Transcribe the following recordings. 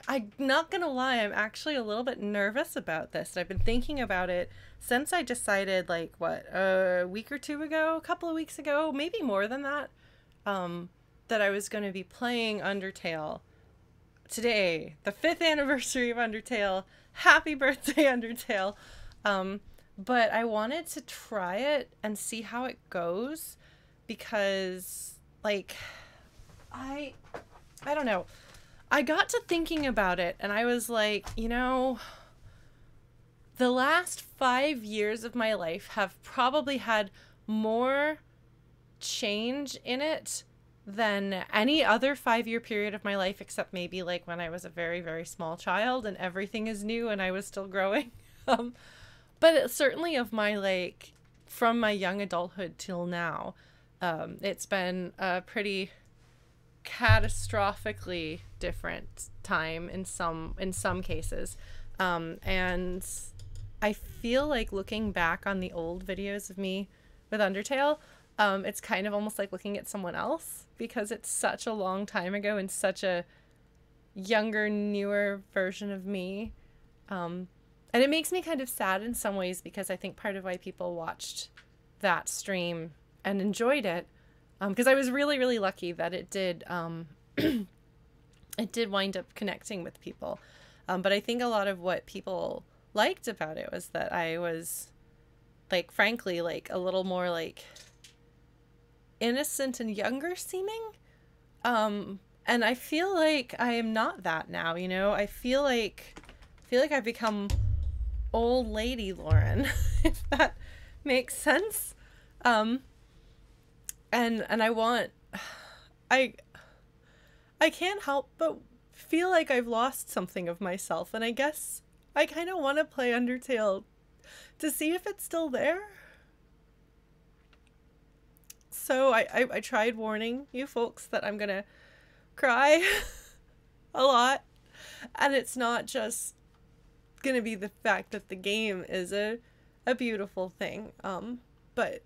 I'm not gonna lie, I'm actually a little bit nervous about this. I've been thinking about it since I decided, like, what, a week or two ago, a couple of weeks ago, maybe more than that, that I was going to be playing Undertale today, the 5th anniversary of Undertale. Happy birthday, Undertale. But I wanted to try it and see how it goes because, like, I I don't know. I got to thinking about it and I was like, the last 5 years of my life have probably had more change in it than any other 5-year period of my life, except maybe like when I was a very, very small child and everything is new and I was still growing. Um, but it, certainly of my, like, from my young adulthood till now, it's been a pretty catastrophically different time in some cases. And I feel like looking back on the old videos of me with Undertale, it's kind of almost like looking at someone else because it's such a long time ago and such a younger, newer version of me. And it makes me kind of sad in some ways because I think part of why people watched that stream and enjoyed it, because I was really, really lucky that it did, it did wind up connecting with people. But I think a lot of what people liked about it was that I was, like, frankly, like, a little more, like, innocent and younger seeming. And I feel like I am not that now, I feel like I've become old lady Lauren, if that makes sense. And I want, I can't help but feel like I've lost something of myself, and I guess I kind of want to play Undertale to see if it's still there. So I tried warning you folks that I'm gonna cry a lot, and it's not just gonna be the fact that the game is a beautiful thing, but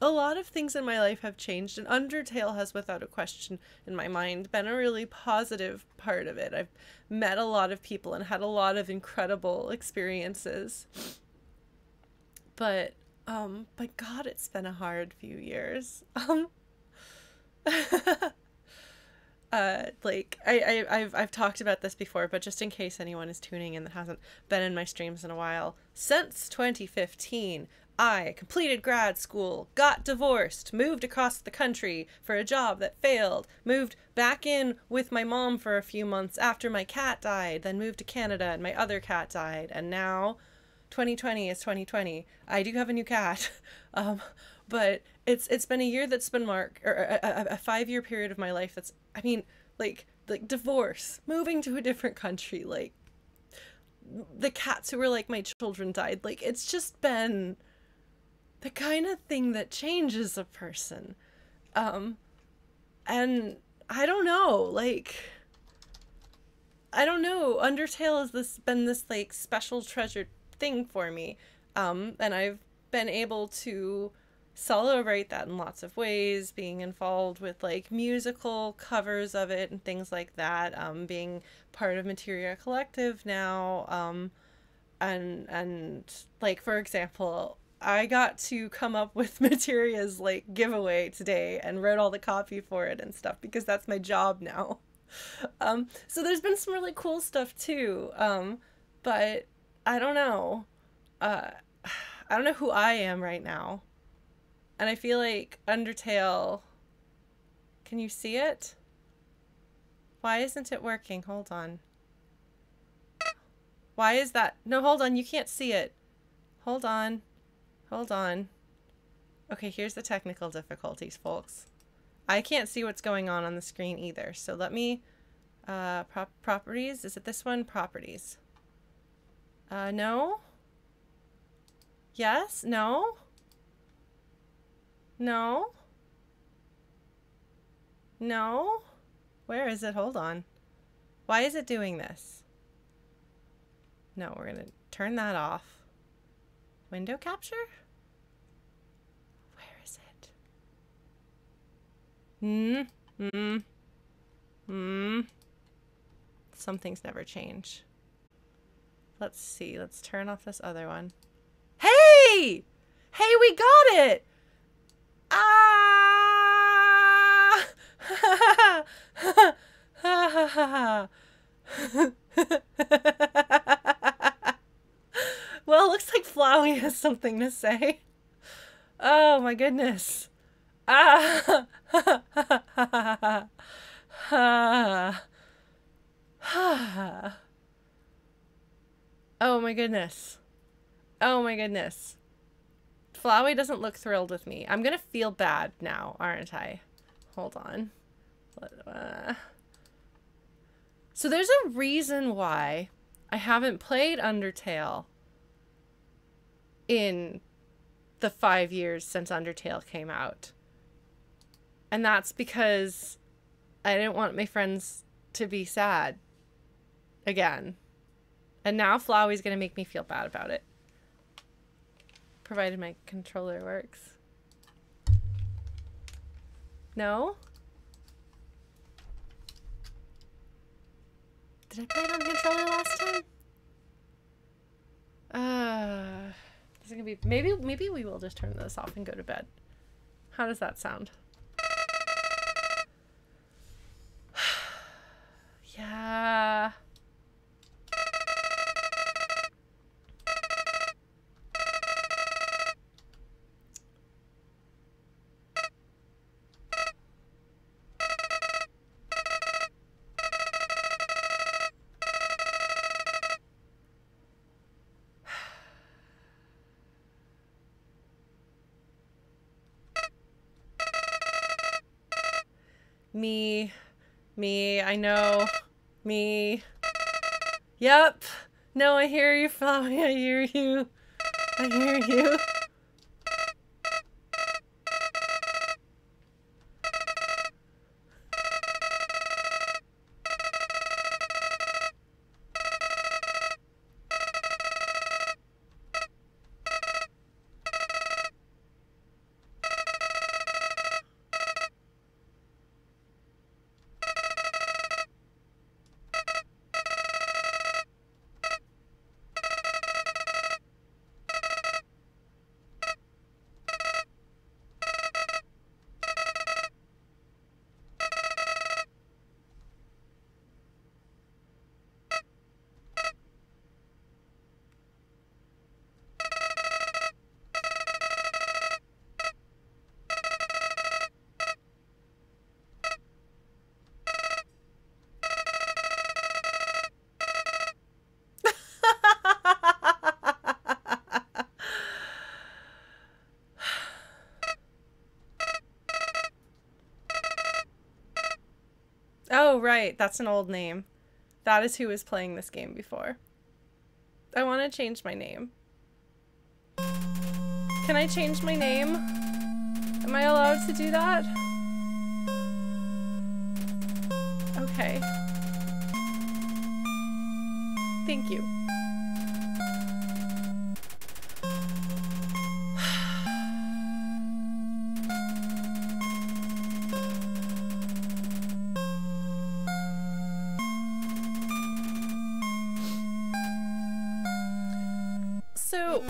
a lot of things in my life have changed, and Undertale has, without a question in my mind, been a really positive part of it. I've met a lot of people and had a lot of incredible experiences, but God, it's been a hard few years. Like, I've talked about this before, but just in case anyone is tuning in that hasn't been in my streams in a while, since 2015, I completed grad school, got divorced, moved across the country for a job that failed, moved back in with my mom for a few months after my cat died, then moved to Canada and my other cat died, and now 2020 is 2020. I do have a new cat. But it's been a year that's been marked, or a 5-year period of my life that's, I mean, like divorce, moving to a different country, like the cats who were like my children died. Like, it's just been the kind of thing that changes a person. And I don't know, like, I don't know. Undertale has been this like special treasured thing for me. And I've been able to celebrate that in lots of ways, being involved with like musical covers of it and things like that, being part of Materia Collective now, and like, for example, I got to come up with Materia's like giveaway today and wrote all the copy for it and stuff because that's my job now. So there's been some really cool stuff too, but I don't know. I don't know who I am right now. And I feel like Undertale... Can you see it? Why isn't it working? Hold on. Why is that? No, hold on. You can't see it. Hold on. Hold on. Okay, here's the technical difficulties, folks. I can't see what's going on the screen either. So let me... properties? Is it this one? Properties. No? Yes? No? No? No? Where is it? Hold on. Why is it doing this? No, we're gonna turn that off. Window capture? Where is it? some things never change. Let's see. Let's turn off this other one. Hey! Hey, we got it! Ah! Well, it looks like Flowey has something to say. Oh my goodness. Ah! Oh my goodness. Oh my goodness. Flowey doesn't look thrilled with me. I'm gonna feel bad now, aren't I? Hold on. So there's a reason why I haven't played Undertale in the 5 years since Undertale came out. And that's because I didn't want my friends to be sad again. And now Flowey's gonna make me feel bad about it. Provided my controller works. No? Did I play it on controller last time? This is gonna be maybe we will just turn this off and go to bed. How does that sound? Yeah. Me, I know. Me. Yep. No, I hear you, Flowey. I hear you. I hear you. Oh, right. That's an old name. That is who was playing this game before. I want to change my name. Can I change my name? Am I allowed to do that? Okay. Thank you. So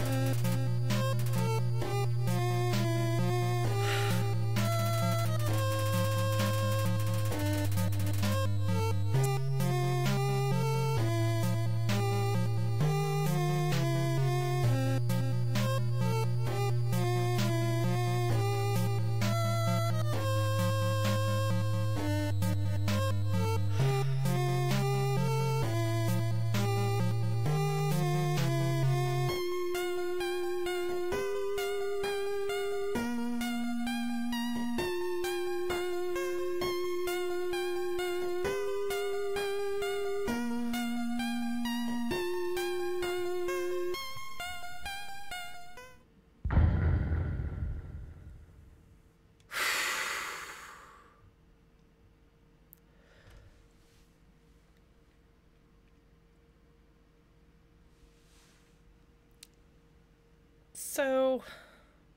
So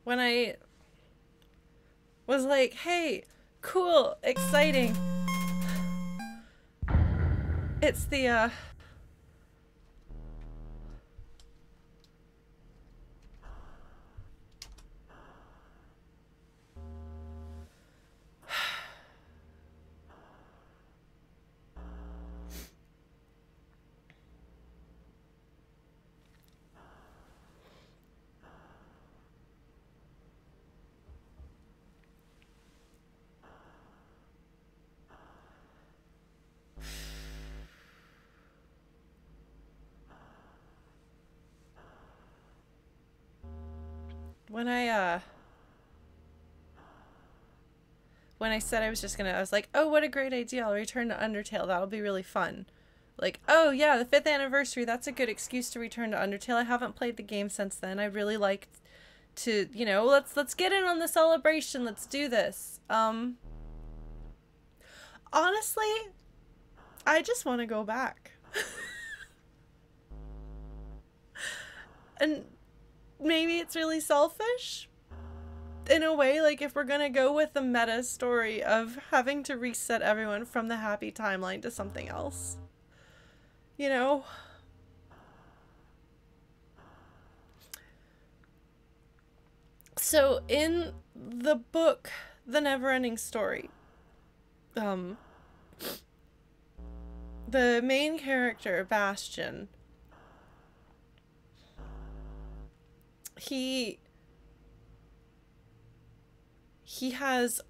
when I was like, hey, cool, exciting, It's the, when I said I was just gonna, I was like, oh, what a great idea. I'll return to Undertale. That'll be really fun. Like, oh yeah, the 5th anniversary, that's a good excuse to return to Undertale. I haven't played the game since then. I really liked to, you know, let's get in on the celebration. Let's do this. Honestly, I just want to go back. And maybe it's really selfish in a way, like if we're gonna go with the meta story of having to reset everyone from the happy timeline to something else, you know. So in the book The Never-Ending Story, the main character Bastion, he has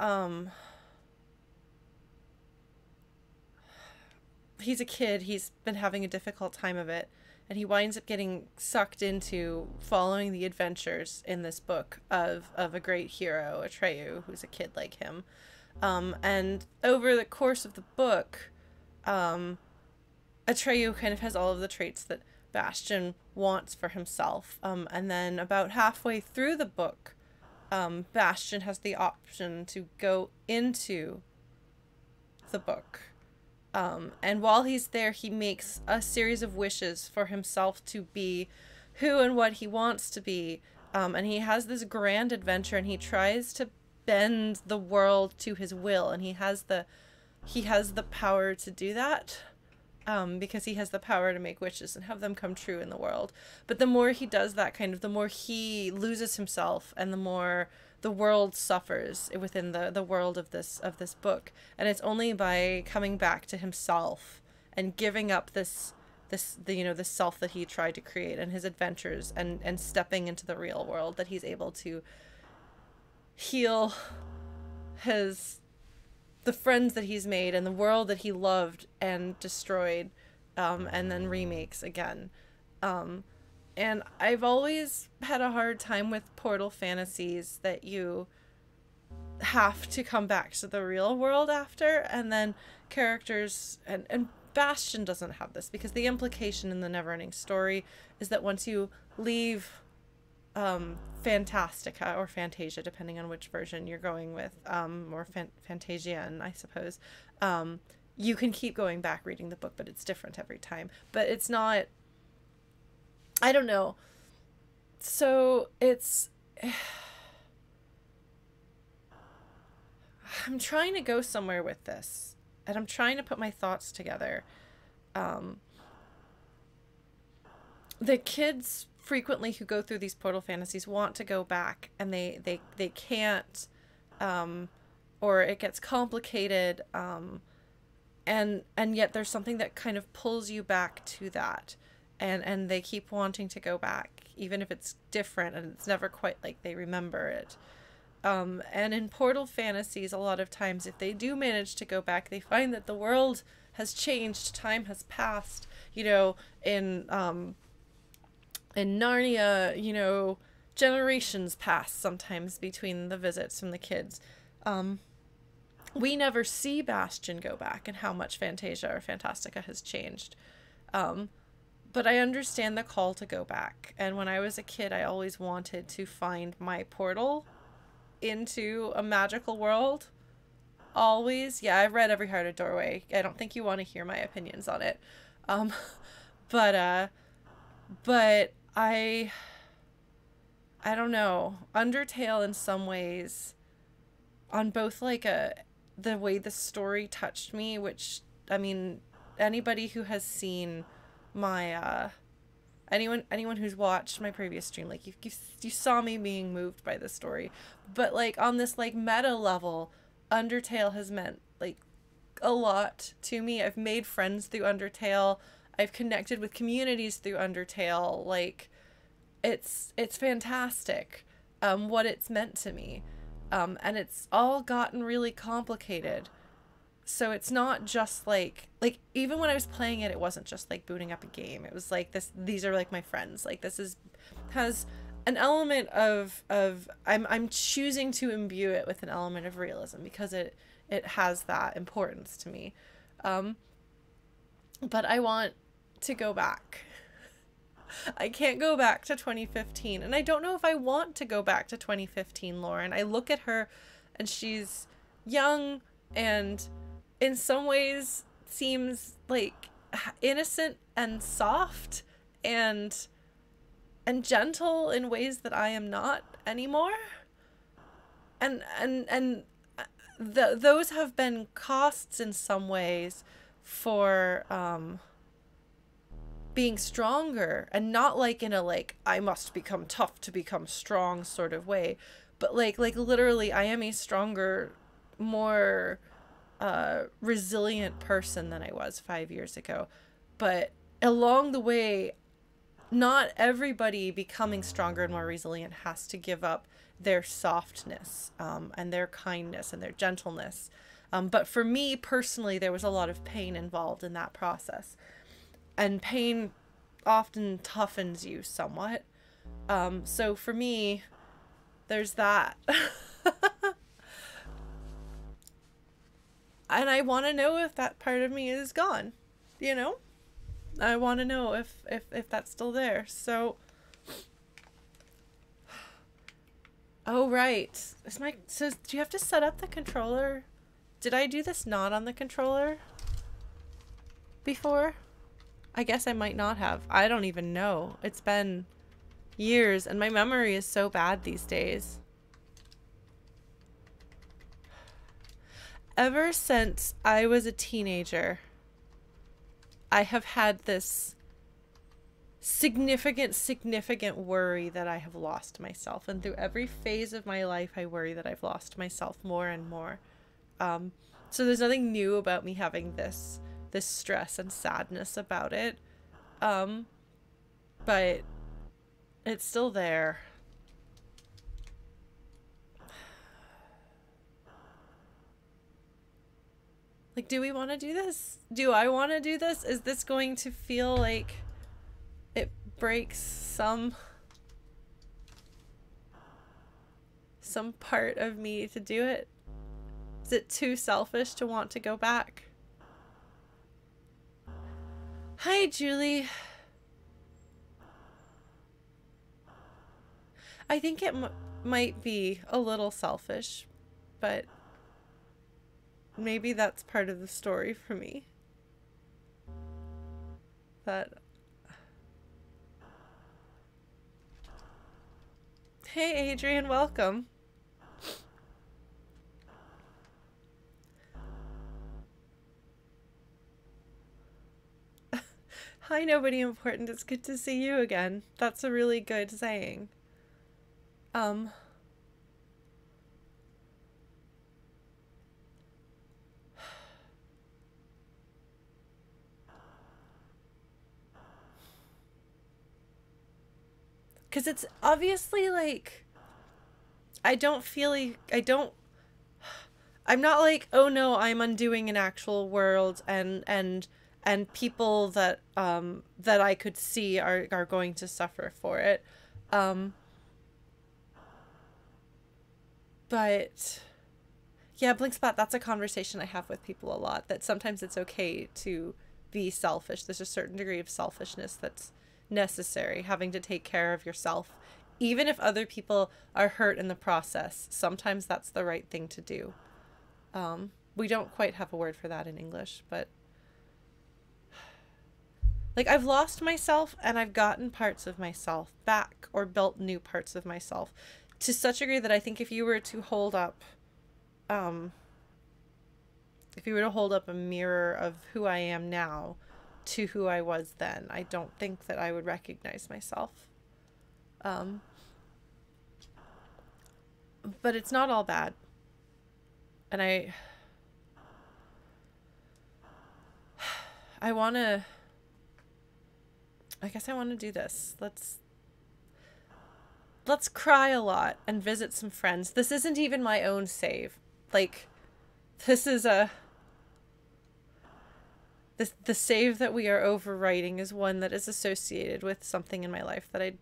he's a kid. He's been having a difficult time of it, and he winds up getting sucked into following the adventures in this book of a great hero, Atreyu, who's a kid like him. And over the course of the book, Atreyu kind of has all of the traits that Bastion wants for himself. And then about halfway through the book, Bastion has the option to go into the book. And while he's there, he makes a series of wishes for himself to be who and what he wants to be. And he has this grand adventure, and he tries to bend the world to his will, and he has the power to do that. Because he has the power to make wishes and have them come true in the world. But the more he does that, the more he loses himself, and the more the world suffers within the world of this book. And it's only by coming back to himself and giving up the self that he tried to create and his adventures and stepping into the real world that he's able to heal the friends that he's made and the world that he loved and destroyed, and then remakes again. And I've always had a hard time with portal fantasies that you have to come back to the real world after, and then characters, and Bastion doesn't have this, because the implication in the Neverending Story is that once you leave Fantastica or Fantasia, depending on which version you're going with, or Fantasian, I suppose, you can keep going back reading the book, but it's different every time. But it's not, I don't know. So it's, I'm trying to go somewhere with this, and I'm trying to put my thoughts together. The kids frequently who go through these portal fantasies want to go back, and they can't, or it gets complicated, and yet there's something that kind of pulls you back to that, and they keep wanting to go back, even if it's different and it's never quite like they remember it. And in portal fantasies, a lot of times, if they do manage to go back, they find that the world has changed, time has passed, in Narnia, generations pass sometimes between the visits from the kids. We never see Bastion go back and how much Fantasia or Fantastica has changed. But I understand the call to go back. And when I was a kid, I always wanted to find my portal into a magical world. Always. Yeah, I've read Every Hearted Doorway. I don't think you want to hear my opinions on it. But I don't know. Undertale in some ways, on both the way the story touched me, which, I mean, anybody who has seen my anyone who's watched my previous stream, like you saw me being moved by this story. But like on this like meta level, Undertale has meant like a lot to me. I've made friends through Undertale. I've connected with communities through Undertale. Like it's fantastic what it's meant to me. And it's all gotten really complicated. So it's not just like even when I was playing it, it wasn't just like booting up a game. It was like these are like my friends. Like this has an element of I'm choosing to imbue it with an element of realism because it has that importance to me. But I want to go back. I can't go back to 2015, and I don't know if I want to go back to 2015, Lauren. I look at her and she's young and in some ways seems like innocent and soft and gentle in ways that I am not anymore. And those have been costs in some ways for being stronger, and not like in a like I must become tough to become strong sort of way, but like literally I am a stronger, more resilient person than I was 5 years ago. But along the way, not everybody becoming stronger and more resilient has to give up their softness and their kindness and their gentleness. But for me personally, there was a lot of pain involved in that process. And pain often toughens you somewhat. So for me, there's that. And I want to know if that part of me is gone, you know? I want to know if that's still there. So, oh, right. So do you have to set up the controller? Did I do this not on the controller before? I guess I might not have. I don't even know. It's been years and my memory is so bad these days. Ever since I was a teenager, I have had this significant worry that I have lost myself. And through every phase of my life, I worry that I've lost myself more and more. So there's nothing new about me having this stress and sadness about it. But it's still there. Like, do we want to do this? Do I want to do this? Is this going to feel like it breaks some part of me to do it? Is it too selfish to want to go back? Hi, Julie. I think it might be a little selfish, but maybe that's part of the story for me. That... Hey, Adrian, welcome. Hi, nobody important. It's good to see you again. That's a really good saying. Because it's obviously like, I'm not like, oh no, I'm undoing an actual world and people that that I could see are going to suffer for it. But yeah, Blinkspot, that's a conversation I have with people a lot, that sometimes it's okay to be selfish. There's a certain degree of selfishness that's necessary, having to take care of yourself. Even if other people are hurt in the process, sometimes that's the right thing to do. We don't quite have a word for that in English, but like, I've lost myself and I've gotten parts of myself back or built new parts of myself to such a degree that I think if you were to hold up if you were to hold up a mirror of who I am now to who I was then, I don't think that I would recognize myself. But it's not all bad. And I guess I want to do this. Let's cry a lot and visit some friends. This isn't even my own save. Like, this is the save that we are overwriting is one that is associated with something in my life that I'd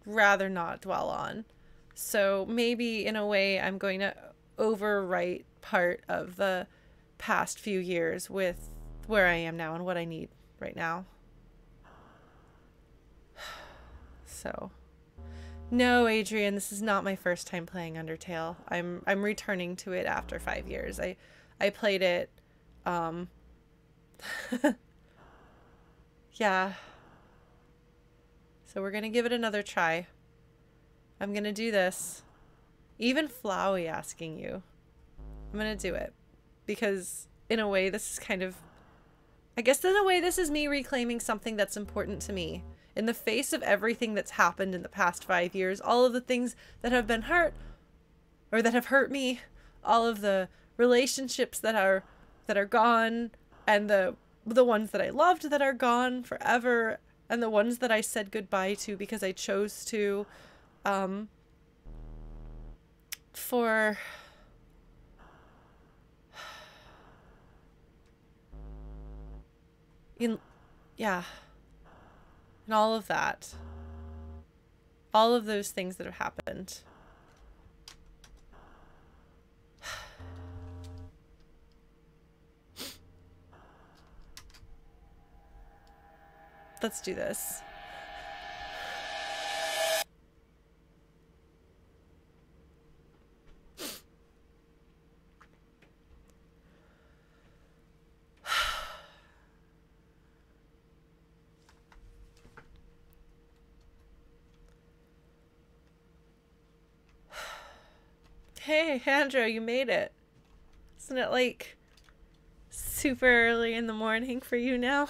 rather not dwell on. So maybe in a way I'm going to overwrite part of the past few years with where I am now and what I need right now. So, no, Adrian, this is not my first time playing Undertale. I'm returning to it after 5 years. I played it, yeah. So we're gonna give it another try. I'm gonna do this. Even Flowey asking you. I'm gonna do it. Because, in a way, this is kind of... I guess in a way this is me reclaiming something that's important to me. In the face of everything that's happened in the past 5 years, all of the things that have been hurt, or that have hurt me, all of the relationships that are gone, and the ones that I loved that are gone forever, and the ones that I said goodbye to because I chose to, yeah. And all of that. All of those things that have happened. Let's do this. Hey, Andrew, you made it. Isn't it like super early in the morning for you now?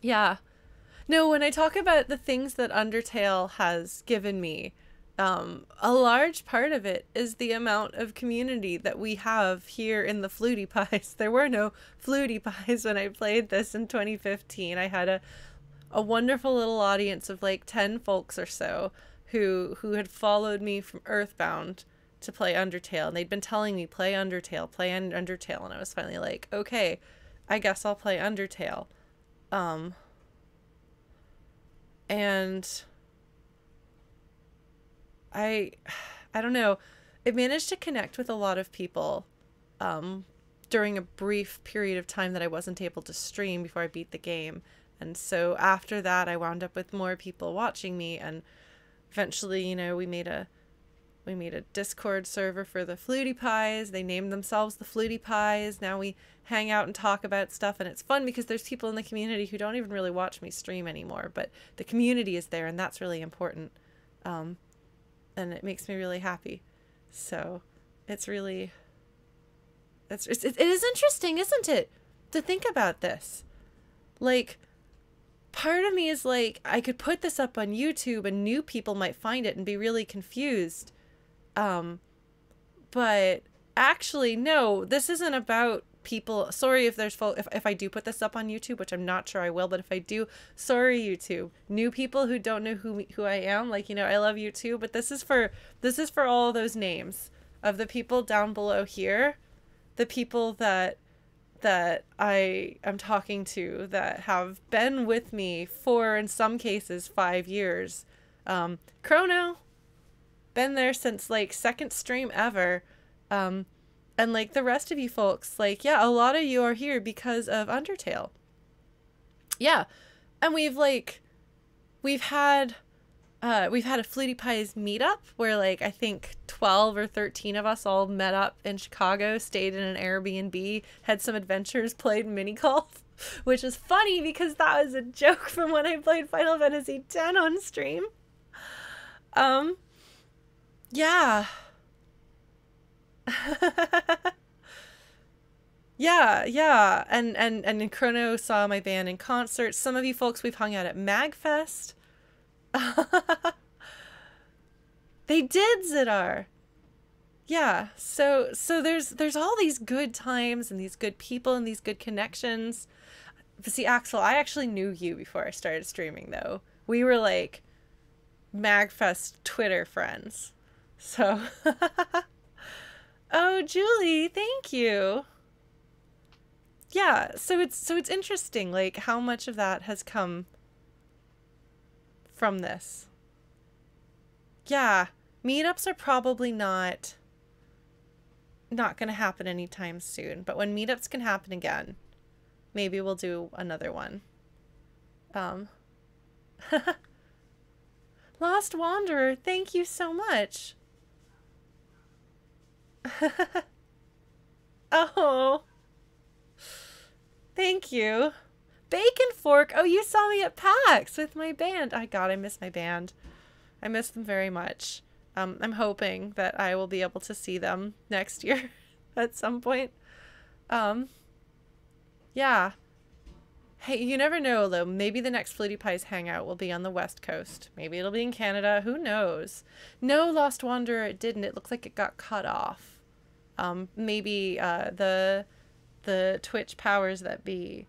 Yeah. No, when I talk about the things that Undertale has given me, a large part of it is the amount of community that we have here in the Flutie Pies. There were no Flutie Pies when I played this in 2015. I had a wonderful little audience of like 10 folks or so who had followed me from Earthbound to play Undertale, and they'd been telling me, play Undertale, and I was finally like, okay, I guess I'll play Undertale. And I don't know, it managed to connect with a lot of people during a brief period of time that I wasn't able to stream before I beat the game. And so after that, I wound up with more people watching me, and eventually, you know, we made a Discord server for the Flutie Pies. They named themselves the Flutie Pies. Now we hang out and talk about stuff, and it's fun because there's people in the community who don't even really watch me stream anymore, but the community is there, and that's really important. And it makes me really happy. So it's really, it is interesting, isn't it, to think about this? Like, part of me is like, I could put this up on YouTube and new people might find it and be really confused. But actually, no, this isn't about people. Sorry if there's if I do put this up on YouTube, which I'm not sure I will, but if I do, sorry, YouTube. New people who don't know who I am, like, you know, I love you too, but this is for all those names of the people down below here, the people that I am talking to that have been with me for, in some cases, 5 years. Chrono, been there since like second stream ever. And like the rest of you folks, like, yeah, a lot of you are here because of Undertale. Yeah. And we've had a Flutie Pies meetup where, like, I think 12 or 13 of us all met up in Chicago, stayed in an Airbnb, had some adventures, played mini golf, which is funny because that was a joke from when I played Final Fantasy X on stream. Yeah. Yeah, yeah. And Chrono saw my band in concert. Some of you folks we've hung out at MagFest. They did, Zidar. Yeah. So there's all these good times and these good people and these good connections. But see, Axel, I actually knew you before I started streaming though. We were like MagFest Twitter friends. So oh, Julie, thank you. Yeah, so it's interesting like how much of that has come from this. Yeah, meetups are probably not going to happen anytime soon, but when meetups can happen again, maybe we'll do another one. Lost Wanderer, thank you so much. Oh, thank you. Bacon Fork. Oh, you saw me at PAX with my band. God, I miss my band. I miss them very much. I'm hoping that I will be able to see them next year at some point. Yeah. Hey, you never know, though. Maybe the next Flutie Pies hangout will be on the West Coast. Maybe it'll be in Canada. Who knows? No, Lost Wanderer, it didn't. It looks like it got cut off. Maybe the Twitch powers that be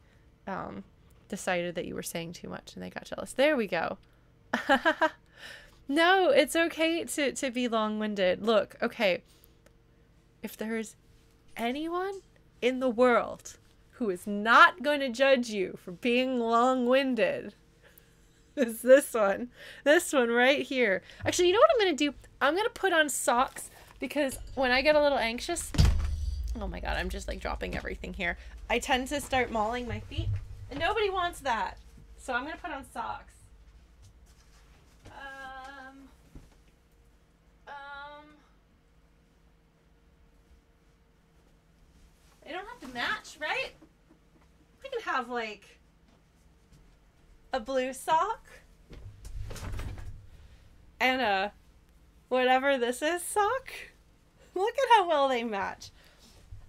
decided that you were saying too much and they got jealous. There we go. No, it's okay to be long-winded. Look, okay, if there's anyone in the world who is not going to judge you for being long-winded, it's this one. This one right here. Actually, you know what I'm going to do? I'm going to put on socks because when I get a little anxious, oh my god, I'm just like dropping everything here. I tend to start mauling my feet and nobody wants that. So I'm going to put on socks. They don't have to match, right? I can have like a blue sock and a whatever this is sock. Look at how well they match.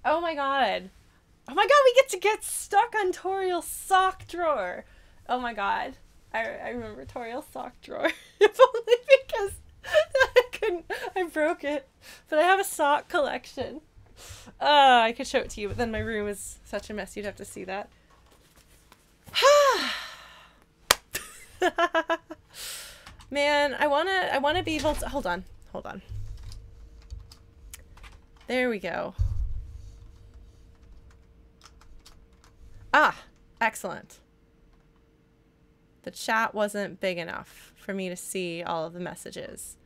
Oh my god. Oh my god, we get to get stuck on Toriel's sock drawer. Oh my god. I remember Toriel's sock drawer. If only because I broke it. But I have a sock collection. I could show it to you, but then my room is such a mess you'd have to see that. Man, I wanna be able to hold on. There we go. Ah, excellent. The chat wasn't big enough for me to see all of the messages.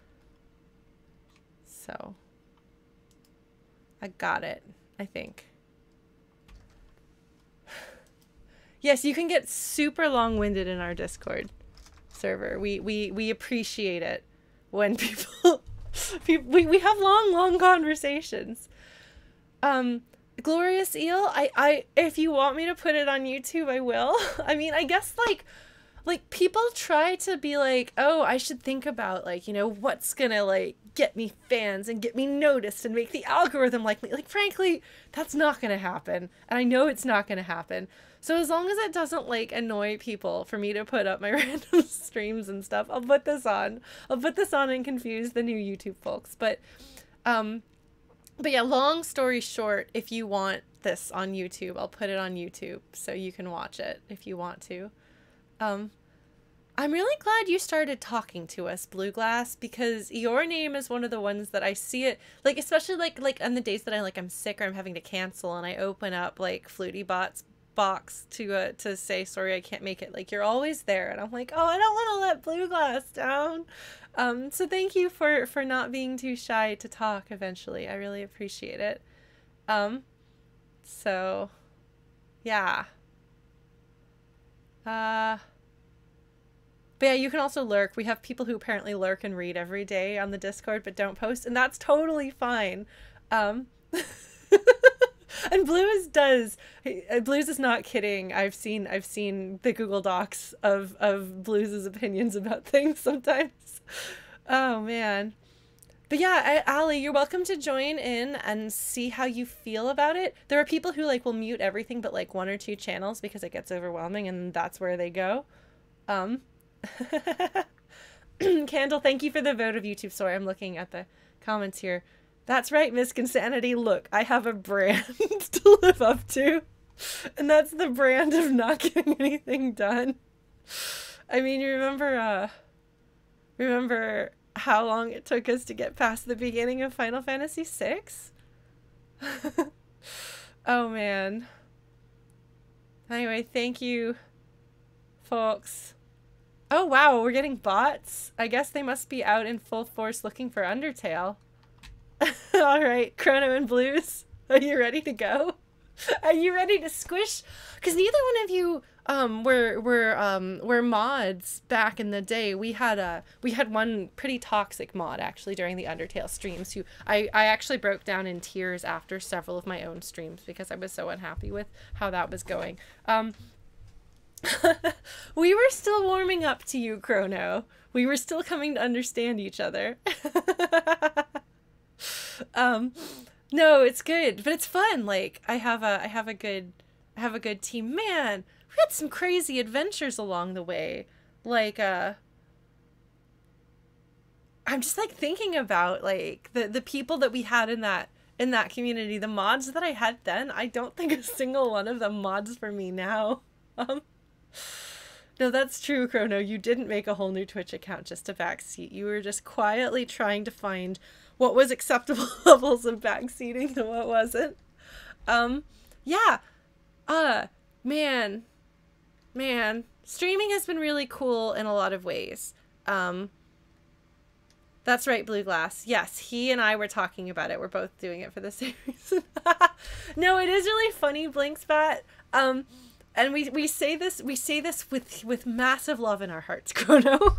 So I got it, I think. Yes, you can get super long-winded in our Discord server. We appreciate it when people we have long conversations. Glorious Eel, I if you want me to put it on YouTube, I will. I mean, I guess like people try to be like, oh, I should think about like, you know, what's gonna like get me fans and get me noticed and make the algorithm like me. Like, frankly, that's not gonna happen. And I know it's not gonna happen. So as long as it doesn't like annoy people for me to put up my random streams and stuff, I'll put this on. I'll put this on and confuse the new YouTube folks. But yeah, long story short, if you want this on YouTube, I'll put it on YouTube so you can watch it if you want to. I'm really glad you started talking to us, Blue Glass, because your name is one of the ones that I see it, like, especially like on the days that I'm sick or I'm having to cancel and I open up like Flutie Bot's box to say, sorry, I can't make it. Like, you're always there. And I'm like, oh, I don't want to let Blue Glass down. So thank you for not being too shy to talk eventually. I really appreciate it. So yeah. But yeah, you can also lurk. We have people who apparently lurk and read every day on the Discord but don't post, and that's totally fine. And Blues does. Blues is not kidding. I've seen the Google Docs of Blues's opinions about things sometimes. Oh man. But yeah, Allie, you're welcome to join in and see how you feel about it. There are people who like will mute everything but like 1 or 2 channels because it gets overwhelming and that's where they go. Candle, thank you for the vote of YouTube. Sorry, I'm looking at the comments here. That's right, Miss Consanity. Look, I have a brand to live up to. And that's the brand of not getting anything done. I mean, you remember how long it took us to get past the beginning of Final Fantasy VI? Oh, man. Anyway, thank you, folks. Oh, wow, we're getting bots? I guess they must be out in full force looking for Undertale. All right, Chrono and Blues, are you ready to go? Are you ready to squish? Because neither one of you were mods back in the day. We had one pretty toxic mod actually during the Undertale streams who I actually broke down in tears after several of my own streams because I was so unhappy with how that was going. We were still warming up to you, Chrono. We were still coming to understand each other. No, it's good, but it's fun. Like I have a good team. Man, we had some crazy adventures along the way. Like I'm just like thinking about like the people that we had in that community, the mods that I had then. I don't think a single one of them mods for me now. No, that's true, Chrono. You didn't make a whole new Twitch account just to backseat. You were just quietly trying to find what was acceptable levels of backseating and what wasn't. Yeah. Man. Streaming has been really cool in a lot of ways. That's right, Blue Glass. Yes, he and I were talking about it. We're both doing it for the same reason. No, it is really funny, Blinkspat. And we say this with massive love in our hearts, Chrono.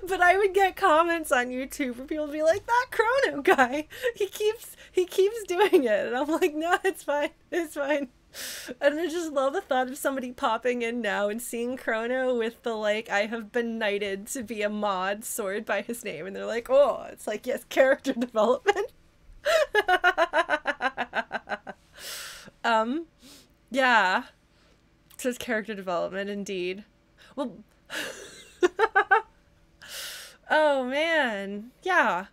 But I would get comments on YouTube where people would be like, that Chrono guy, he keeps doing it. And I'm like, no, it's fine. It's fine. And I just love the thought of somebody popping in now and seeing Chrono with the, like, I have been knighted to be a mod sword by his name. And they're like, oh, it's like, yes, character development. Yeah. It says character development, indeed. Well... Oh man, yeah.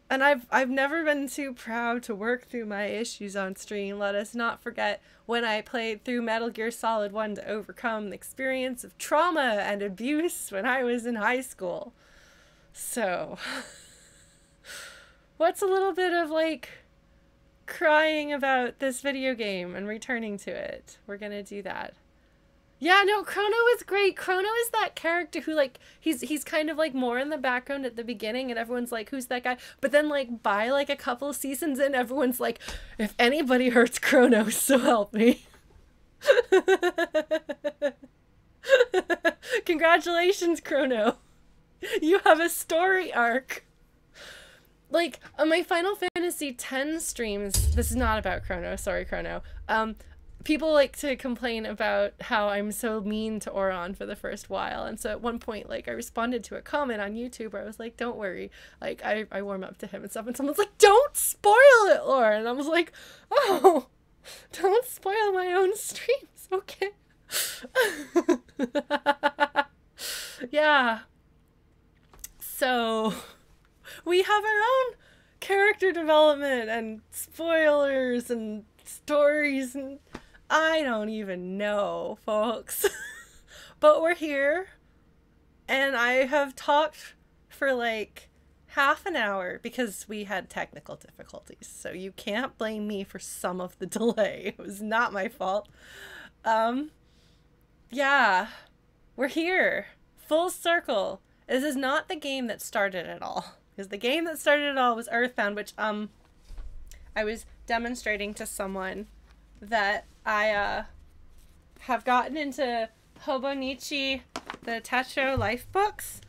And I've never been too proud to work through my issues on stream. Let us not forget when I played through Metal Gear Solid 1 to overcome the experience of trauma and abuse when I was in high school. So, what's a little bit of like crying about this video game and returning to it? We're gonna do that. Yeah, no, Chrono is great. Chrono is that character who, like, he's kind of, like, more in the background at the beginning, and everyone's like, who's that guy? But then, like, by, like, a couple of seasons in, everyone's like, if anybody hurts Chrono, so help me. Congratulations, Chrono. You have a story arc. Like, on my Final Fantasy X streams, this is not about Chrono, sorry, Chrono, people like to complain about how I'm so mean to Auron for the first while. And so at one point, like, I responded to a comment on YouTube where I was like, don't worry. Like, I warm up to him and stuff. And someone's like, don't spoil it, Lauren. And I was like, oh, don't spoil my own streams. Okay. Yeah. So we have our own character development and spoilers and stories and I don't even know, folks. But we're here, and I have talked for like half an hour because we had technical difficulties, so you can't blame me for some of the delay. It was not my fault. Yeah, we're here, full circle. This is not the game that started it all, because the game that started it all was Earthbound, which I was demonstrating to someone that I have gotten into Hobonichi, the Techo life books.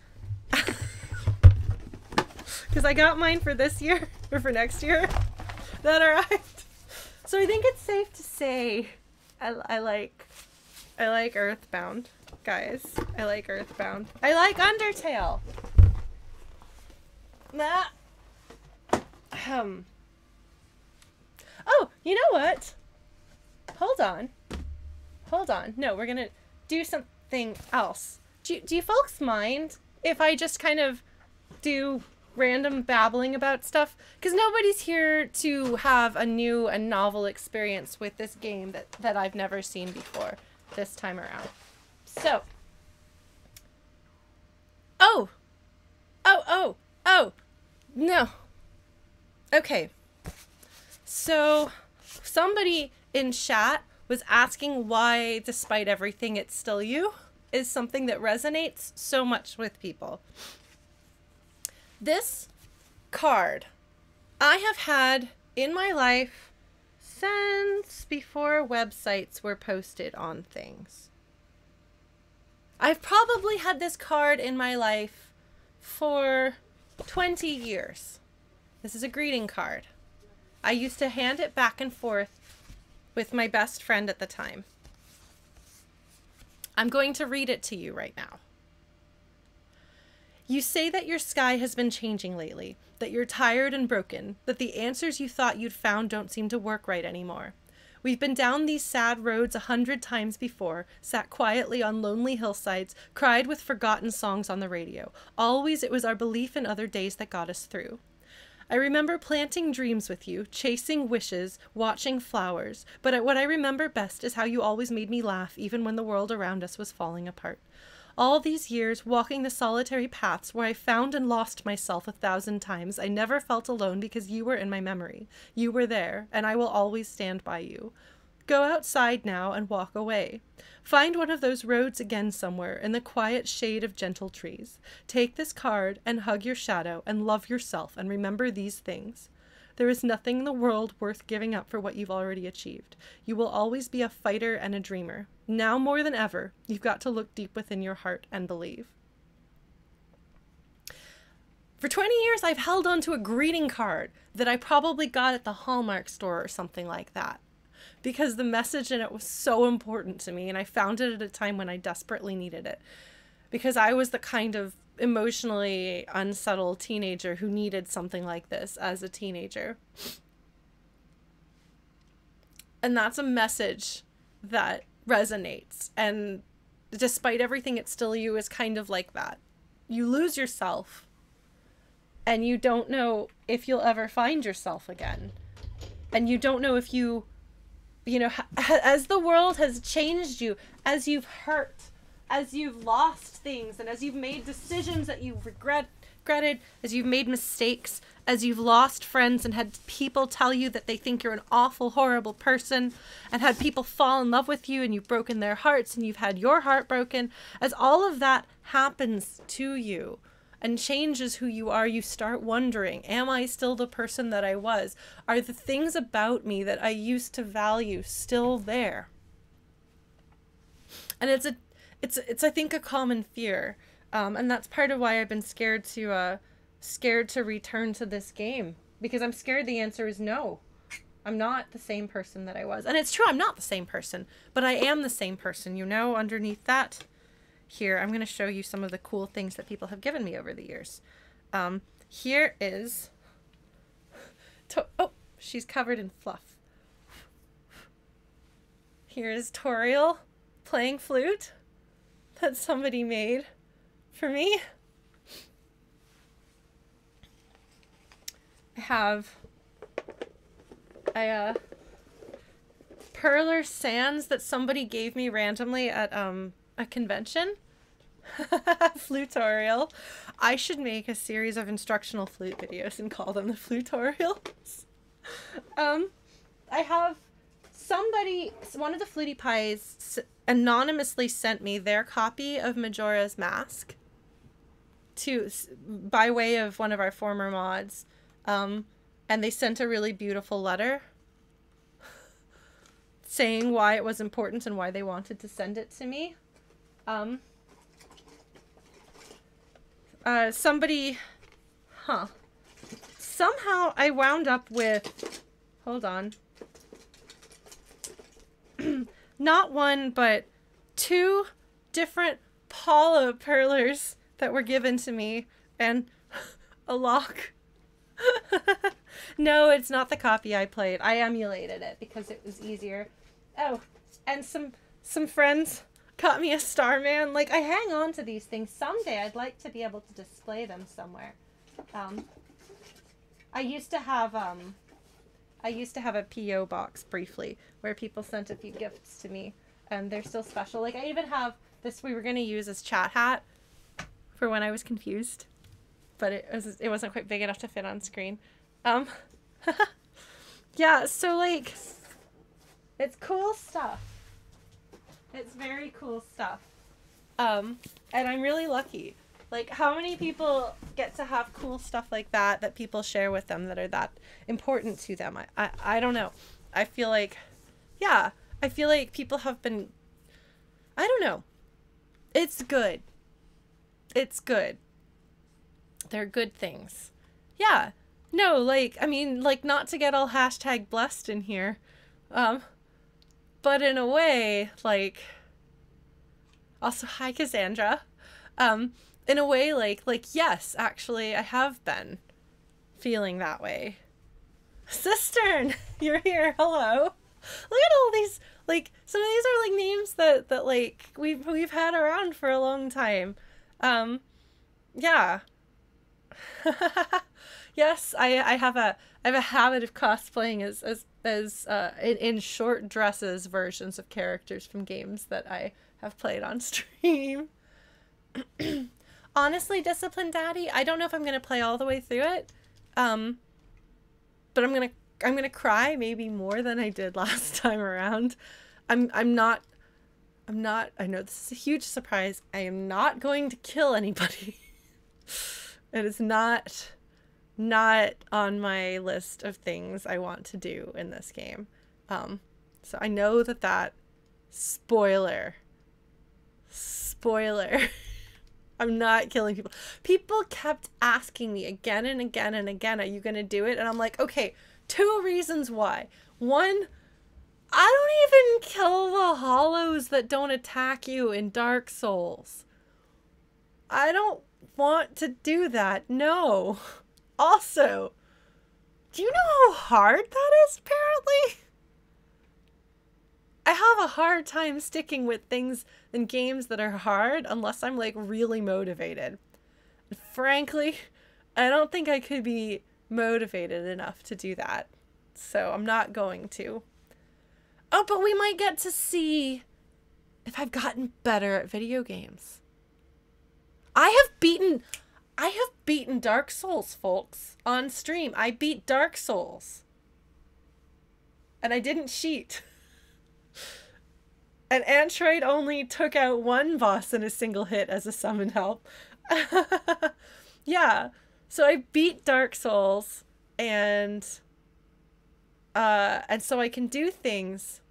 Because I got mine for this year, or for next year, that arrived. So I think it's safe to say I like Earthbound, guys. I like Earthbound. I like Undertale. Nah. Oh, you know what? Hold on. Hold on. No, we're gonna do something else. Do you folks mind if I just kind of do random babbling about stuff? Because nobody's here to have a new and novel experience with this game that I've never seen before this time around. So. Oh. No. Okay. So, somebody in chat was asking why, despite everything, it's still you, is something that resonates so much with people. This card I have had in my life since before websites were posted on things. I've probably had this card in my life for 20 years. This is a greeting card. I used to hand it back and forth with my best friend at the time. I'm going to read it to you right now. You say that your sky has been changing lately, that you're tired and broken, that the answers you thought you'd found don't seem to work right anymore. We've been down these sad roads 100 times before, sat quietly on lonely hillsides, cried with forgotten songs on the radio. Always it was our belief in other days that got us through. I remember planting dreams with you, chasing wishes, watching flowers, but what I remember best is how you always made me laugh even when the world around us was falling apart. All these years, walking the solitary paths where I found and lost myself 1,000 times, I never felt alone because you were in my memory. You were there, and I will always stand by you. Go outside now and walk away. Find one of those roads again somewhere in the quiet shade of gentle trees. Take this card and hug your shadow and love yourself and remember these things. There is nothing in the world worth giving up for what you've already achieved. You will always be a fighter and a dreamer. Now more than ever, you've got to look deep within your heart and believe. For 20 years, I've held on to a greeting card that I probably got at the Hallmark store or something like that, because the message in it was so important to me, and I found it at a time when I desperately needed it, because I was the kind of emotionally unsettled teenager who needed something like this as a teenager. And that's a message that resonates, and despite everything, it's still you is kind of like that. You lose yourself, and you don't know if you'll ever find yourself again, and you don't know if you know, as the world has changed you, as you've hurt, as you've lost things, and as you've made decisions that you've regretted, as you've made mistakes, as you've lost friends and had people tell you that they think you're an awful, horrible person, and had people fall in love with you and you've broken their hearts and you've had your heart broken, as all of that happens to you and changes who you are, you start wondering, am I still the person that I was? Are the things about me that I used to value still there? And it's I think a common fear, and that's part of why I've been scared to return to this game, because I'm scared the answer is no. I'm not the same person that I was, and it's true, I'm not the same person, but I am the same person, you know. Underneath that, here I'm going to show you some of the cool things that people have given me over the years. Here is oh, she's covered in fluff. Here is Toriel playing flute that somebody made for me. I have a Perler Sands that somebody gave me randomly at a convention. Flutorial. I should make a series of instructional flute videos and call them the Flutorials. I have one of the Flutie Pies anonymously sent me their copy of Majora's Mask by way of one of our former mods. And they sent a really beautiful letter saying why it was important and why they wanted to send it to me. Somehow I wound up with, hold on, not one, but two different Paula Perlers that were given to me, and a lock. No, it's not the copy I played. I emulated it because it was easier. Oh, and some friends got me a Starman. Like, I hang on to these things. Someday I'd like to be able to display them somewhere. I used to have a P.O. box briefly where people sent a few gifts to me, and they're still special. Like, I even have this we were going to use as chat hat for when I was confused, but it wasn't quite big enough to fit on screen. Yeah, so, like, it's cool stuff. It's very cool stuff. And I'm really lucky. Like, how many people get to have cool stuff like that people share with them that are that important to them? I don't know. I feel like, yeah, I feel like people have been, I don't know. It's good. It's good. They're good things. Yeah. No, like, I mean, like, not to get all hashtag blessed in here. But in a way, like, also, hi, Cassandra. In a way, like, yes, actually, I have been feeling that way. Cistern, you're here. Hello. Look at all these, like, some of these are, like, names that like, we've had around for a long time. Yeah. Yes, I have a habit of cosplaying as in short dresses versions of characters from games that I have played on stream. Honestly, Disciplined Daddy, I don't know if I'm gonna play all the way through it. But I'm gonna cry maybe more than I did last time around. I'm not, I know this is a huge surprise. I am not going to kill anybody. It is not on my list of things I want to do in this game. So I know that spoiler, I'm not killing people. People kept asking me again and again and again, are you going to do it? And I'm like, okay, 2 reasons why. 1, I don't even kill the hollows that don't attack you in Dark Souls. I don't want to do that. No. Also, do you know how hard that is, apparently? I have a hard time sticking with things in games that are hard unless I'm, like, really motivated. And frankly, I don't think I could be motivated enough to do that. So I'm not going to. Oh, but we might get to see if I've gotten better at video games. I have beaten Dark Souls, folks, on stream. I beat Dark Souls. And I didn't cheat. And Antroid only took out 1 boss in a single hit as a summoned help. Yeah. So I beat Dark Souls, and so I can do things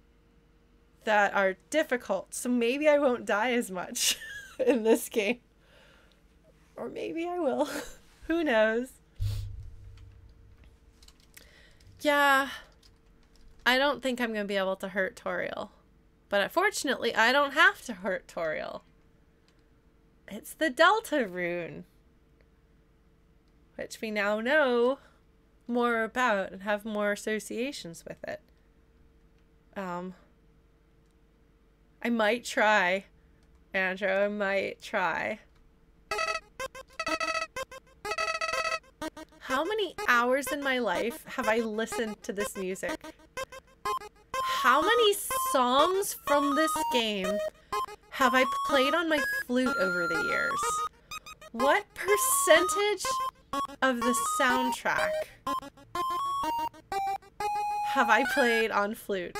that are difficult. So maybe I won't die as much in this game. Or maybe I will. Who knows? Yeah. I don't think I'm going to be able to hurt Toriel. But unfortunately, I don't have to hurt Toriel. It's the Delta rune, which we now know more about and have more associations with it. I might try, Andrew. I might try. How many hours in my life have I listened to this music? How many songs from this game have I played on my flute over the years? What percentage of the soundtrack have I played on flute?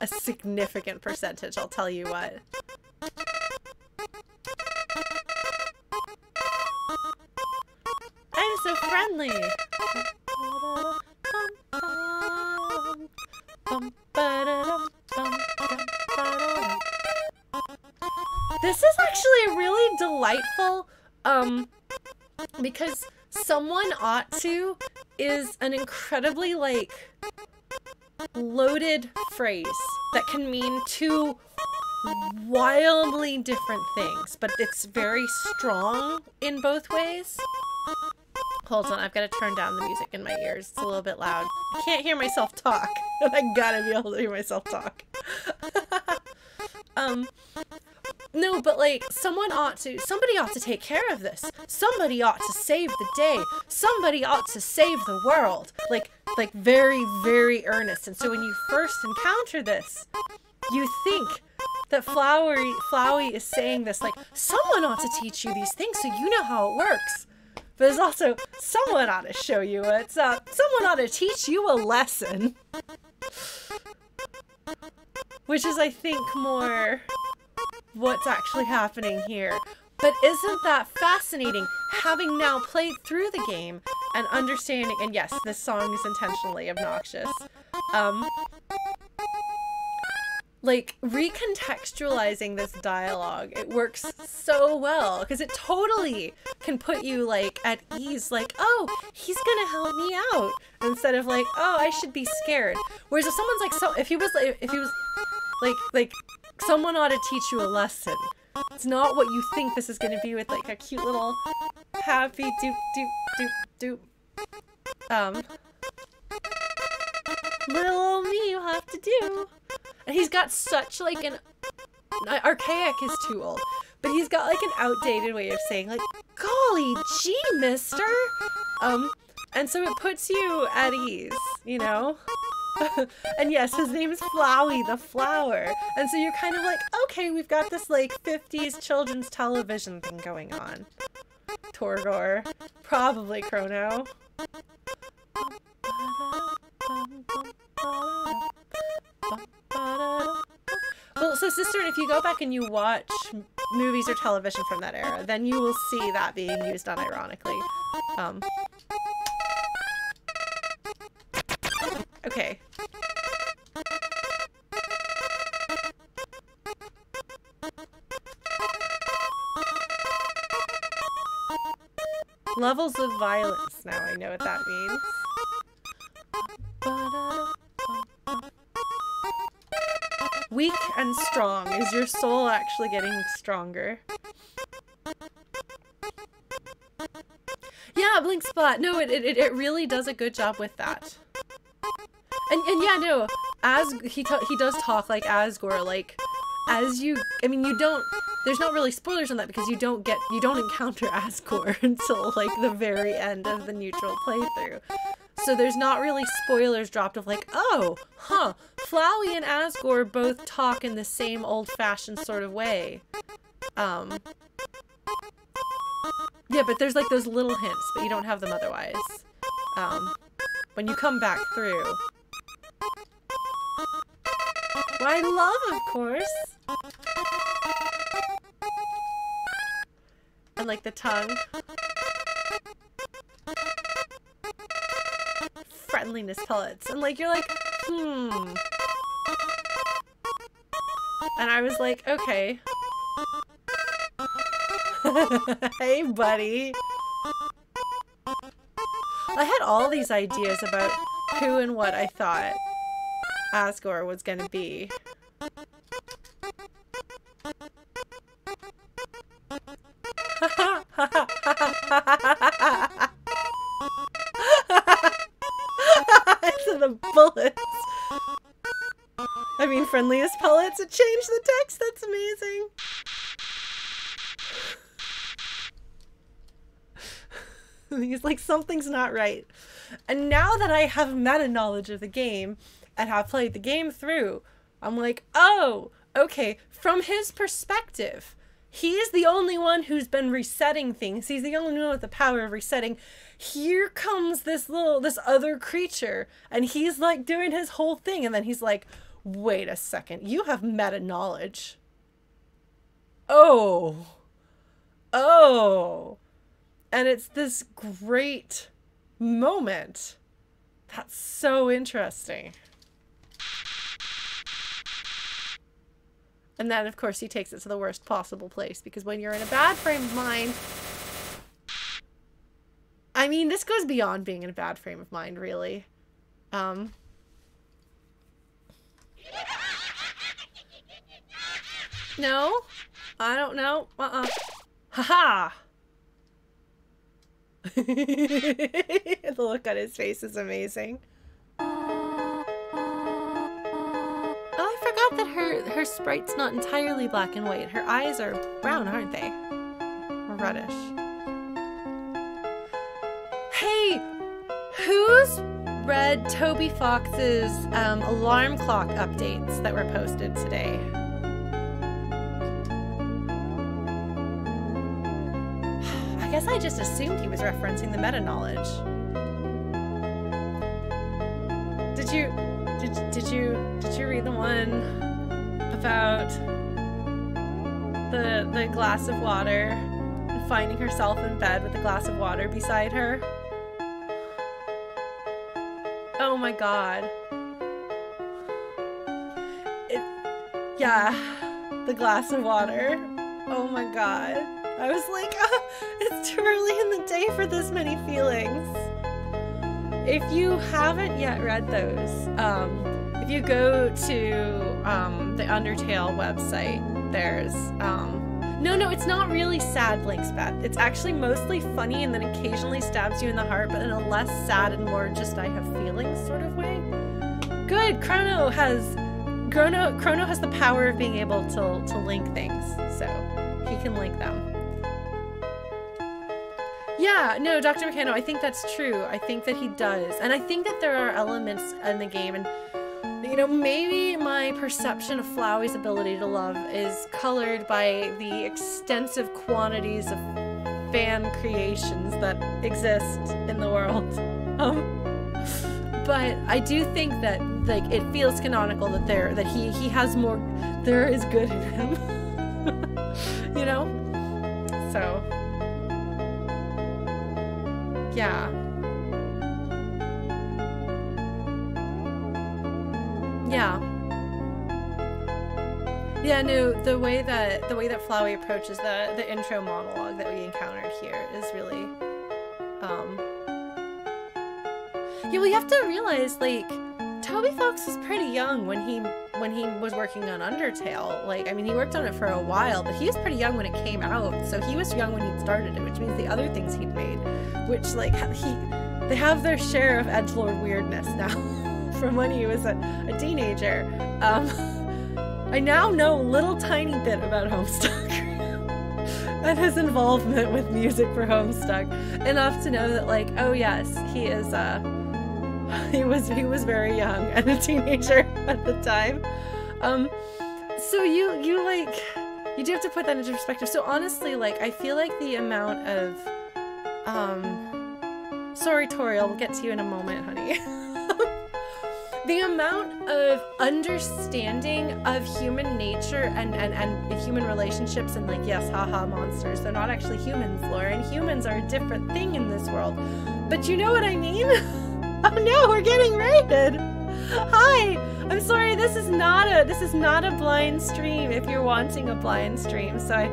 A significant percentage, I'll tell you what. I'm so friendly. This is actually really delightful, because Someone Ought To is an incredibly, like, loaded phrase that can mean 2 wildly different things, but it's very strong in both ways. Hold on, I've got to turn down the music in my ears. It's a little bit loud. I can't hear myself talk. And I gotta be able to hear myself talk. No, but like, somebody ought to take care of this. Somebody ought to save the day. Somebody ought to save the world. Like very, very earnest. And so when you first encounter this, you think that Flowey is saying this, like, someone ought to teach you these things so you know how it works. But it's also, someone ought to show you what's up. Someone ought to teach you a lesson. Which is, I think, more what's actually happening here. But isn't that fascinating, having now played through the game and understanding, and yes, this song is intentionally obnoxious, like, recontextualizing this dialogue, it works so well, because it totally can put you, like, at ease, like, oh, he's gonna help me out, instead of, like, oh, I should be scared. Whereas if someone's like, if he was, like, someone ought to teach you a lesson. It's not what you think this is gonna be with, like, a cute little happy doop, doop, doop, doop. Little old me, you have to do. And he's got such, like, an archaic is too old, but he's got, like, an outdated way of saying, like, golly gee, mister. And so it puts you at ease, you know? And yes, his name is Flowey the Flower. And so you're kind of like, okay, we've got this, like, 50s children's television thing going on. Torgor. Probably Chrono. Well, so sister, if you go back and you watch movies or television from that era, then you will see that being used unironically. Okay. Levels of violence. Now I know what that means. Weak and strong. Is your soul actually getting stronger? Yeah, Blink Spot. No, it really does a good job with that. And yeah, no, he does talk like Asgore, like, as you, I mean, you don't, there's not really spoilers on that because you don't encounter Asgore until, like, the very end of the neutral playthrough. So there's not really spoilers dropped of, like, oh, huh, Flowey and Asgore both talk in the same old-fashioned sort of way. Yeah, but there's, like, those little hints, but you don't have them otherwise. When you come back through. Why, love, of course! And, like, the tongue. Friendliness pellets. And, like, you're like, And I was like, okay. Hey, buddy. I had all these ideas about who and what I thought Asgore was gonna be. To the bullets. I mean, friendliest pellets. It changed the text. That's amazing. He's like, something's not right. And now that I have meta knowledge of the game and have played the game through, I'm like, oh, okay, from his perspective, he is the only one who's been resetting things. He's the only one with the power of resetting. Here comes this other creature, and he's like doing his whole thing, and then he's like, wait a second, you have meta knowledge. Oh. And it's this great moment. That's so interesting. And then, of course, he takes it to the worst possible place, because when you're in a bad frame of mind... I mean, this goes beyond being in a bad frame of mind, really. No? I don't know. Haha! The look on his face is amazing. Oh, I forgot that her sprite's not entirely black and white. Her eyes are brown, aren't they? Or reddish. Hey! Who's read Toby Fox's alarm clock updates that were posted today? I guess I just assumed he was referencing the meta-knowledge. Did you read the one about the glass of water and finding herself in bed with a glass of water beside her? Oh my god. Yeah, the glass of water. Oh my god. I was like, it's too early in the day for this many feelings. If you haven't yet read those, if you go to the Undertale website, there's no, it's not really sad, Blinks Beth. It's actually mostly funny and then occasionally stabs you in the heart, but in a less sad and more just I have feelings sort of way. Good. Chrono has the power of being able to link things, so he can link them. Yeah, no, Dr. McCanno, I think that's true. I think that he does. And I think that there are elements in the game, and, you know, maybe my perception of Flowey's ability to love is colored by the extensive quantities of fan creations that exist in the world. But I do think that, like, it feels canonical that he has more, there is good in him. You know? So... yeah. Yeah. Yeah, no, the way that Flowey approaches the intro monologue that we encountered here is really yeah, well, you have to realize, like, Toby Fox was pretty young when he was working on Undertale. Like, I mean, he worked on it for a while, but he was pretty young when it came out, so he was young when he started it, which means the other things he'd made, which, like, they have their share of edgelord weirdness now from when he was a teenager. I now know a little tiny bit about Homestuck and his involvement with music for Homestuck, enough to know that, like, oh yes, he is he was very young and a teenager at the time. So you do have to put that into perspective. So honestly, like, I feel like the amount of sorry, Tori, I'll get to you in a moment, honey. The amount of understanding of human nature and human relationships, and, like, yes, haha, monsters, they're not actually humans, Lauren. Humans are a different thing in this world. But you know what I mean? Oh no, we're getting raided! Hi! I'm sorry, this is not a blind stream if you're wanting a blind stream, so I...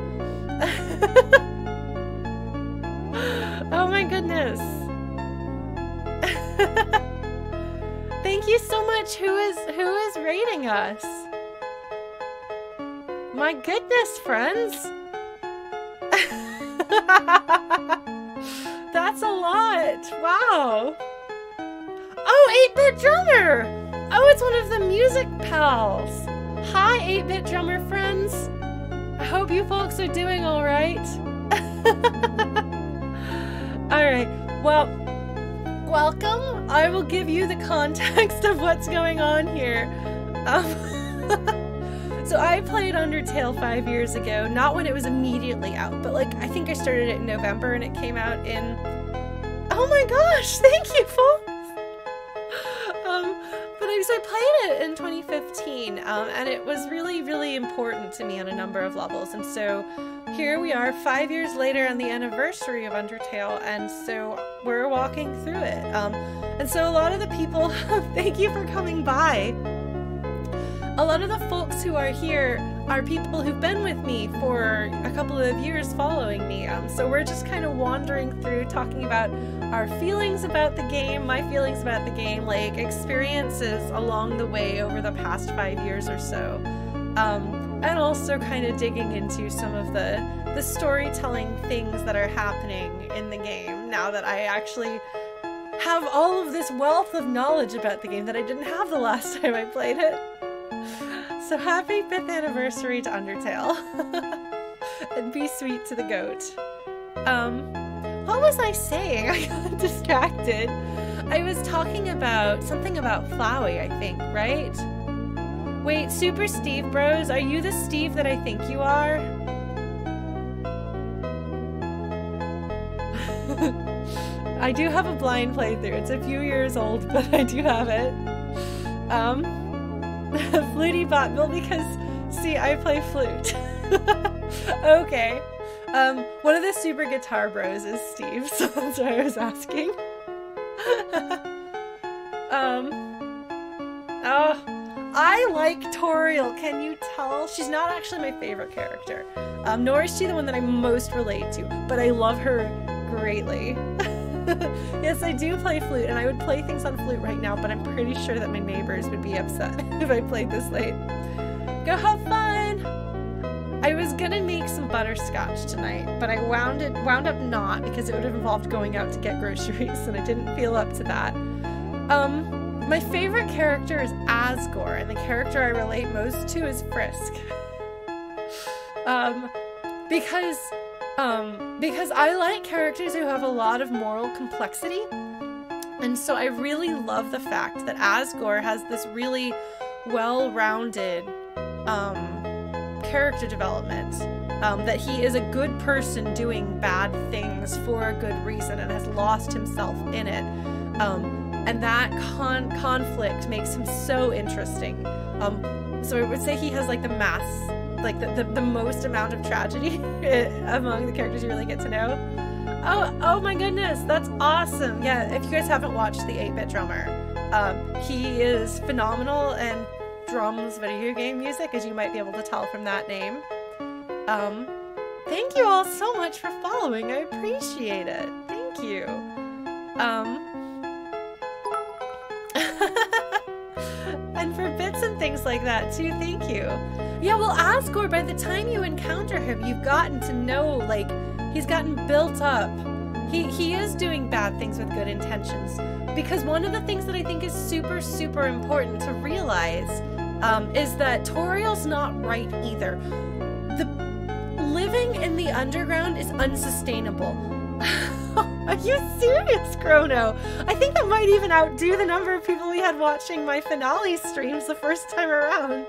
Oh my goodness. Thank you so much. Who is raiding us? My goodness, friends. That's a lot. Wow. Oh, 8-Bit Drummer. Oh, it's one of the music pals. Hi, 8-Bit Drummer friends. I hope you folks are doing all right. All right. Well, welcome. I will give you the context of what's going on here. So I played Undertale 5 years ago, not when it was immediately out, but, like, I think I started it in November and it came out in... Oh my gosh, thank you, folks! So I played it in 2015, and it was really, really important to me on a number of levels, and so here we are 5 years later on the anniversary of Undertale, and so we're walking through it. And so a lot of the people, thank you for coming by. A lot of the folks who are here are people who've been with me for a couple of years following me. So we're just kind of wandering through, talking about our feelings about the game, my feelings about the game, like experiences along the way over the past 5 years or so. and also kind of digging into some of the storytelling things that are happening in the game now that I actually have all of this wealth of knowledge about the game that I didn't have the last time I played it. So happy 5th anniversary to Undertale. And be sweet to the goat. What was I saying? I got distracted. I was talking about something about Flowey, I think, right? Wait, Super Steve Bros, are you the Steve that I think you are? I do have a blind playthrough. It's a few years old, but I do have it. Fluty bot Bill because, see, I play flute. Okay. One of the Super Guitar Bros is Steve, so that's what I was asking. Oh, I like Toriel, can you tell? She's not actually my favorite character. Nor is she the one that I most relate to, but I love her greatly. Yes, I do play flute, and I would play things on flute right now, but I'm pretty sure that my neighbors would be upset if I played this late. Go have fun! I was gonna make some butterscotch tonight, but I wound up not because it would have involved going out to get groceries, and I didn't feel up to that. My favorite character is Asgore, and the character I relate most to is Frisk. Because I like characters who have a lot of moral complexity, and so I really love the fact that Asgore has this really well-rounded character development, that he is a good person doing bad things for a good reason and has lost himself in it, and that conflict makes him so interesting. So I would say he has like the the most amount of tragedy among the characters you really get to know. Oh my goodness, that's awesome. Yeah, if you guys haven't watched the 8-Bit Drummer, he is phenomenal and drums video game music, as you might be able to tell from that name. Thank you all so much for following. I appreciate it. Thank you. And for bits and things like that too, thank you. Yeah, well, Asgore, by the time you encounter him, you've gotten to know, like, he's gotten built up. He is doing bad things with good intentions. Because one of the things that I think is super, super important to realize is that Toriel's not right either. Living in the underground is unsustainable. Are you serious, Chrono? I think that might even outdo the number of people we had watching my finale streams the first time around.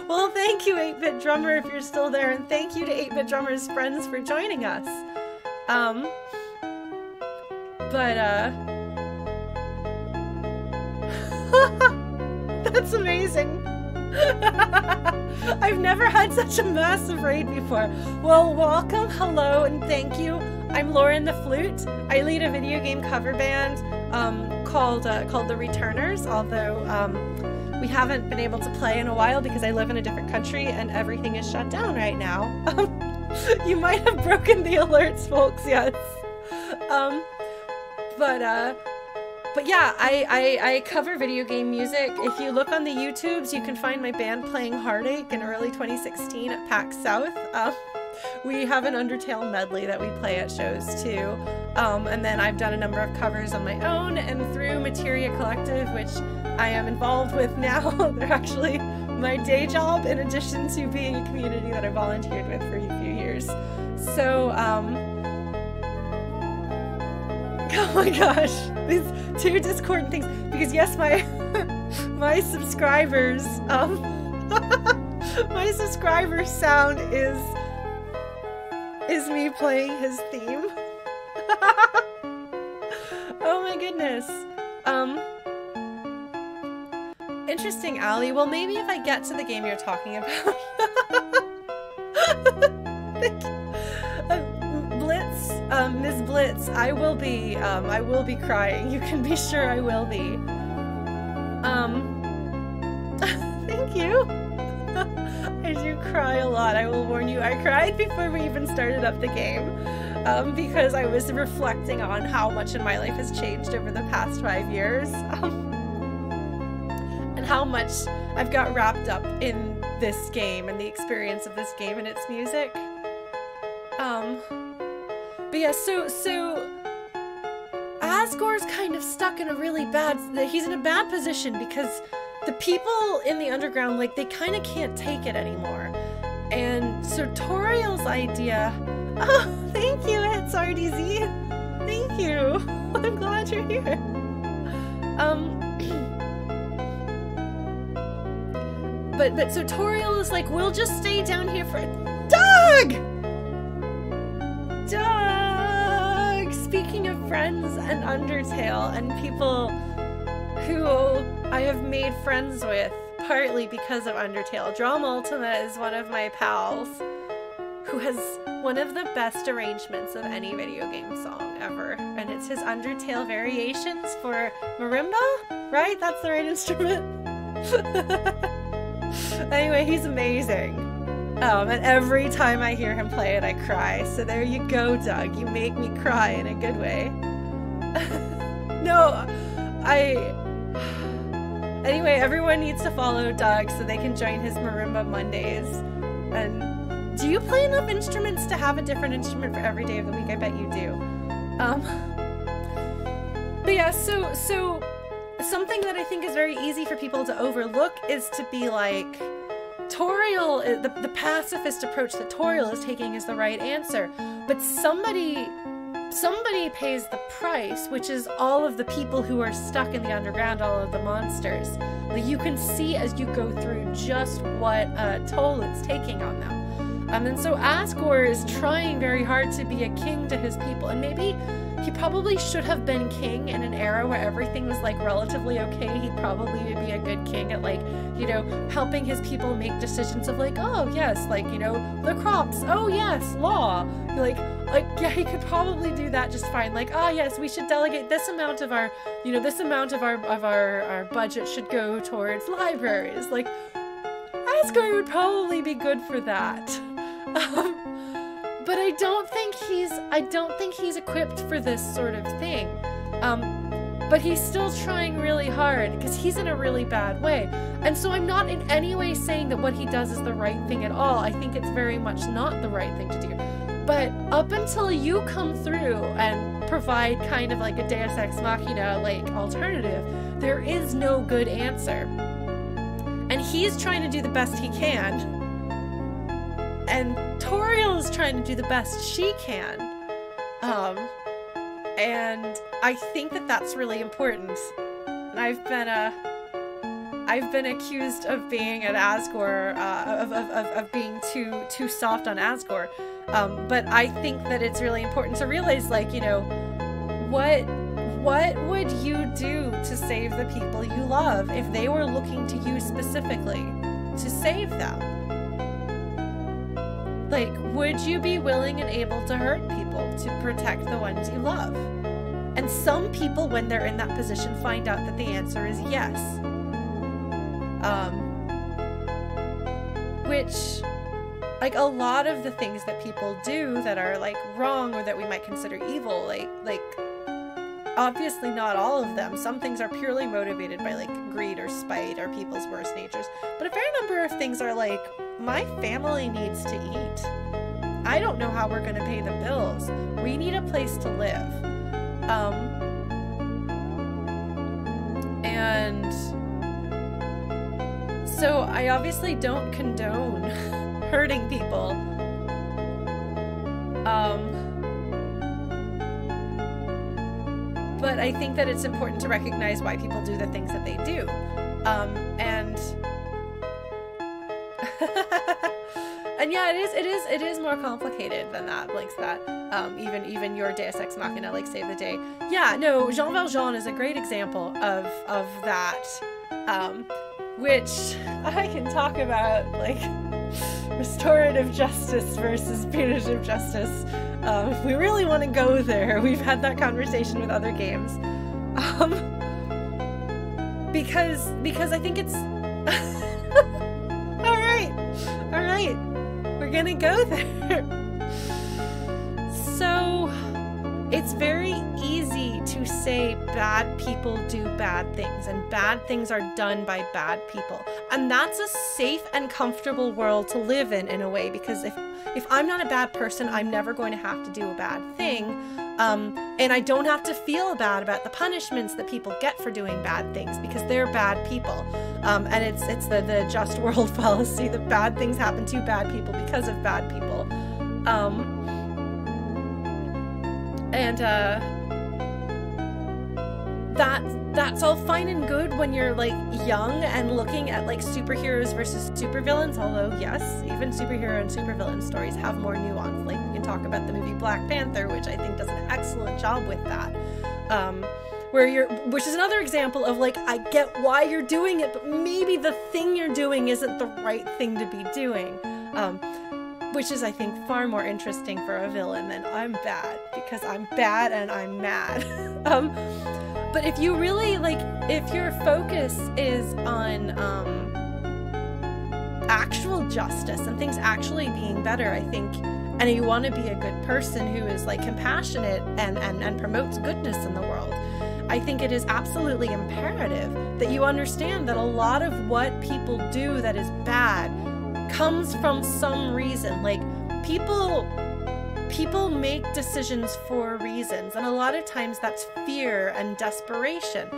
Well, thank you, 8-Bit Drummer, if you're still there, and thank you to 8-Bit Drummer's friends for joining us. That's amazing. I've never had such a massive raid before. Well, welcome, hello, and thank you. I'm LaurentheFlute. I lead a video game cover band called The Returners, although we haven't been able to play in a while because I live in a different country and everything is shut down right now. You might have broken the alerts, folks, yes. But yeah, I cover video game music. If you look on the YouTubes, you can find my band playing Heartache in early 2016 at PAX South. We have an Undertale medley that we play at shows too. And then I've done a number of covers on my own and through Materia Collective, which I am involved with now. They're actually my day job in addition to being a community that I volunteered with for a few years. So, oh my gosh, these two discordant things, because yes, my subscribers, my subscriber sound is me playing his theme. Oh my goodness. Interesting, Allie. Well, maybe if I get to the game you're talking about. Blitz, Ms. Blitz, I will be crying. You can be sure I will be. Thank you. I do cry a lot, I will warn you. I cried before we even started up the game, because I was reflecting on how much in my life has changed over the past 5 years. And and how much I've got wrapped up in this game and the experience of this game and its music. But yeah, so Asgore's kind of stuck in a really bad, he's in a bad position because the people in the underground, like, they kind of can't take it anymore. And so Toriel's idea, oh, thank you, it's RDZ. Thank you. I'm glad you're here. But so Toriel is like, we'll just stay down here for Doug! Doug! Speaking of friends and Undertale and people who I have made friends with, partly because of Undertale, Drum Ultima is one of my pals who has one of the best arrangements of any video game song ever. And it's his Undertale variations for marimba, right? That's the right instrument. Anyway, he's amazing. And every time I hear him play it, I cry. So there you go, Doug. You make me cry in a good way. No, Anyway, everyone needs to follow Doug so they can join his Marimba Mondays. And do you play enough instruments to have a different instrument for every day of the week? I bet you do. But yeah, so something that I think is very easy for people to overlook is to be like, Toriel, the pacifist approach that Toriel is taking is the right answer, but somebody pays the price, which is all of the people who are stuck in the underground, all of the monsters. Like, you can see as you go through just what toll it's taking on them. And so Asgore is trying very hard to be a king to his people, and maybe he probably should have been king in an era where everything was like relatively okay. He'd probably be a good king at, like, you know, helping his people make decisions of like, oh yes, like, you know, the crops, oh yes, law, like yeah, he could probably do that just fine. Like, ah, yes, we should delegate this amount of our, you know, this amount of our budget should go towards libraries. Like, Asgore would probably be good for that. But I don't think he's equipped for this sort of thing. But he's still trying really hard because he's in a really bad way. And so I'm not in any way saying that what he does is the right thing at all. I think it's very much not the right thing to do. But up until you come through and provide kind of like a Deus Ex Machina like alternative, there is no good answer. And he's trying to do the best he can. And Toriel is trying to do the best she can. And I think that that's really important. And I've been accused of being an Asgore, of being too soft on Asgore. But I think that it's really important to realize, like, you know, what would you do to save the people you love if they were looking to you specifically to save them? Like, would you be willing and able to hurt people to protect the ones you love? And some people, when they're in that position, find out that the answer is yes. Which, like, a lot of the things that people do that are, like, wrong or that we might consider evil, like, obviously not all of them. Some things are purely motivated by, like, greed or spite or people's worst natures. But a fair number of things are like, my family needs to eat. I don't know how we're going to pay the bills. We need a place to live. And so I obviously don't condone hurting people. But I think that it's important to recognize why people do the things that they do. And yeah, it is more complicated than that, Blinks that. Even your Deus Ex Machina, like, save the day. Yeah, no, Jean Valjean is a great example of that. Which I can talk about, like, restorative justice versus punitive justice. If we really want to go there, we've had that conversation with other games. Because I think it's all right, we're gonna go there. So it's very easy to say bad people do bad things, and bad things are done by bad people. And that's a safe and comfortable world to live in a way, because if I'm not a bad person, I'm never going to have to do a bad thing. And I don't have to feel bad about the punishments that people get for doing bad things, because they're bad people. And it's the just world fallacy that bad things happen to bad people because of bad people. That's all fine and good when you're like young and looking at like superheroes versus supervillains, although yes, even superhero and supervillain stories have more nuance. Like, we can talk about the movie Black Panther, which I think does an excellent job with that. Which is another example of like, I get why you're doing it, but maybe the thing you're doing isn't the right thing to be doing. Which is, I think, far more interesting for a villain than I'm bad, because I'm bad and I'm mad. But if you really, like, if your focus is on actual justice and things actually being better, I think, and you want to be a good person who is, like, compassionate and promotes goodness in the world, I think it is absolutely imperative that you understand that a lot of what people do that is bad comes from some reason. Like, people make decisions for reasons, and a lot of times that's fear and desperation.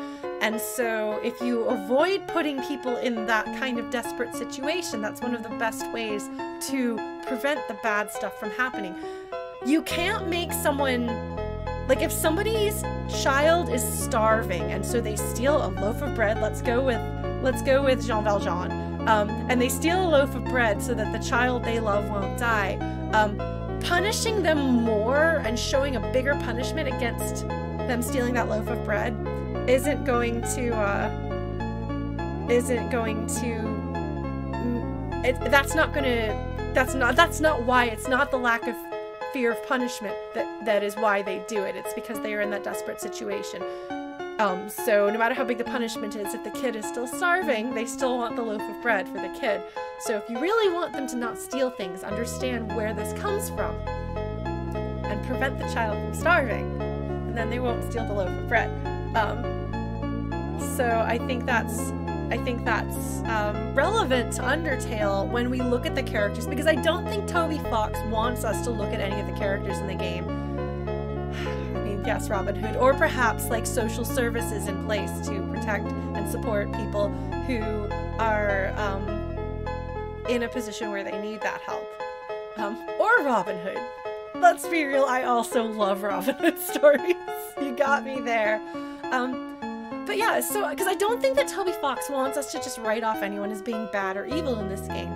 And so if you avoid putting people in that kind of desperate situation, that's one of the best ways to prevent the bad stuff from happening. You can't make someone, like, if somebody's child is starving and so they steal a loaf of bread, let's go with Jean Valjean, and they steal a loaf of bread so that the child they love won't die. Punishing them more and showing a bigger punishment against them stealing that loaf of bread isn't going to that's not why. It's not the lack of fear of punishment that is why they do it. It's because they are in that desperate situation. So no matter how big the punishment is, if the kid is still starving, they still want the loaf of bread for the kid. So if you really want them to not steal things, understand where this comes from and prevent the child from starving, and then they won't steal the loaf of bread. So I think that's relevant to Undertale when we look at the characters, because I don't think Toby Fox wants us to look at any of the characters in the game. Yes, Robin Hood, or perhaps like social services in place to protect and support people who are in a position where they need that help. Or Robin Hood. Let's be real, I also love Robin Hood stories. You got me there. But yeah, so, because I don't think that Toby Fox wants us to just write off anyone as being bad or evil in this game.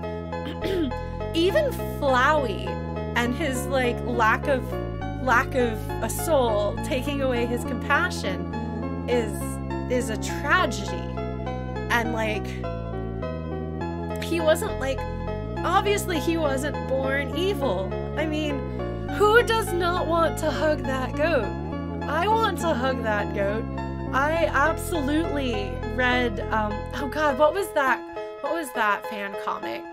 Even Flowey and his like lack of a soul taking away his compassion is a tragedy. And like, he wasn't like, obviously he wasn't born evil. I mean, who does not want to hug that goat? I want to hug that goat. I absolutely read oh god, what was that fan comic?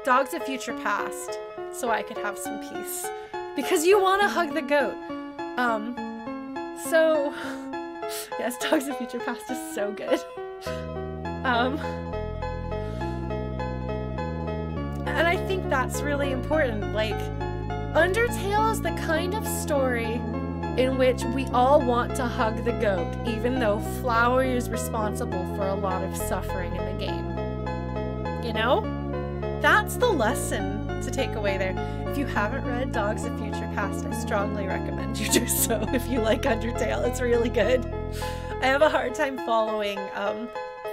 Dogs of Future Past, so I could have some peace. Because you want to hug the goat. So, yes, Dogs of Future Past is so good. And I think that's really important. Like, Undertale is the kind of story in which we all want to hug the goat, even though Flowey is responsible for a lot of suffering in the game. You know? That's the lesson to take away there. If you haven't read Dogs of Future Past, I strongly recommend you do so if you like Undertale. It's really good. I have a hard time following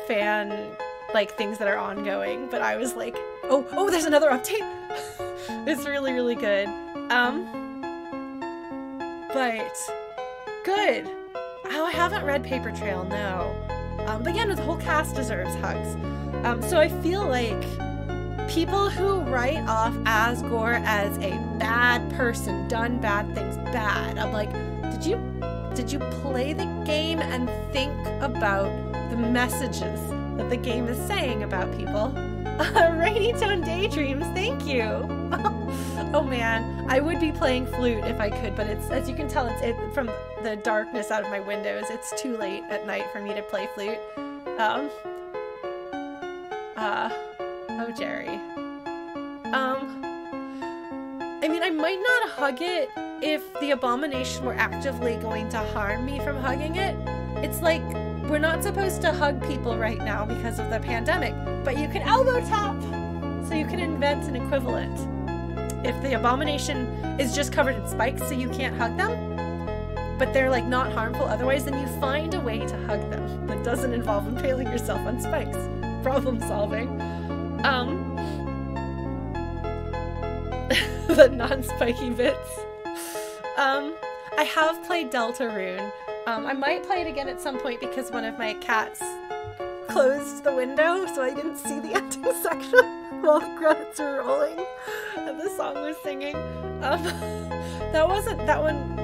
fan like things that are ongoing, but I was like, oh, there's another update. It's really, really good. But good. Oh, I haven't read Paper Trail, no. But yeah, no, the whole cast deserves hugs. So I feel like people who write off Asgore as a bad person, done bad things, bad. I'm like, did you play the game and think about the messages that the game is saying about people? Rainy Tone Daydreams, thank you. Oh man, I would be playing flute if I could, but it's, as you can tell, it's from the darkness out of my windows, it's too late at night for me to play flute. Oh Jerry. I mean, I might not hug it if the abomination were actively going to harm me from hugging it. It's like, we're not supposed to hug people right now because of the pandemic, but you can elbow tap, so you can invent an equivalent. If the abomination is just covered in spikes so you can't hug them, but they're like not harmful otherwise, then you find a way to hug them that doesn't involve impaling yourself on spikes. Problem solving. The non-spiky bits. I have played Deltarune. I might play it again at some point because one of my cats closed the window, so I didn't see the ending section while the credits were rolling and the song was singing. That one.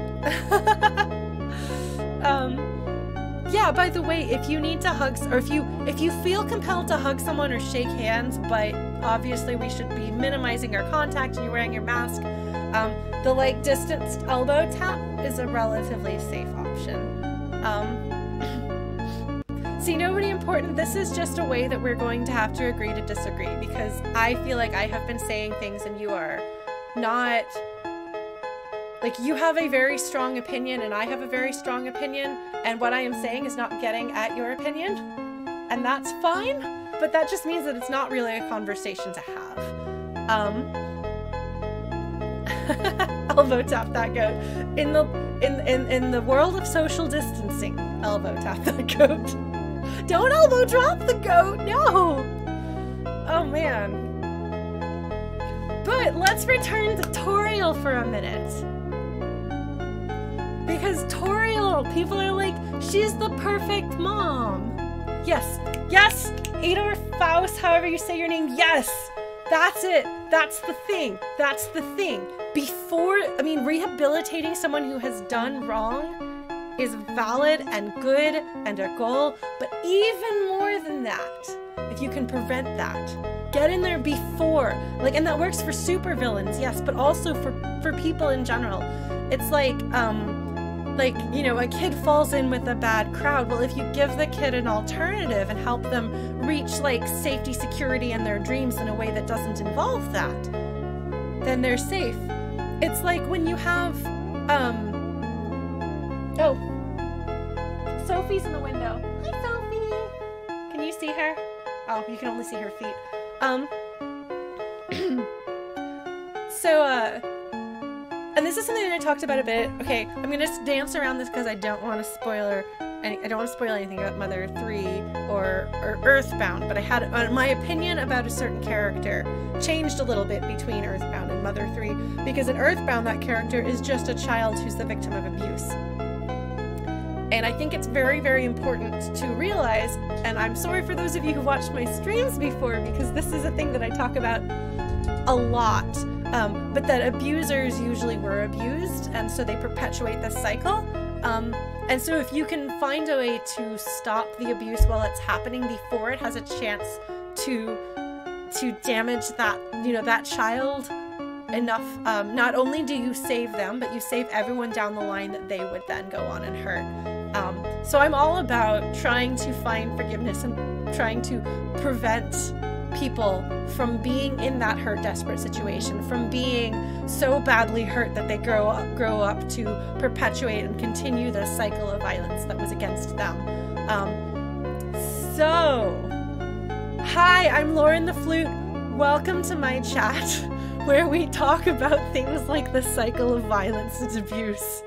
Yeah, by the way, if you need to hug, or if you feel compelled to hug someone or shake hands, but obviously we should be minimizing our contact and you're wearing your mask, the like distanced elbow tap is a relatively safe option. See, nobody important, this is just a way that we're going to have to agree to disagree, because I feel like I have been saying things and you are not, like, you have a very strong opinion and I have a very strong opinion, and what I am saying is not getting at your opinion, and that's fine, but that just means that it's not really a conversation to have. Elbow tap that goat. In the world of social distancing, elbow tap that goat. Don't elbow drop the goat, no! Oh man. But let's return to Toriel for a minute. Because Toriel, people are like, she's the perfect mom. Yes, yes, Ador Faust, however you say your name, yes! That's it, that's the thing, that's the thing. Rehabilitating someone who has done wrong is valid and good and a goal, but even more than that, if you can prevent that, get in there before, and that works for supervillains, yes, but also for people in general. It's like, a kid falls in with a bad crowd. Well, if you give the kid an alternative and help them reach, safety, security, and their dreams in a way that doesn't involve that, then they're safe. It's like when you have, oh, Sophie's in the window. Hi, Sophie! Can you see her? Oh, you can only see her feet. And this is something that I talked about a bit. Okay, I'm gonna dance around this because I don't want to spoil anything about Mother 3 or Earthbound, but I had my opinion about a certain character changed a little bit between Earthbound and Mother 3, because in Earthbound that character is just a child who's the victim of abuse. And I think it's very, very important to realize, and I'm sorry for those of you who watched my streams before, because this is a thing that I talk about a lot, but that abusers usually were abused, and so they perpetuate this cycle. And so if you can find a way to stop the abuse while it's happening before it has a chance to damage that, that child enough, not only do you save them, but you save everyone down the line that they would then go on and hurt. So I'm all about trying to find forgiveness and trying to prevent people from being in that hurt, desperate situation, from being so badly hurt that they grow up to perpetuate and continue the cycle of violence that was against them. Hi, I'm LaurentheFlute. Welcome to my chat, where we talk about things like the cycle of violence and abuse.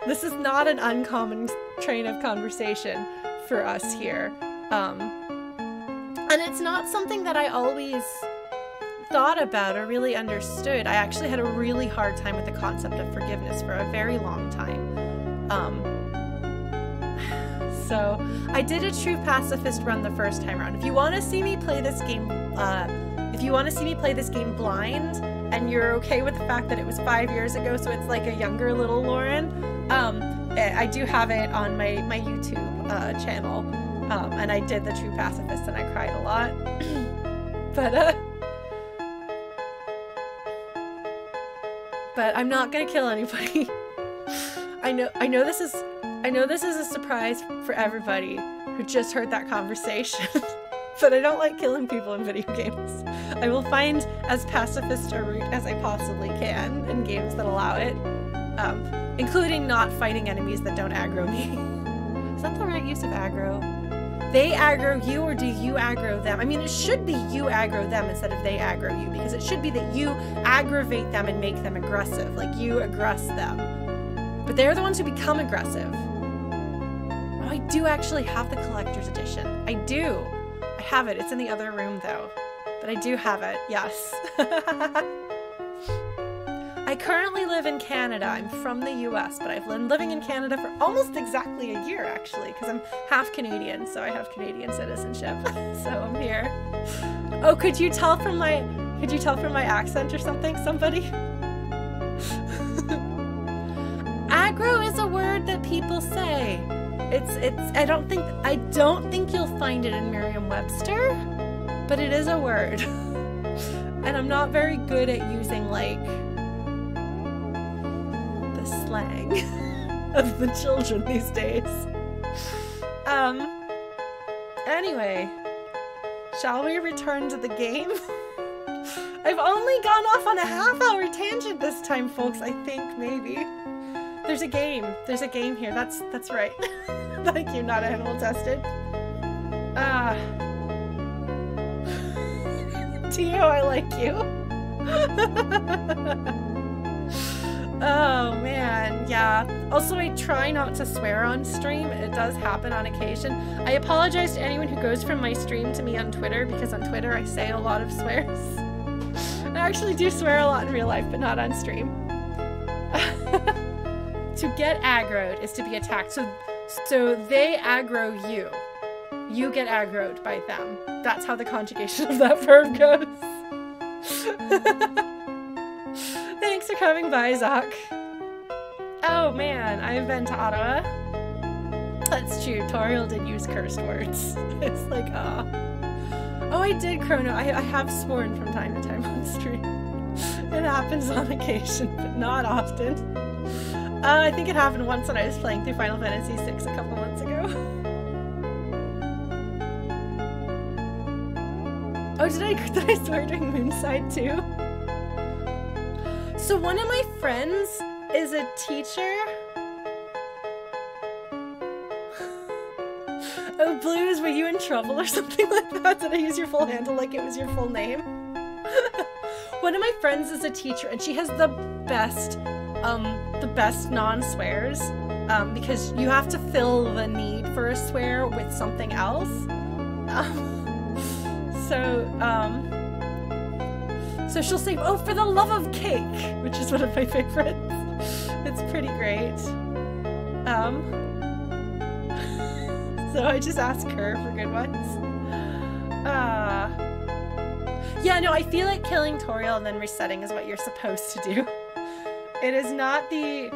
This is not an uncommon train of conversation for us here. And it's not something that I always thought about or really understood. I actually had a really hard time with the concept of forgiveness for a very long time. So I did a true pacifist run the first time around. If you want to see me play this game, blind, and you're okay with the fact that it was 5 years ago, so it's like a younger little Lauren, I do have it on my YouTube and I did the true pacifist and I cried a lot. But But I'm not gonna kill anybody. I know this is a surprise for everybody who just heard that conversation. But I don't like killing people in video games. I will find as pacifist a route as I possibly can in games that allow it. Including not fighting enemies that don't aggro me. Is that the right use of aggro? They aggro you, or do you aggro them? I mean, it should be you aggro them instead of they aggro you, because it should be that you aggravate them and make them aggressive, like you aggress them. But they're the ones who become aggressive. Oh, I do actually have the collector's edition. I do. I have it. It's in the other room though. But I do have it, yes. I currently live in Canada. I'm from the US, but I've been living in Canada for almost exactly a year actually, because I'm half Canadian, so I have Canadian citizenship. So I'm here. Oh, could you tell from my accent or something, somebody? Aggro is a word that people say. I don't think you'll find it in Merriam-Webster, but it is a word. And I'm not very good at using like slang of the children these days. Anyway, shall we return to the game? I've only gone off on a half-hour tangent this time, folks. I think maybe there's a game here. That's right. Thank you, not animal tested. Tio, I like you. Oh man, yeah. Also, I try not to swear on stream. It does happen on occasion. I apologize to anyone who goes from my stream to me on Twitter, because on Twitter I say a lot of swears. I actually do swear a lot in real life, but not on stream. To get aggroed is to be attacked. So they aggro you. You get aggroed by them. That's how the conjugation of that verb goes. Thanks for coming by, Zach. Oh man, I've been to Ottawa. That's true, Toriel did use cursed words. It's like, oh, I did Chrono. I have sworn from time to time on stream. It happens on occasion, but not often. I think it happened once when I was playing through Final Fantasy VI a couple months ago. Oh, did I swear during Moonside too? So one of my friends is a teacher. Oh, Blues, were you in trouble or something like that? Did I use your full handle like it was your full name? One of my friends is a teacher, and she has the best non-swears, because you have to fill the need for a swear with something else. So she'll say, "Oh, for the love of cake," which is one of my favorites. It's pretty great. So I just ask her for good ones. Yeah, no, I feel like killing Toriel and then resetting is what you're supposed to do. It is not the...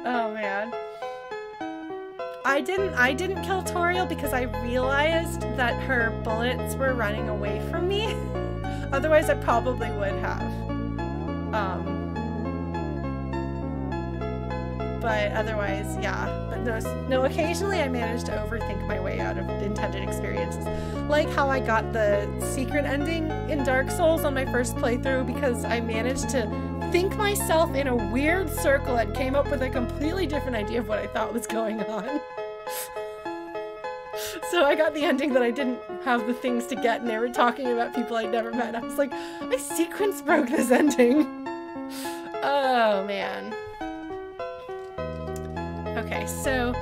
Oh man. I didn't kill Toriel because I realized that her bullets were running away from me. Otherwise I probably would have. But otherwise, yeah. But no, occasionally I managed to overthink my way out of intended experiences. Like how I got the secret ending in Dark Souls on my first playthrough because I managed to think myself in a weird circle and came up with a completely different idea of what I thought was going on. So I got the ending that I didn't have the things to get, and they were talking about people I'd never met. I was like, I sequence broke this ending. Oh, man. Okay, so...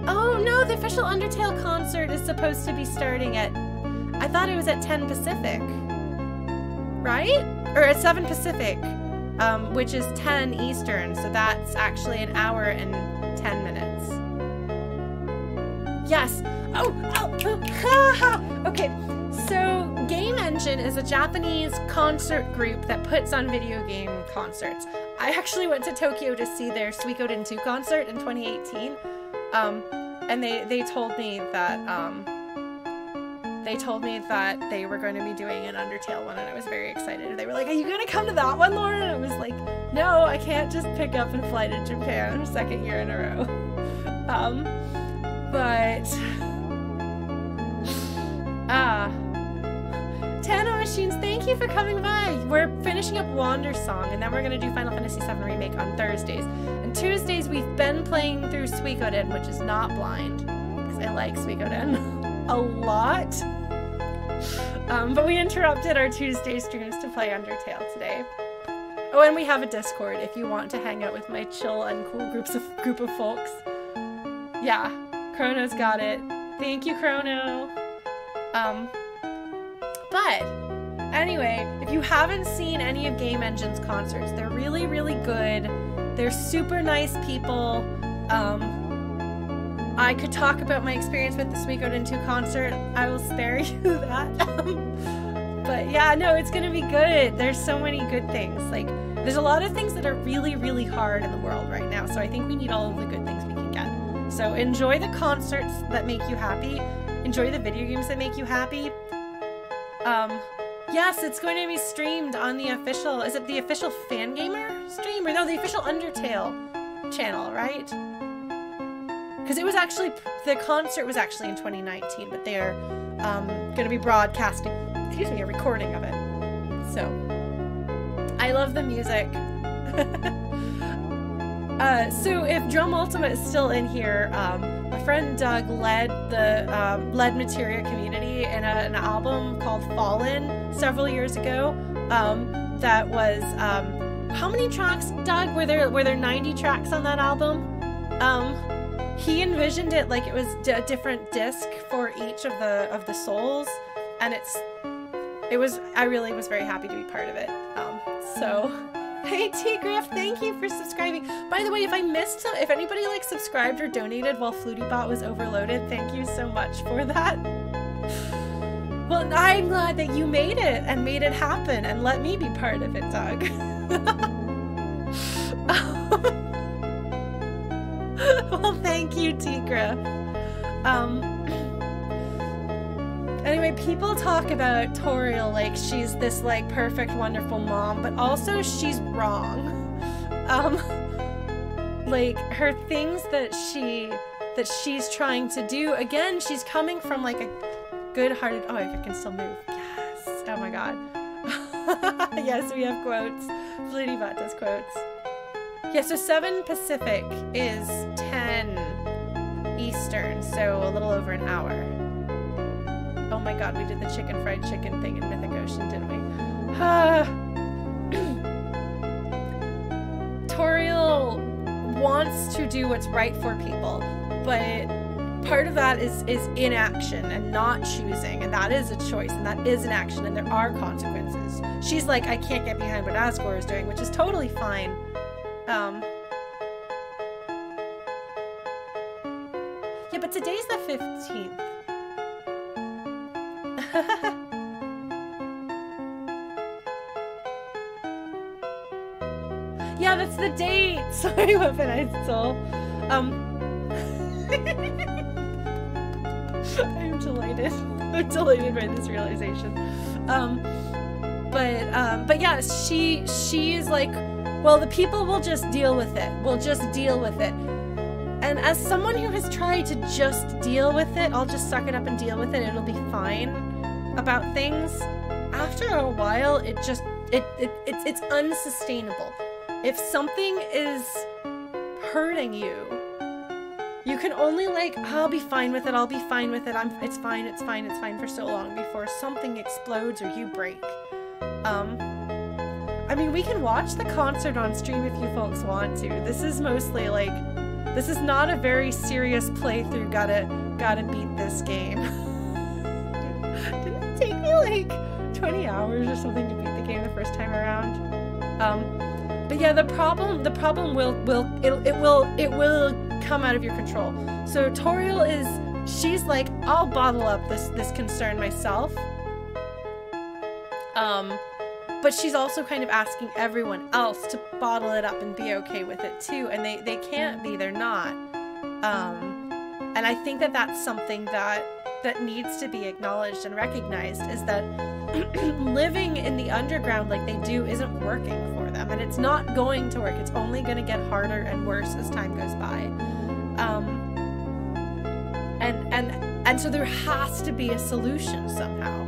Oh no, the official Undertale concert is supposed to be starting at... I thought it was at 10 Pacific. Right? Or at 7 Pacific, which is 10 Eastern, so that's actually an hour and 10 minutes. Yes! Okay, so Game Engine is a Japanese concert group that puts on video game concerts. I actually went to Tokyo to see their Suikoden 2 concert in 2018. and they told me that they were going to be doing an Undertale one, and I was very excited. They were like, "Are you going to come to that one, Lauren?" And I was like, "No, I can't just pick up and fly to Japan 2nd year in a row." Tano Machines, thank you for coming by. We're finishing up Wander Song, and then we're going to do Final Fantasy VII Remake on Thursdays. And Tuesdays, we've been playing through Suikoden, which is not blind, because I like Suikoden a lot. But we interrupted our Tuesday streams to play Undertale today. Oh, and we have a Discord if you want to hang out with my chill, uncool group of folks. Yeah, Chrono's got it. Thank you, Chrono. But anyway, if you haven't seen any of Game Engine's concerts, they're really, really good. They're super nice people. I could talk about my experience with the Suikoden 2 concert. I will spare you that. But yeah, no, it's gonna be good. There's so many good things. Like, there's a lot of things that are really, really hard in the world right now. So I think we need all of the good things we can get. So enjoy the concerts that make you happy. Enjoy the video games that make you happy. Yes, it's going to be streamed on the official, is it the official Fangamer stream? Or no, the official Undertale channel, right? Because it was actually, the concert was actually in 2019, but they're going to be broadcasting, excuse me, a recording of it. So, I love the music. So if Drum Ultima is still in here, my friend Doug led the led Materia community in an album called Fallen several years ago. That was how many tracks, Doug? Were there 90 tracks on that album? He envisioned it like it was a different disc for each of the souls, and I really was very happy to be part of it. So. Hey T-Griff, thank you for subscribing. By the way, if I missed some, if anybody like subscribed or donated while FlutyBot was overloaded, thank you so much for that. Well, I'm glad that you made it and made it happen and let me be part of it, Doug. Well, thank you, T-Griff. Anyway, people talk about Toriel like she's this like perfect, wonderful mom, but also she's wrong. Like her things that she's trying to do, again, she's coming from like a good-hearted, oh, I can still move. Yes. Oh my god. Yes, we have quotes. FlutyBot does quotes. Yeah, so 7 Pacific is 10 Eastern, so a little over an hour. Oh my god, we did the fried chicken thing in Mythic Ocean, didn't we? Toriel wants to do what's right for people, but part of that is inaction and not choosing, and that is a choice, and that is an action, and there are consequences. She's like, I can't get behind what Asgore is doing, which is totally fine. Yeah, but today's the 15th. Yeah, that's the date! Sorry, Weaponized Soul. I'm delighted. I'm delighted by this realization. But yeah, she is like, well, the people will just deal with it. We'll just deal with it. And as someone who has tried to just deal with it, I'll just suck it up and deal with it, it'll be fine about things. After a while, it's unsustainable. If something is hurting you, you can only like, I'll be fine with it, I'll be fine with it, it's fine for so long before something explodes or you break. I mean, we can watch the concert on stream if you folks want to. This is mostly like, this is not a very serious playthrough, gotta beat this game. Didn't it take me like 20 hours or something to beat the game the first time around? But yeah, the problem will come out of your control. So Toriel she's like, I'll bottle up this concern myself. But she's also kind of asking everyone else to bottle it up and be okay with it too, and they can't be, they're not. And I think that that's something that needs to be acknowledged and recognized, is that living in the underground like they do isn't working for them, and it's not going to work. It's only going to get harder and worse as time goes by. And so there has to be a solution somehow.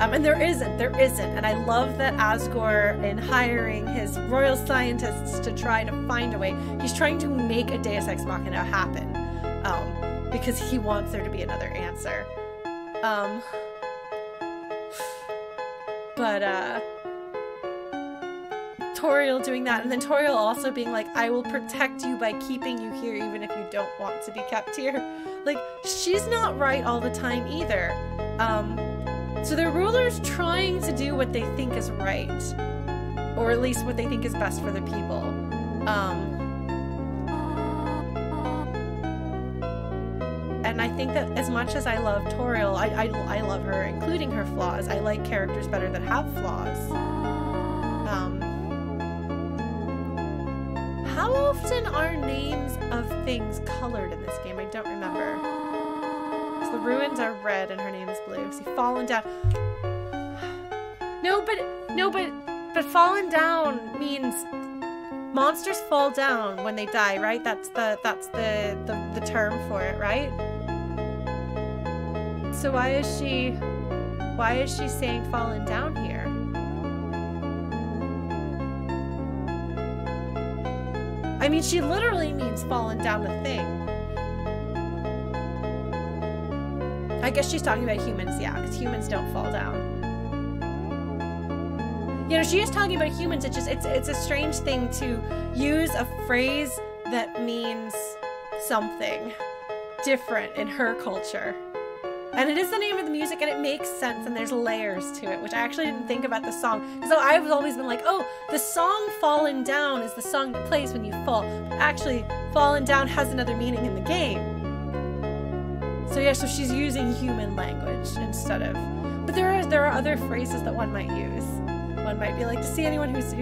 And there isn't. And I love that Asgore, in hiring his royal scientists to try to find a way, he's trying to make a Deus Ex Machina happen. Because he wants there to be another answer. Toriel doing that, and then Toriel also being like, I will protect you by keeping you here even if you don't want to be kept here. Like, she's not right all the time either. So the ruler's trying to do what they think is right. Or at least what they think is best for the people. And I think that as much as I love Toriel, I love her, including her flaws. I like characters better that have flaws. How often are names of things colored in this game? I don't remember. So the ruins are red and her name is blue. See, fallen down. No, but fallen down means monsters fall down when they die, right? That's the term for it, right? So why is she saying fallen down here? I mean, she literally means fallen down the thing. I guess she's talking about humans, yeah, because humans don't fall down. You know, she is talking about humans. It's a strange thing to use a phrase that means something different in her culture. And it is the name of the music, and it makes sense, and there's layers to it, which I actually didn't think about the song. So I've always been like, oh, the song Fallen Down is the song that plays when you fall. But actually, Fallen Down has another meaning in the game. So yeah, so she's using human language instead of... But there are other phrases that one might use. One might be like, to see anyone who's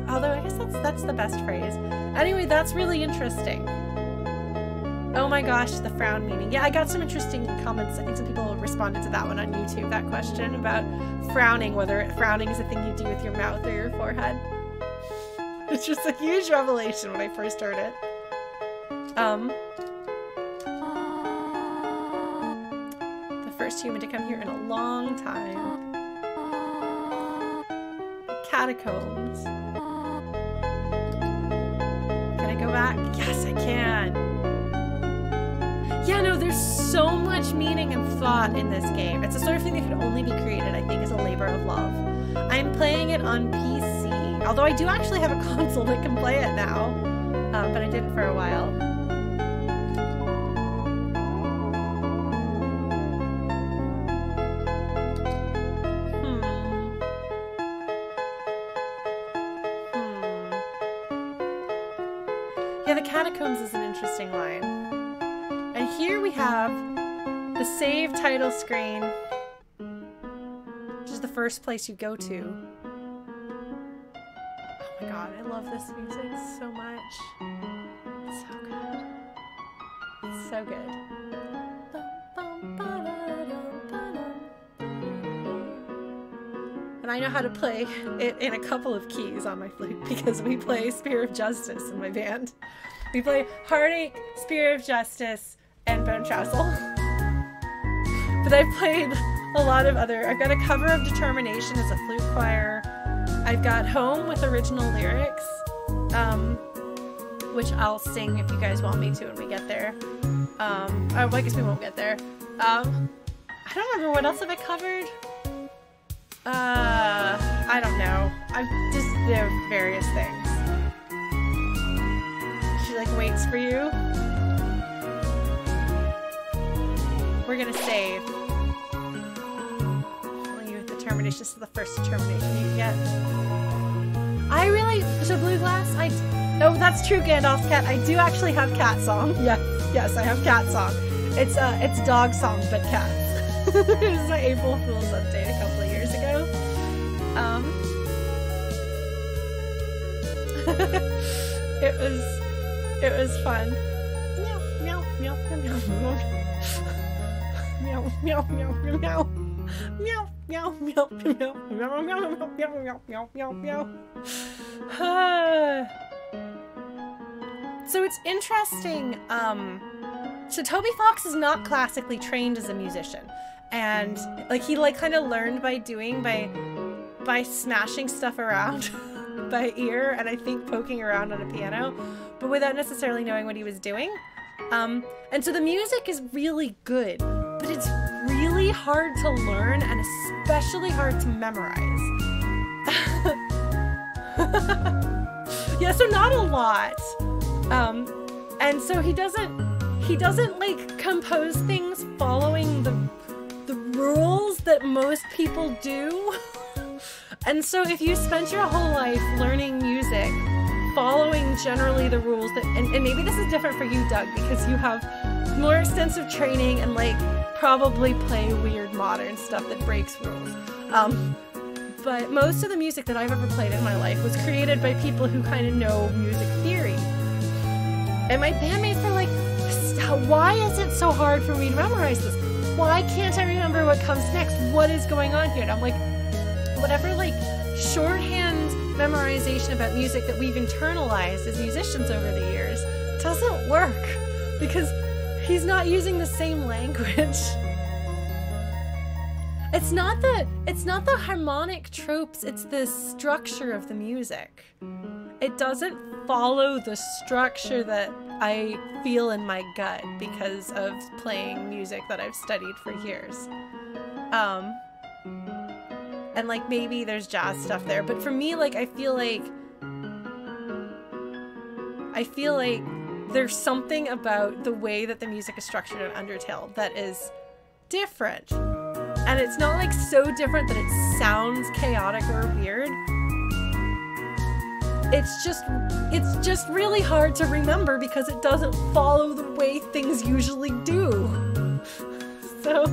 although I guess that's the best phrase. Anyway, that's really interesting. Oh my gosh, the frown meaning. Yeah, I got some interesting comments. I think some people responded to that one on YouTube, that question about frowning, whether frowning is a thing you do with your mouth or your forehead. It's just a huge revelation when I first heard it. The first human to come here in a long time. Catacombs. Can I go back? Yes, I can. Yeah, no, there's so much meaning and thought in this game. It's the sort of thing that could only be created, I think, as a labor of love. I'm playing it on PC, although I do actually have a console that can play it now, but I didn't for a while. Yeah, the catacombs is an interesting line. And here we have the save title screen, which is the first place you go to. Oh my god, I love this music so much. It's so good. It's so good. And I know how to play it in a couple of keys on my flute because we play Spear of Justice in my band. We play Heartache, Spear of Justice, and Bone Trestle. But I've played a lot of other... I've got a cover of Determination as a flute choir. I've got Home with original lyrics, which I'll sing if you guys want me to when we get there. Oh, I guess we won't get there. I don't remember, what else have I covered? I don't know. There are various things. She like waits for you. We're gonna save. You with Determination. This is the first determination you get. So Blue Glass, oh, that's true, Gandalf's cat. I do actually have cat song. Yes, I have cat song. It's dog song, but cats. It was my April Fool's update a couple of years ago. It was fun. Meow, meow. meow, meow, meow, meow, meow, meow, meow, meow, meow, meow, meow, meow, meow, meow, meow, meow, meow. So it's interesting. So Toby Fox is not classically trained as a musician, and like he like kind of learned by doing by smashing stuff around by ear, and I think poking around on a piano, but without necessarily knowing what he was doing. And so the music is really good, but it's really hard to learn and especially hard to memorize. Yeah, so not a lot. And so he doesn't like compose things following the rules that most people do. And so if you spent your whole life learning music, following generally the rules that, and maybe this is different for you, Doug, because you have more extensive training and like probably play weird modern stuff that breaks rules. But most of the music that I've ever played in my life was created by people who kind of know music theory. And my bandmates were like, why is it so hard for me to memorize this? Why can't I remember what comes next? What is going on here? And I'm like, whatever like shorthand memorization about music that we've internalized as musicians over the years doesn't work because he's not using the same language. It's not the harmonic tropes, it's the structure of the music. It doesn't follow the structure that I feel in my gut because of playing music that I've studied for years. And like maybe there's jazz stuff there, but for me, like I feel like there's something about the way that the music is structured in Undertale that is different. And it's not like so different that it sounds chaotic or weird. It's just really hard to remember because it doesn't follow the way things usually do. So,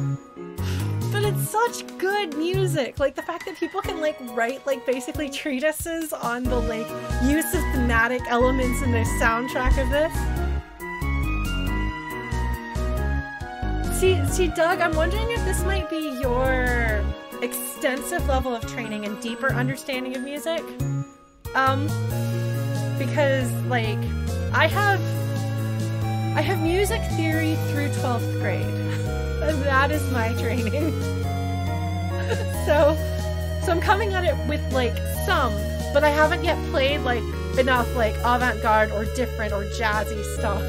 but it's such good music. Like the fact that people can like write like basically treatises on the like use of thematic elements in their soundtrack of this. See, Doug, I'm wondering if this might be your extensive level of training and deeper understanding of music. Because like I have music theory through 12th grade, and that is my training. So I'm coming at it with like some, but I haven't yet played like enough like avant-garde or different or jazzy stuff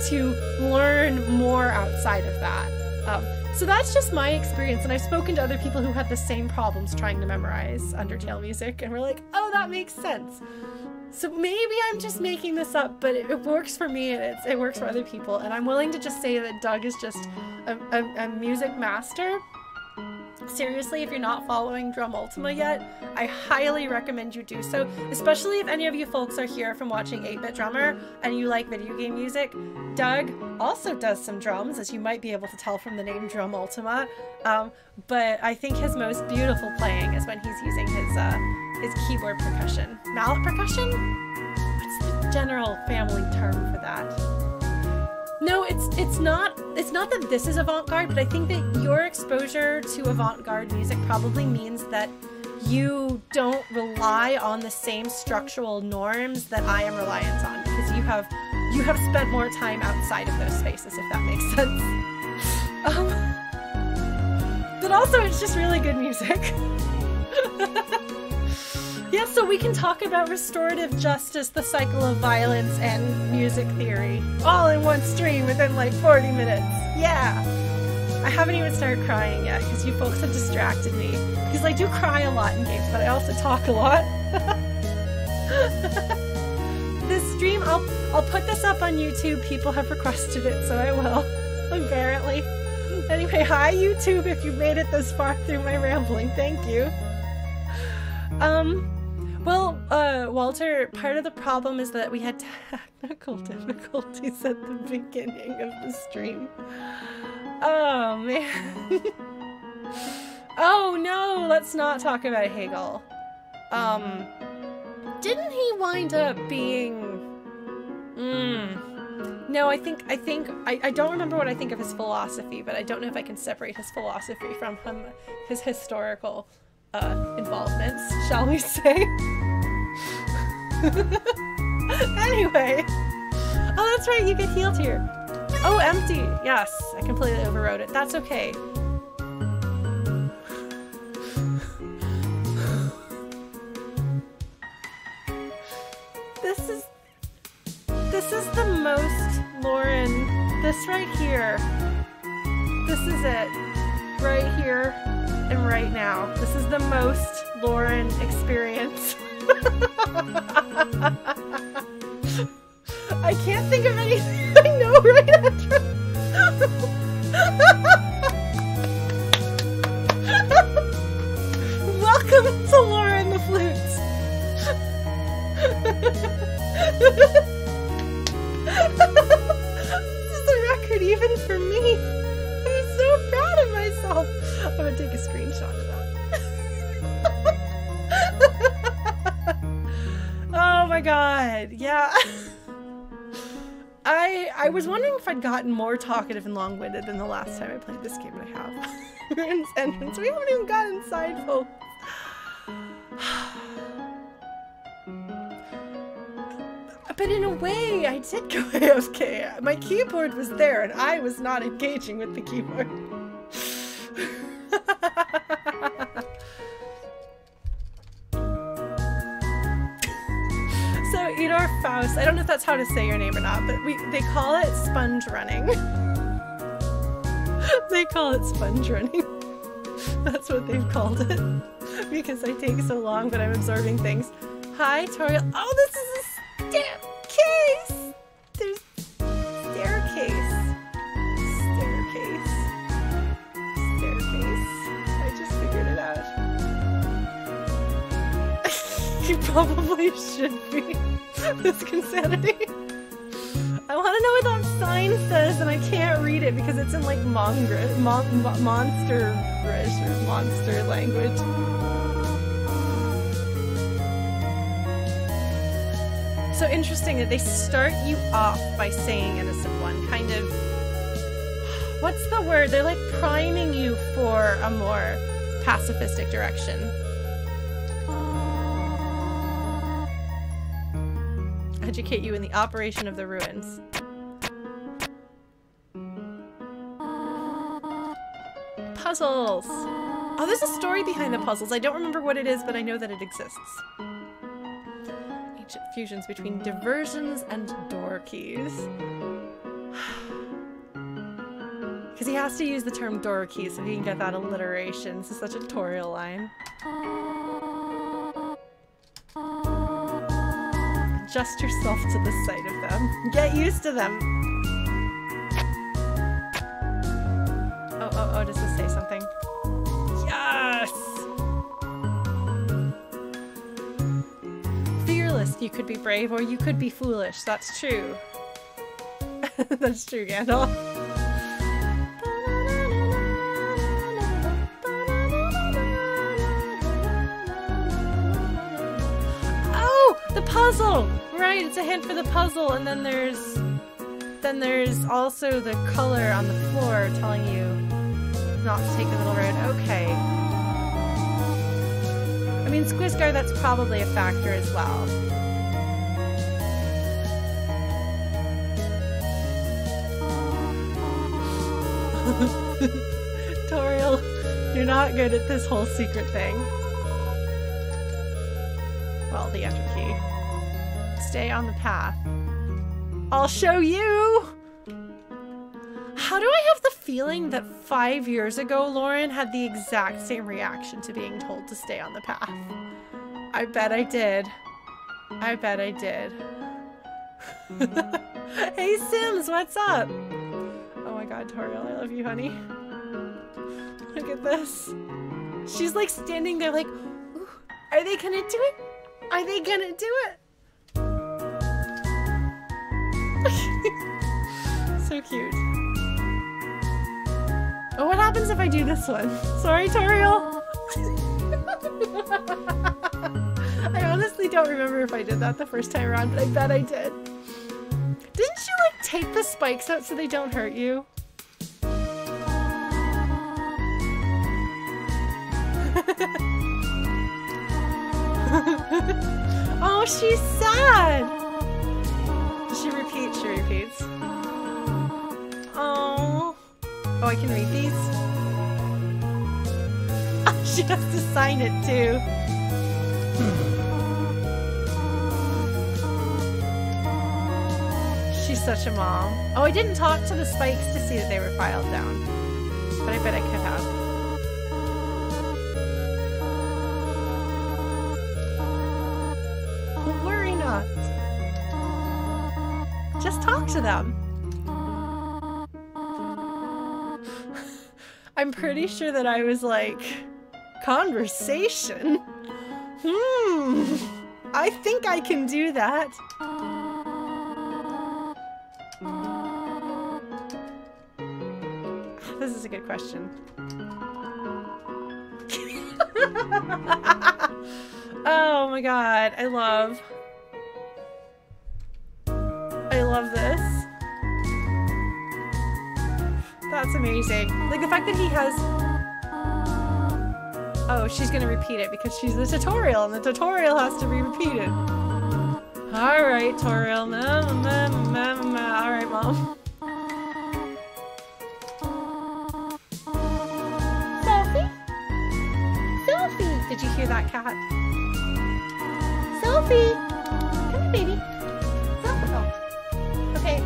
to learn more outside of that. So that's just my experience, and I've spoken to other people who had the same problems trying to memorize Undertale music, and we're like, oh, that makes sense. So maybe I'm just making this up, but it works for me, and it works for other people, and I'm willing to just say that Doug is just a music master. Seriously, if you're not following Drum Ultima yet, I highly recommend you do so, especially if any of you folks are here from watching 8-Bit Drummer and you like video game music. Doug also does some drums, as you might be able to tell from the name Drum Ultima, but I think his most beautiful playing is when he's using his keyboard percussion. Mallet percussion? What's the general family term for that? No, it's not that this is avant-garde, but I think that your exposure to avant-garde music probably means that you don't rely on the same structural norms that I am reliant on, because you have spent more time outside of those spaces, if that makes sense. But also it's just really good music. Yeah, so we can talk about restorative justice, the cycle of violence, and music theory all in one stream within like 40 minutes. Yeah! I haven't even started crying yet because you folks have distracted me. Because I do cry a lot in games, but I also talk a lot. This stream, I'll put this up on YouTube. People have requested it, so I will. Apparently. Anyway, hi YouTube if you made it this far through my rambling. Thank you. Well, Walter, part of the problem is that we had technical difficulties at the beginning of the stream. Oh, man. Oh, no, let's not talk about Hegel. Didn't he wind up being... No, I don't remember what I think of his philosophy, but I don't know if I can separate his philosophy from his historical involvements, shall we say. Anyway. Oh, that's right, you get healed here. Oh, empty. Yes, I completely overrode it. That's okay. This is the most Lauren. This right here. This is it. Right here and right now. This is the most Lauren experience. I can't think of anything I know right after. Welcome to LaurentheFlute. This is a record even for me. I'm so proud of myself. I'm gonna take a screenshot of that. Oh my god, yeah. I was wondering if I'd gotten more talkative and long-winded than the last time I played this game, and I have. Ruins entrance. We haven't even got inside, folks. But in a way, I did go AFK. My keyboard was there, and I was not engaging with the keyboard. So, Edor Faust, I don't know if that's how to say your name or not, but they call it sponge running. They call it sponge running. That's what they've called it. Because I take so long, but I'm absorbing things. Hi, Toriel. Oh, this is a staircase! There's staircase. Staircase. Staircase. I just figured it out. You probably should be. This insanity. I want to know what that sign says, and I can't read it because it's in like monsterish or monster language. So interesting that they start you off by saying Innocent One, kind of, what's the word? They're like priming you for a more pacifistic direction. Educate you in the operation of the ruins. Puzzles! Oh, there's a story behind the puzzles. I don't remember what it is, but I know that it exists. Ancient fusions between diversions and door keys. Because he has to use the term door keys so he can get that alliteration. This is such a tutorial line. Adjust yourself to the sight of them. Get used to them. Oh, does this say something? Yes! Fearless, you could be brave or you could be foolish. That's true. That's true, Gandalf. Oh! The puzzle! Right, it's a hint for the puzzle, and then there's also the color on the floor telling you not to take the middle road. Okay. I mean, Squizgar, that's probably a factor as well. Toriel, you're not good at this whole secret thing. Well, the enter key. Stay on the path. I'll show you! How do I have the feeling that 5 years ago Lauren had the exact same reaction to being told to stay on the path? I bet I did. I bet I did. Hey Sims, what's up? Oh my god, Toriel, I love you, honey. Look at this. She's like standing there like, ooh, are they gonna do it? Are they gonna do it? So cute. Oh, what happens if I do this one? Sorry, Toriel. I honestly don't remember if I did that the first time around, but I bet I did. Didn't you, like, tape the spikes out so they don't hurt you? Oh, she's sad! Does she repeat? She repeats. Oh. Oh, I can read these? Oh, she has to sign it, too. She's such a mom. Oh, I didn't talk to the spikes to see that they were filed down. But I bet I could have. Worry not. Just talk to them. I'm pretty sure that I was like, conversation? I think I can do that. This is a good question. Oh my god, I love this. That's amazing. Like the fact that he has... Oh, she's gonna repeat it because she's the tutorial and the tutorial has to be repeated. Alright, tutorial. Alright, Mom. Sophie? Sophie! Did you hear that, cat? Sophie! Come here, baby. Sophie. Okay.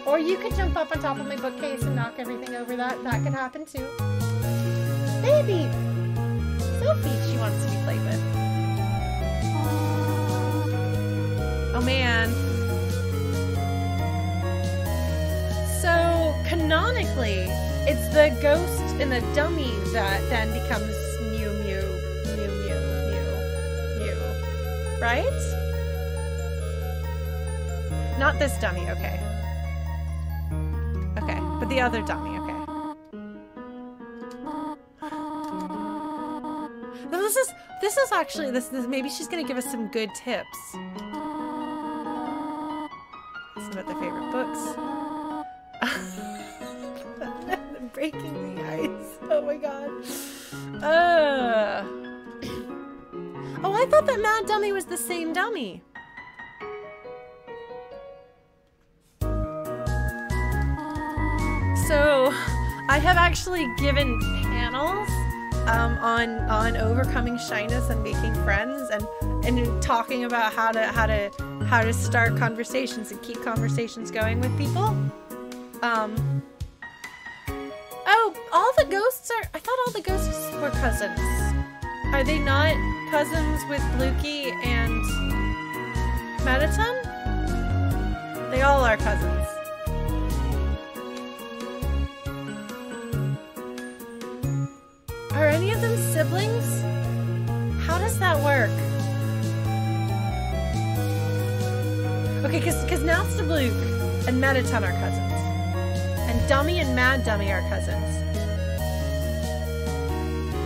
Or you could jump up on top of my bookcase and knock everything over. That could happen too. Baby! Sophie, she wants to be played with. Oh man. So, canonically, it's the ghost and the dummy that then becomes Mew Mew, Mew Mew, Mew, Mew. Right? Not this dummy, okay. Okay, but the other dummy, okay. This is actually, this maybe she's gonna give us some good tips. Some about their favorite books. Breaking the ice. Oh my god. Oh, I thought that Mad Dummy was the same dummy. So, I have actually given panels on overcoming shyness and making friends and talking about how to start conversations and keep conversations going with people. Oh, all the ghosts are... I thought all the ghosts were cousins. Are they not cousins with Lukey and Mettaton? They all are cousins. Are any of them siblings? How does that work? Okay, because Napstablook and Mettaton are cousins. And Dummy and Mad Dummy are cousins.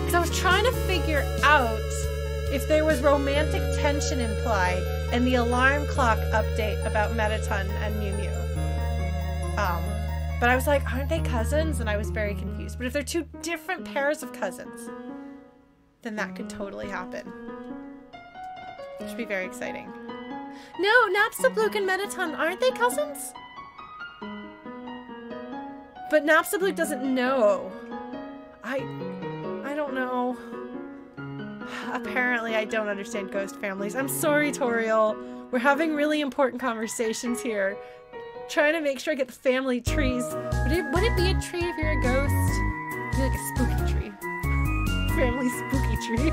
Because I was trying to figure out if there was romantic tension implied in the alarm clock update about Mettaton and Mew Mew. But I was like, aren't they cousins? And I was very confused. But if they're two different pairs of cousins, then that could totally happen. It should be very exciting. No, Napstablook and Mettaton, aren't they cousins? But Napstablook doesn't know. I don't know. Apparently I don't understand ghost families. I'm sorry, Toriel. We're having really important conversations here. Trying to make sure I get the family trees. Would it be a tree if you're a ghost? It'd be like a spooky tree. Family spooky tree.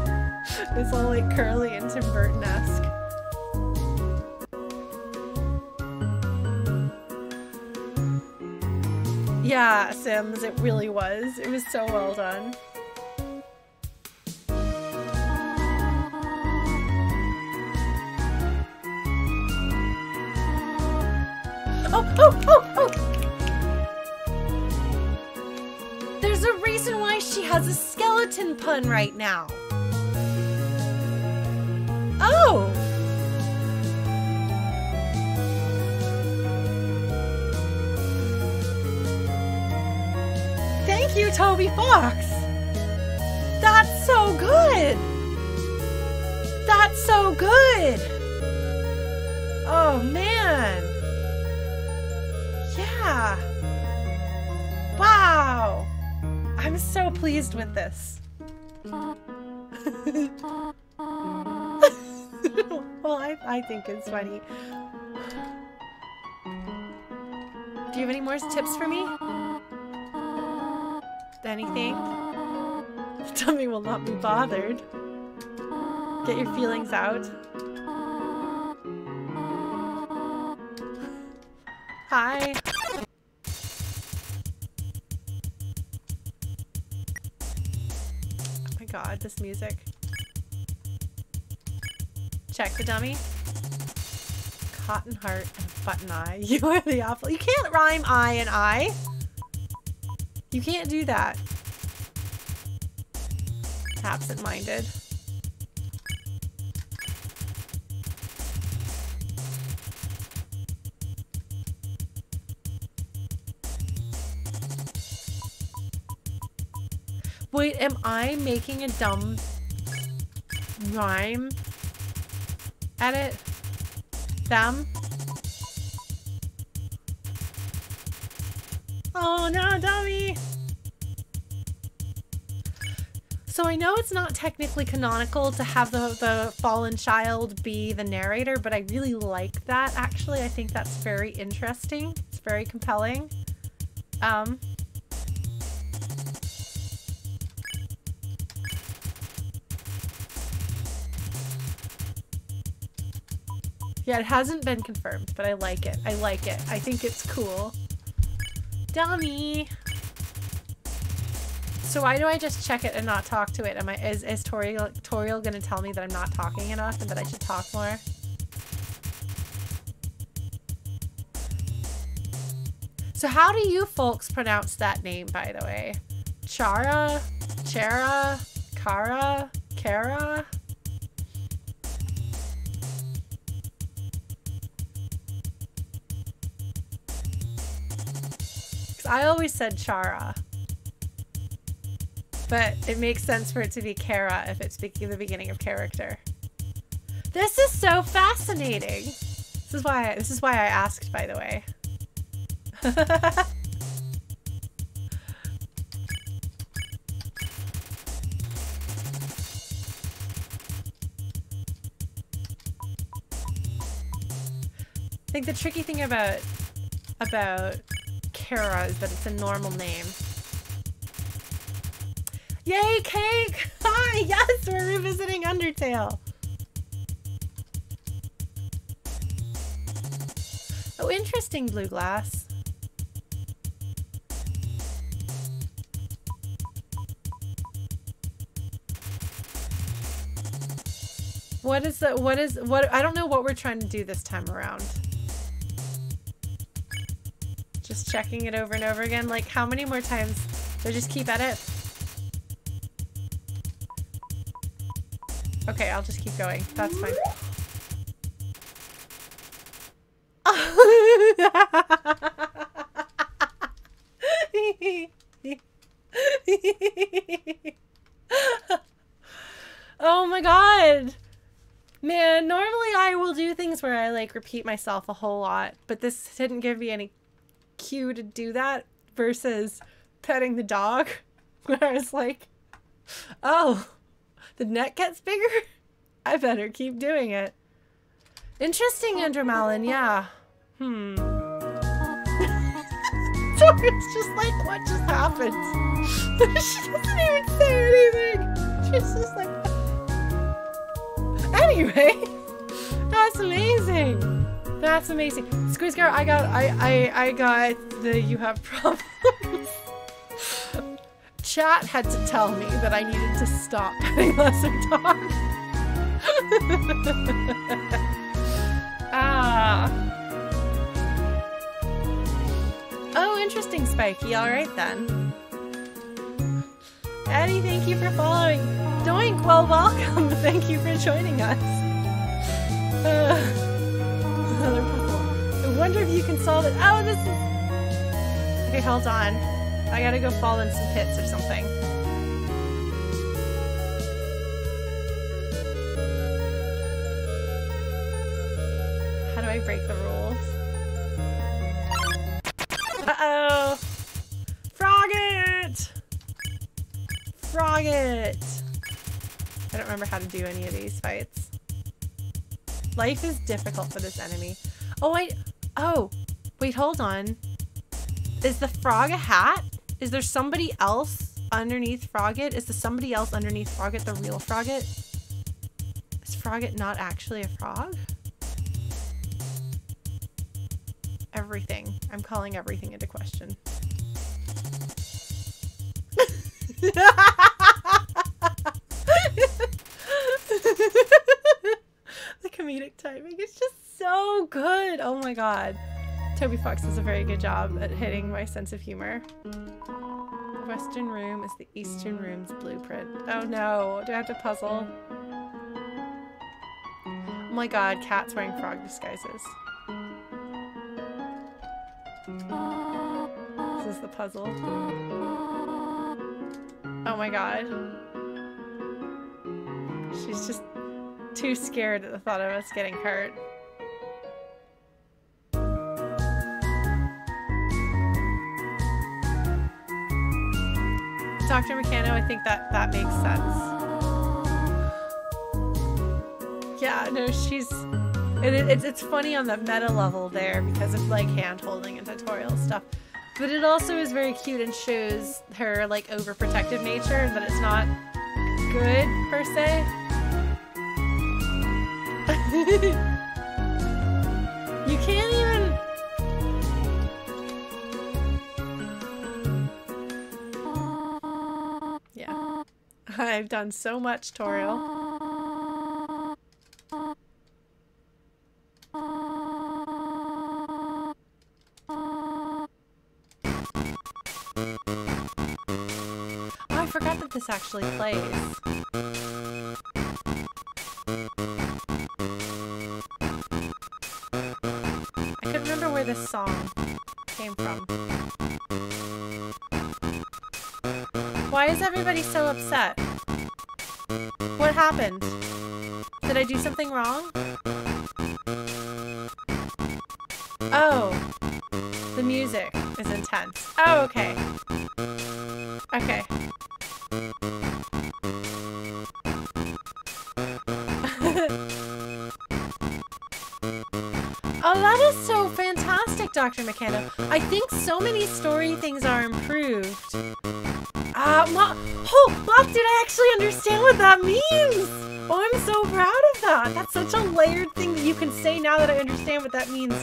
It's all like curly and Tim Burton-esque. Yeah, Sims, it really was. It was so well done. Oh! There's a reason why she has a skeleton pun right now. Oh! you, Toby Fox! That's so good! That's so good! Oh, man! Yeah! Wow! I'm so pleased with this. Well, I think it's funny. Do you have any more tips for me? Anything? Tummy will not be bothered. Get your feelings out. Hi. Oh my god, this music. Check the dummy. Cotton heart and button eye. You are the apple. You can't rhyme eye and eye. You can't do that. Absent-minded. Wait, am I making a dumb rhyme edit? Them? Oh no, dummy! So I know it's not technically canonical to have the fallen child be the narrator, but I really like that, actually. I think that's very interesting. It's very compelling. Yeah, it hasn't been confirmed, but I like it. I like it. I think it's cool. Dummy! So why do I just check it and not talk to it? Is Toriel gonna tell me that I'm not talking enough and that I should talk more? So how do you folks pronounce that name, by the way? Chara? Chara? Kara? Kara? I always said Chara, but it makes sense for it to be Kara if it's the beginning of character. This is so fascinating. This is why I asked, by the way. I think the tricky thing about Kara is that it's a normal name. Yay, Cake! Hi! Yes, we're revisiting Undertale. Oh, interesting, Blue Glass. What I don't know what we're trying to do this time around. Just checking it over and over again. Like, how many more times? Do I just keep at it? Okay, I'll just keep going. That's fine. Oh my god! Man, normally I will do things where I, like, repeat myself a whole lot, but this didn't give me any cue to do that versus petting the dog where I was like, oh, the net gets bigger? I better keep doing it. Interesting, Andromalin, yeah. So it's just like, what just happened? She doesn't even say anything. She's just like, anyway, that's amazing. That's amazing. Squeeze Girl, I got the you have problems. Chat had to tell me that I needed to stop petting lesser dogs. Oh, interesting, Spiky. Alright then. Eddie, thank you for following. Doink, well, welcome. Thank you for joining us. I wonder if you can solve it. Oh, this is... Okay, hold on. I gotta go fall in some pits or something. How do I break the rules? Uh-oh! Frog it! Frog it! I don't remember how to do any of these fights. Life is difficult for this enemy. Oh, wait, hold on. Is the frog a hat? Is there somebody else underneath Frogget? Is the somebody else underneath Frogget the real Frogget? Is Frogget not actually a frog? Everything. I'm calling everything into question. The comedic timing is just so good. Oh my god. Toby Fox does a very good job at hitting my sense of humor. The western room is the eastern room's blueprint. Oh no, do I have to puzzle? Oh my god, cats wearing frog disguises. This is the puzzle. Oh my god. She's just too scared at the thought of us getting hurt. Dr. Meccano, I think that makes sense. Yeah, no, she's... It's funny on the meta level there because of like hand-holding and tutorial stuff. But it also is very cute and shows her like overprotective nature and that it's not good per se. You can't even... Yeah. I've done so much, Toriel. Oh, I forgot that this actually plays. I couldn't remember where this song came from. Why is everybody so upset? What happened? Did I do something wrong? Oh, the music is intense. Oh, okay. Okay. Oh, that is so fantastic, Dr. Meccano. I think so many story things are improved. Mock, did I actually understand what that means? Oh, I'm so proud of that. That's such a layered thing that you can say now that I understand what that means.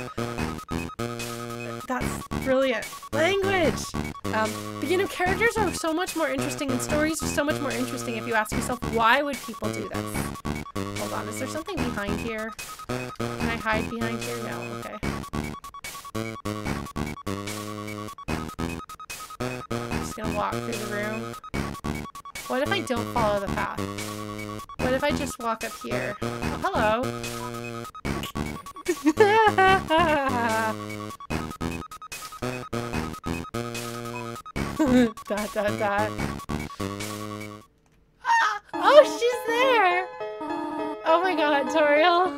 That's brilliant. Language! Beginner characters are so much more interesting and stories are so much more interesting if you ask yourself, why would people do this? Hold on, is there something behind here? Can I hide behind here? No, okay. I'm just gonna walk through the room. What if I don't follow the path? What if I just walk up here? Oh, hello. Dot, dot, dot. Oh, she's there! Oh my god, Toriel.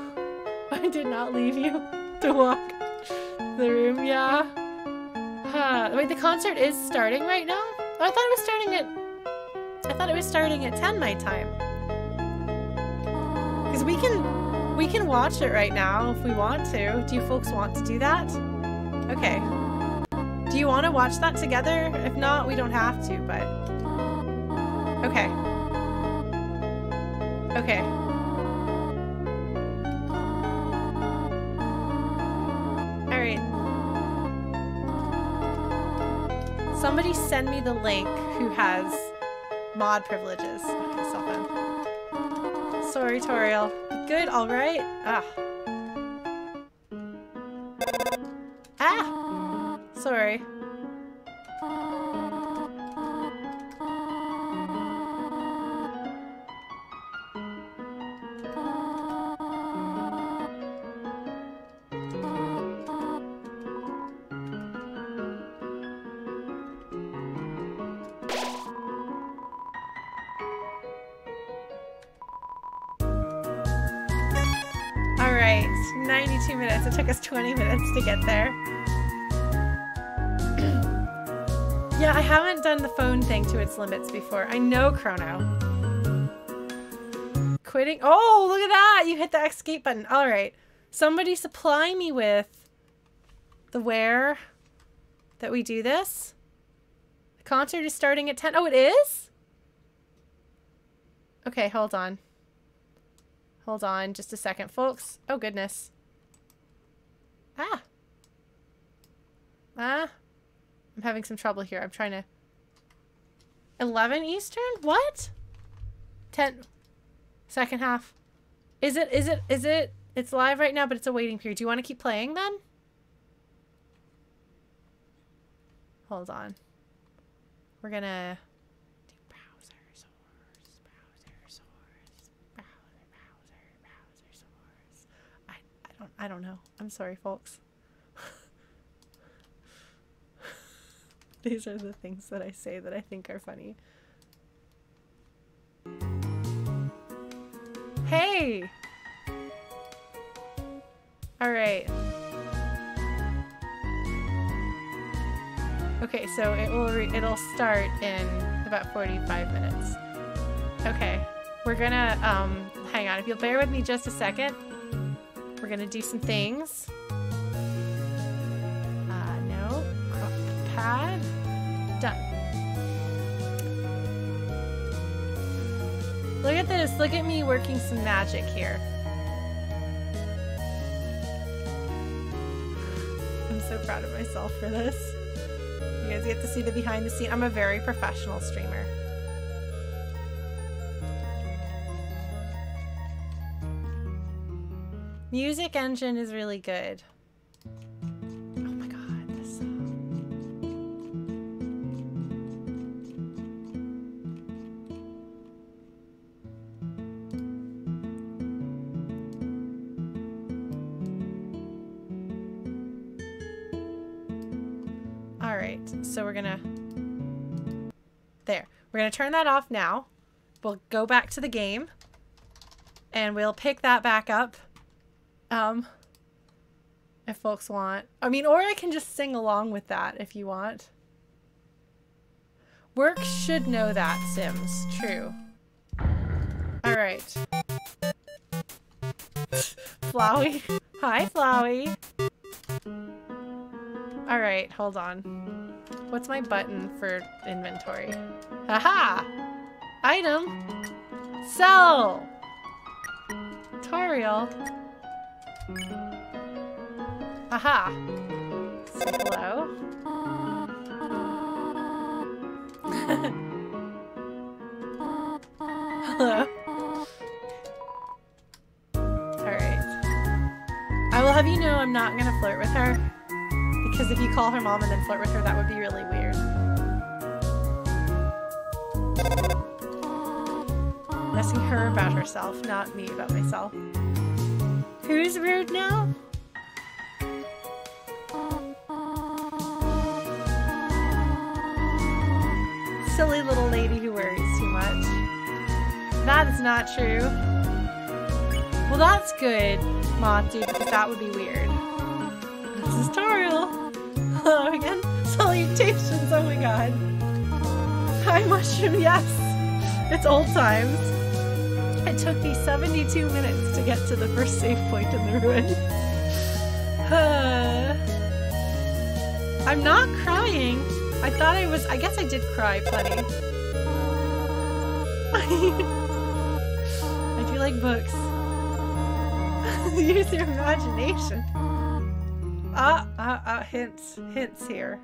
I did not leave you to walk the room, yeah. Wait, the concert is starting right now? Oh, I thought it was starting at 10 my time. Because we can watch it right now if we want to. Do you folks want to do that? Okay. Do you want to watch that together? If not, we don't have to, but... Okay. Okay. Alright. Somebody send me the link who has mod privileges. Okay, self-end. Sorry, Toriel. Good, alright. Ah. Ah! Sorry. 92 minutes. It took us 20 minutes to get there. Yeah, I haven't done the phone thing to its limits before. I know, Chrono. Quitting. Oh, look at that! You hit the escape button. All right. Somebody supply me with the where that we do this. The concert is starting at 10. Oh, it is? Okay, hold on. Hold on just a second, folks. Oh, goodness. Ah. I'm having some trouble here. I'm trying to... 11 Eastern? What? 10... Second half. Is it? It's live right now, but it's a waiting period. Do you want to keep playing then? Hold on. We're gonna do browser source. I don't know. I'm sorry, folks. These are the things that I say that I think are funny. Hey! Alright. Okay, so it'll start in about 45 minutes. Okay. We're gonna, hang on. If you'll bear with me just a second. We're gonna do some things. No. Pad. Done. Look at this. Look at me working some magic here. I'm so proud of myself for this. You guys get to see the behind the scene. I'm a very professional streamer. Music Engine is really good. Oh my god, this song. Alright, so we're gonna... There. We're gonna turn that off now. We'll go back to the game. And we'll pick that back up. If folks want. I mean, or I can just sing along with that if you want. Work should know that, Sims. True. Alright. Flowey. Hi, Flowey. Alright, hold on. What's my button for inventory? Haha! Item! Sell! Tutorial. Aha! Say hello. Hello. Alright. I will have you know I'm not gonna flirt with her. Because if you call her mom and then flirt with her, that would be really weird. I'm asking her about herself, not me about myself. Who's rude now? Silly little lady who worries too much. That is not true. Well, that's good, Monty, because that would be weird. This is tutorial. Hello again. Salutations, oh my god. Hi, Mushroom, yes. It's old times. It took me 72 minutes to get to the first save point in the ruin. I'm not crying. I thought I was. I guess I did cry plenty. I do like books. Use your imagination. Hints here.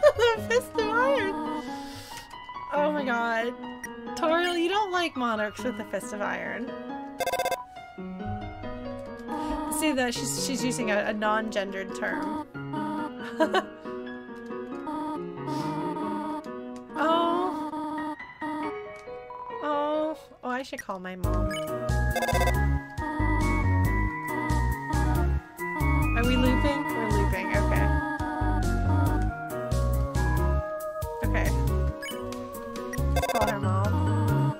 The fist of iron. Oh my god. Toriel, you don't like monarchs with the fist of iron. See that she's using a non-gendered term. Oh, I should call my mom. Are we looping? We're looping, okay. Okay. Call her mom.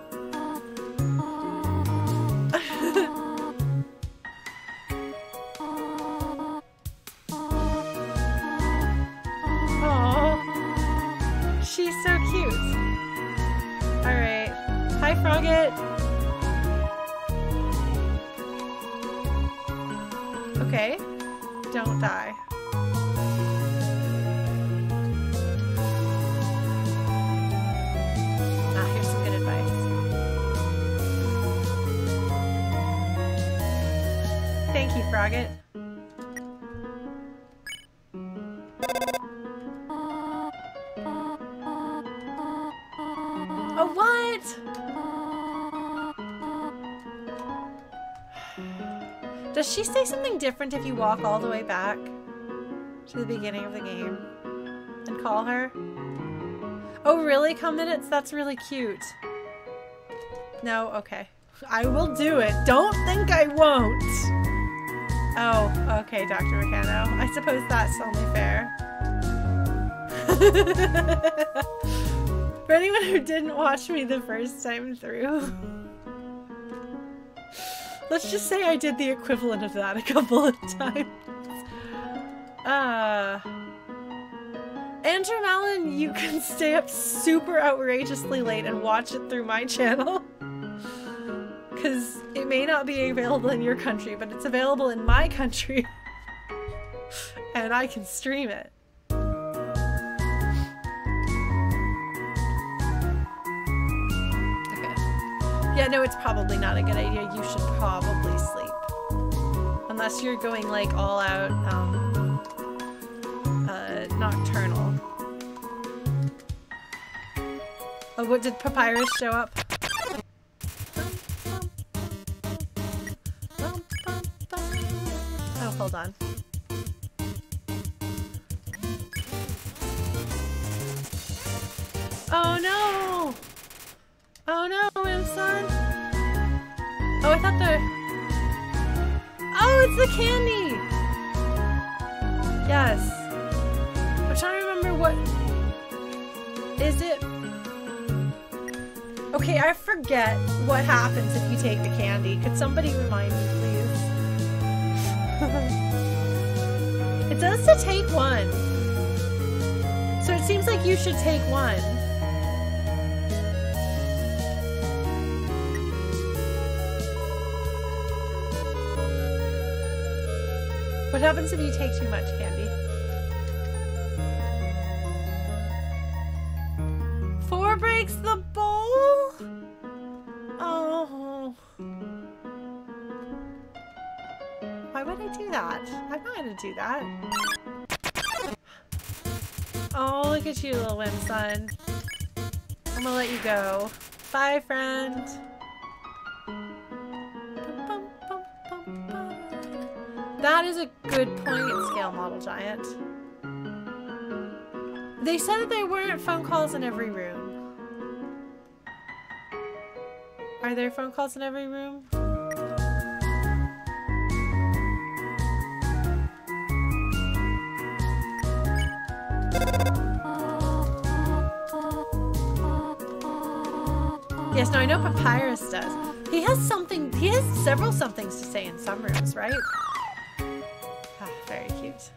Frogget. Okay. Don't die. Ah, here's some good advice. Thank you, Frogget. Oh, what? Does she say something different if you walk all the way back to the beginning of the game and call her? Oh, really? Come minutes? That's really cute. No? Okay. I will do it. Don't think I won't. Oh, okay, Dr. Meccano. I suppose that's only fair. For anyone who didn't watch me the first time through, let's just say I did the equivalent of that a couple of times. Andrew Mallon, you can stay up super outrageously late and watch it through my channel. Because it may not be available in your country, but it's available in my country. And I can stream it. Okay. Yeah, no, it's probably not a good idea. You should probably sleep. Unless you're going like all out, nocturnal. Oh, what, did Papyrus show up? Oh, hold on. Oh no! Oh no, Wimson! Oh, I thought the... Oh, it's the candy! Yes. I'm trying to remember what... Is it... Okay, I forget what happens if you take the candy. Could somebody remind me, please? It says to take one. So it seems like you should take one. What happens if you take too much candy? 4 breaks the bowl? Oh. Why would I do that? I'm not gonna do that. Oh, look at you, little Wimson. I'm gonna let you go. Bye, friend. That is a good point, Scale Model Giant. They said that there weren't phone calls in every room. Are there phone calls in every room? Yes, no, I know Papyrus does. He has several somethings to say in some rooms, right? Ah, very cute.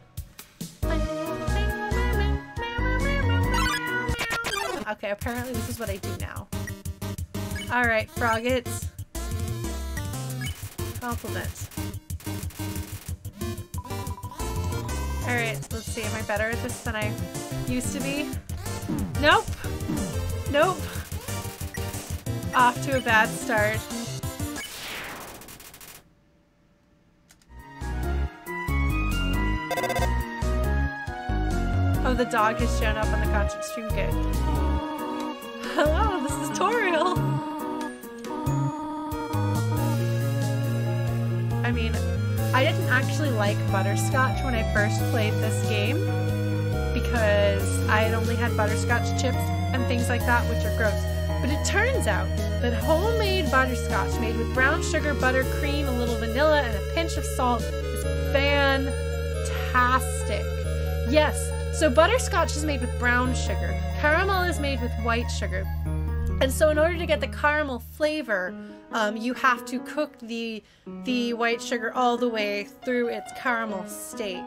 Okay, apparently this is what I do now. Alright, Froggets. Compliment. Alright, let's see. Am I better at this than I used to be? Nope. Nope. Off to a bad start. Oh, the dog has shown up on the concert stream. Good. Hello, this is Toriel. I mean, I didn't actually like butterscotch when I first played this game because I had only had butterscotch chips and things like that, which are gross. But it turns out that homemade butterscotch made with brown sugar, butter, cream, a little vanilla, and a pinch of salt is fantastic. Yes, so butterscotch is made with brown sugar. Caramel is made with white sugar. And so in order to get the caramel flavor, you have to cook the white sugar all the way through its caramel state.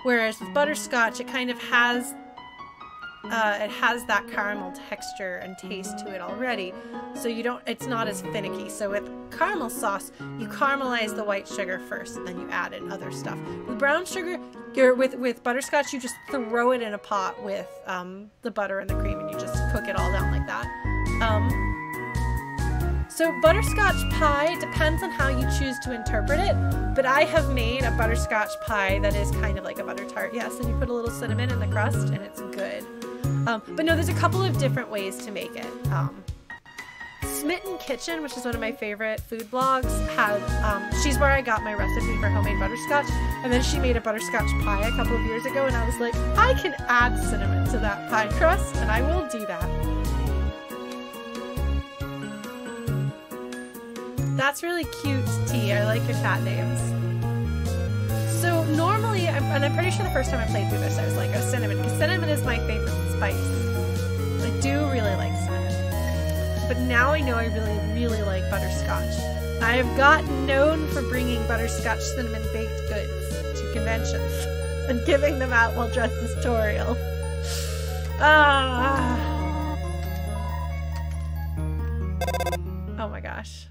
Whereas with butterscotch, it kind of has it has that caramel texture and taste to it already, so it's not as finicky. So with caramel sauce, you caramelize the white sugar first, and then you add in other stuff. With brown sugar, with butterscotch, you just throw it in a pot with the butter and the cream, and you just cook it all down like that. So butterscotch pie depends on how you choose to interpret it, but I have made a butterscotch pie that is kind of like a butter tart, yes, and you put a little cinnamon in the crust, and it's good. But no, there's a couple of different ways to make it. Smitten Kitchen, which is one of my favorite food blogs, she's where I got my recipe for homemade butterscotch, and then she made a butterscotch pie a couple of years ago, and I was like, I can add cinnamon to that pie crust, and I will do that. That's really cute, T. I like your cat names. So normally, and I'm pretty sure the first time I played through this, I was like, oh, cinnamon, because cinnamon is my favorite spice. I do really like cinnamon. But now I know I really, really like butterscotch. I have gotten known for bringing butterscotch cinnamon baked goods to conventions and giving them out while dressed as Toriel. Oh my gosh.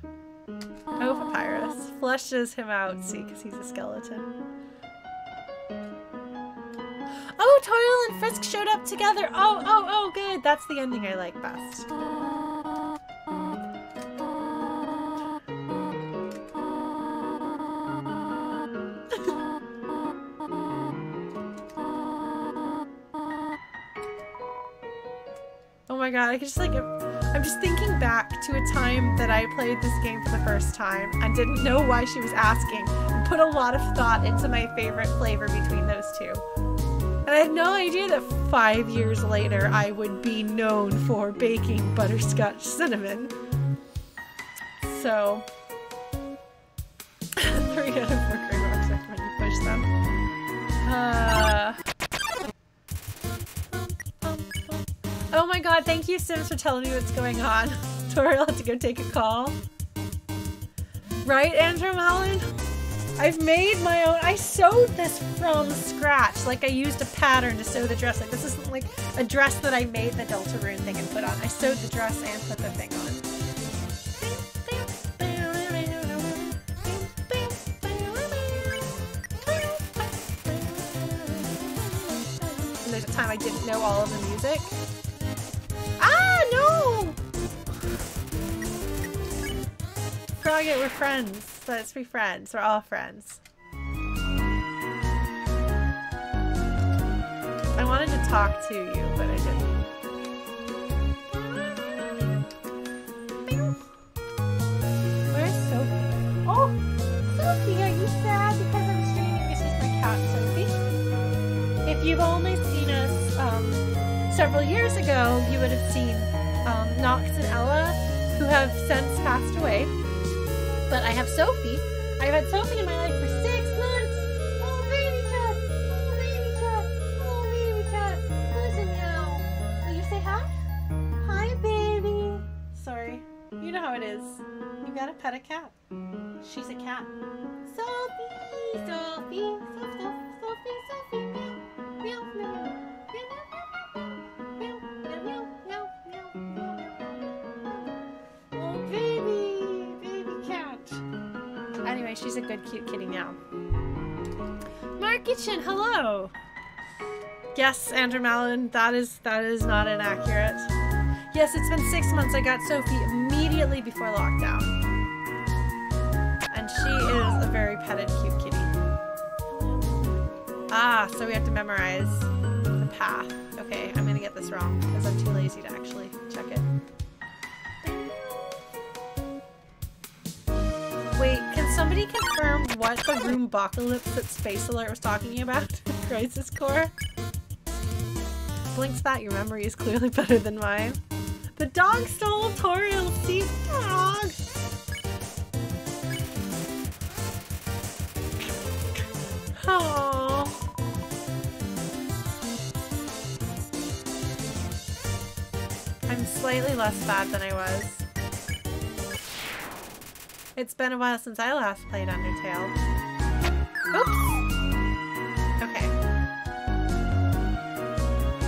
Oh, Papyrus flushes him out, see, because he's a skeleton. Oh, Toriel and Frisk showed up together. Oh, good. That's the ending I like best. Oh my god, I could just like... I'm just thinking back to a time that I played this game for the first time and didn't know why she was asking, and put a lot of thought into my favorite flavor between those two. And I had no idea that 5 years later I would be known for baking butterscotch cinnamon. So... 3 out of 4 green rocks recommend you push them. Oh my god, thank you, Sims, for telling me what's going on. Toriel had to go take a call. Right, Andrew Malin? I've made my own. I sewed this from scratch. Like, I used a pattern to sew the dress. Like, this isn't like a dress that I made the Deltarune thing and put on. I sewed the dress and put the thing on. And there's a time I didn't know all of the music. Ah, no! Frogget, we're friends. Let's be friends. We're all friends. I wanted to talk to you, but I didn't. Where's Sophie? Oh, Sophie, are you sad because I'm streaming? This is my cat, Sophie. If you've only seen us several years ago, you would have seen Nox and Ella, who have since passed away. But I have Sophie. I've had Sophie in my life for 6 months. Oh, baby cat. Oh, baby cat. Oh, baby cat. Who's a meow? Will you say hi? Hi, baby. Sorry. You know how it is. You gotta pet a cat. She's a cat. Sophie. Sophie. Sophie. Sophie. Sophie. Meow. Meow. Meow. Anyway, she's a good, cute kitty now. Markichin, hello! Yes, Andrew Malin, that is not inaccurate. Yes, it's been 6 months. I got Sophie immediately before lockdown. And she is a very petted, cute kitty. Ah, so we have to memorize the path. Okay, I'm gonna get this wrong because I'm too lazy to actually check it. Wait, can somebody confirm what the Roombocalypse that Space Alert was talking about in Crisis Core? Blinks that, your memory is clearly better than mine. The dog stole Toriel's seat, dog! Aww. I'm slightly less bad than I was. It's been a while since I last played Undertale. Oops! Okay.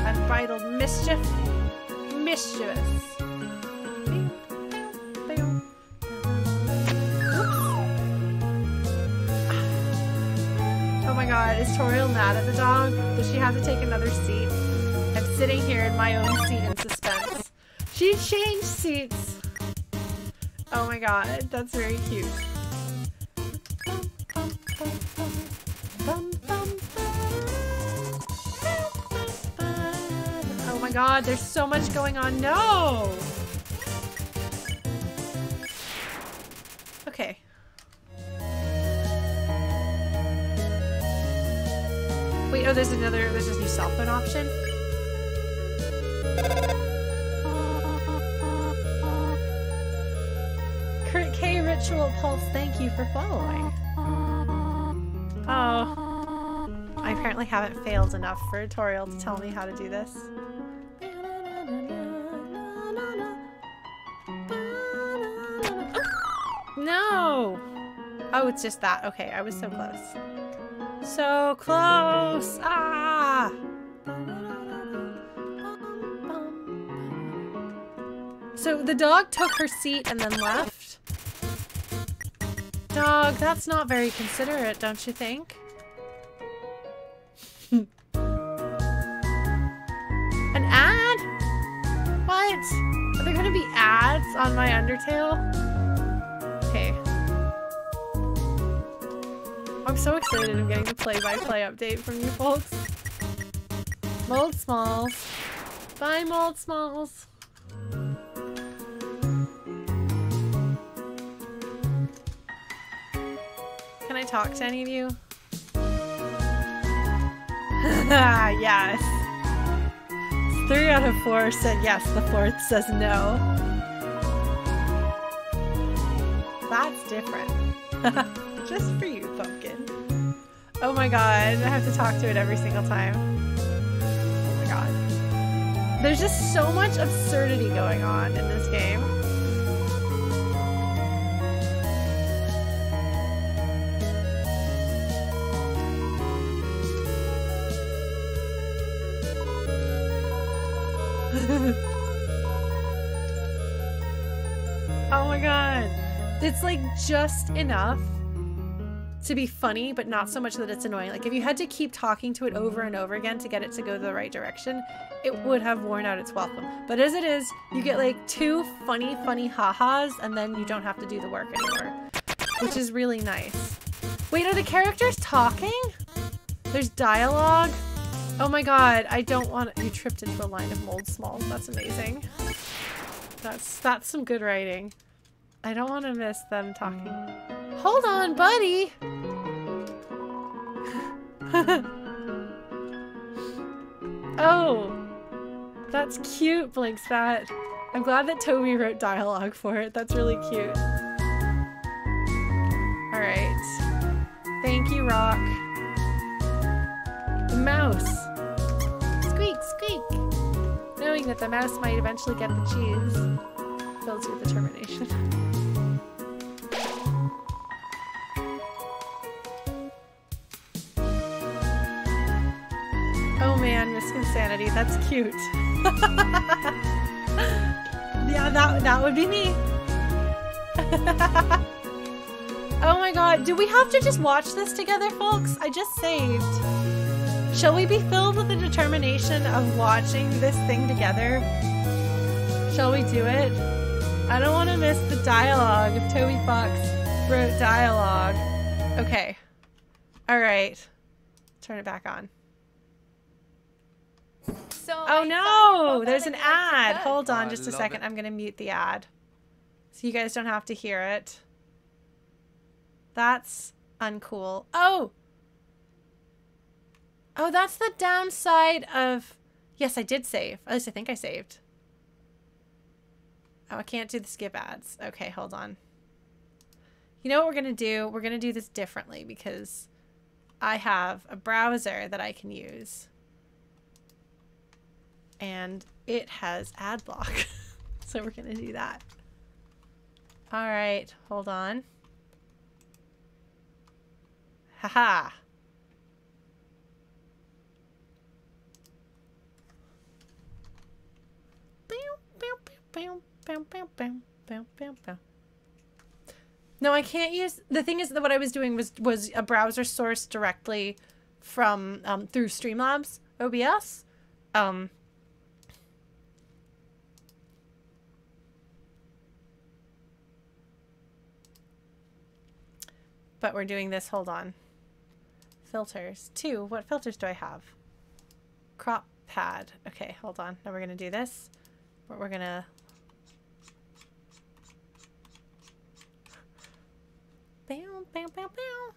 And by titled Mischief. Mischievous. Oh my god, is Toriel mad at the dog? Does she have to take another seat? I'm sitting here in my own seat in suspense. She changed seats! Oh my god, that's very cute. Oh my god, there's so much going on. No! Okay. Wait, oh, there's this new cell phone option. Kurt K Ritual Pulse, thank you for following. Oh. I apparently haven't failed enough for a tutorial to tell me how to do this. No! Oh, it's just that. Okay, I was so close. So close! Ah! So the dog took her seat and then left? Dog, that's not very considerate, don't you think? An ad? What? Are there gonna be ads on my Undertale? Okay. I'm so excited I'm getting the play-by-play update from you folks. Mold Smalls. Bye, Mold Smalls. Can I talk to any of you? Yes. 3 out of 4 said yes, the 4th says no. That's different. Just for you, Pumpkin. Oh my god, I have to talk to it every single time. Oh my god. There's just so much absurdity going on in this game. Oh my god. It's like just enough to be funny, but not so much that it's annoying. Like if you had to keep talking to it over and over again to get it to go the right direction, it would have worn out its welcome. But as it is, you get like 2 funny ha-has and then you don't have to do the work anymore, which is really nice. Wait, are the characters talking? There's dialogue? Oh my god, I don't want you tripped into a line of mold smalls. That's amazing. That's some good writing. I don't want to miss them talking. Hold on, buddy! Oh! That's cute, Blinkspat. I'm glad that Toby wrote dialogue for it. That's really cute. Alright. Thank you, Rock. The mouse. Squeak, squeak! Knowing that the mouse might eventually get the cheese fills you with determination. Oh man, Risk Insanity, that's cute. Yeah, that would be me. Oh my god, do we have to just watch this together, folks? I just saved. Shall we be filled with the determination of watching this thing together? Shall we do it? I don't want to miss the dialogue if Toby Fox wrote dialogue. Okay. Alright. Turn it back on. So oh no! There's an ad! Hold on just a second. I'm gonna mute the ad. So you guys don't have to hear it. That's uncool. Oh! Oh, that's the downside of... Yes, I did save. At least I think I saved. Oh, I can't do the skip ads. Okay, hold on. You know what we're gonna do? We're gonna do this differently because I have a browser that I can use. And it has ad block. So we're gonna do that. Alright, hold on. Haha. bam, bam, bam, bam, bam, bam, bam. No, I can't use... The thing is that what I was doing was a browser source directly from through Streamlabs OBS. But we're doing this. Hold on. Filters. 2. What filters do I have? Crop pad. Okay, hold on. Now we're going to do this. We're going to... Bam, bam, bam, bam.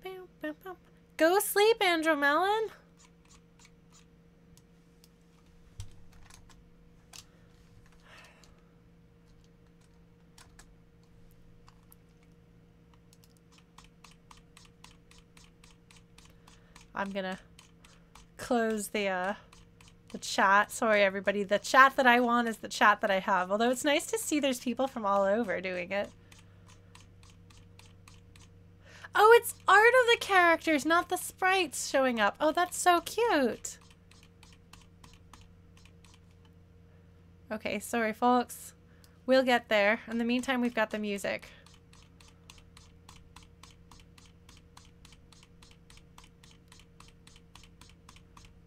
Bam, bam, bam. Go sleep, Andrew Mellon. I'm gonna close the chat. Sorry, everybody. The chat that I want is the chat that I have. Although it's nice to see there's people from all over doing it. Oh, it's art of the characters, not the sprites showing up. Oh, that's so cute. Okay, sorry, folks. We'll get there. In the meantime, we've got the music.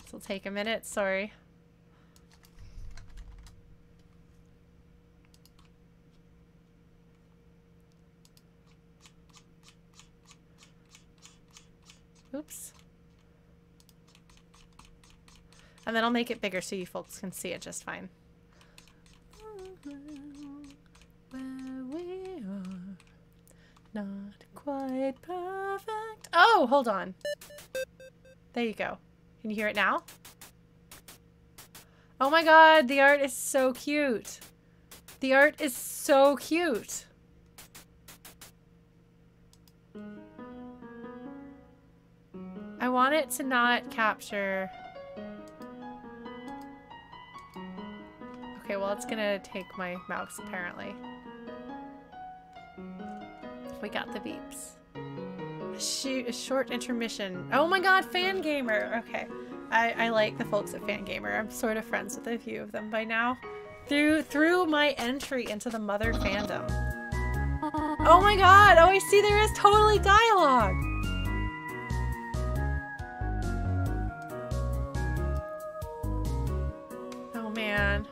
This will take a minute, sorry. Oops. And then I'll make it bigger so you folks can see it just fine. Where we are, not quite perfect. Oh, hold on. There you go. Can you hear it now? Oh my god, the art is so cute. The art is so cute. I want it to not capture... Okay, well, it's gonna take my mouse, apparently. We got the beeps. A short intermission. Oh my god, Fangamer! Okay. I like the folks at Fangamer. I'm sort of friends with a few of them by now. Through my entry into the mother fandom. Oh my god! Oh, I see there is totally dialogue! Oh man.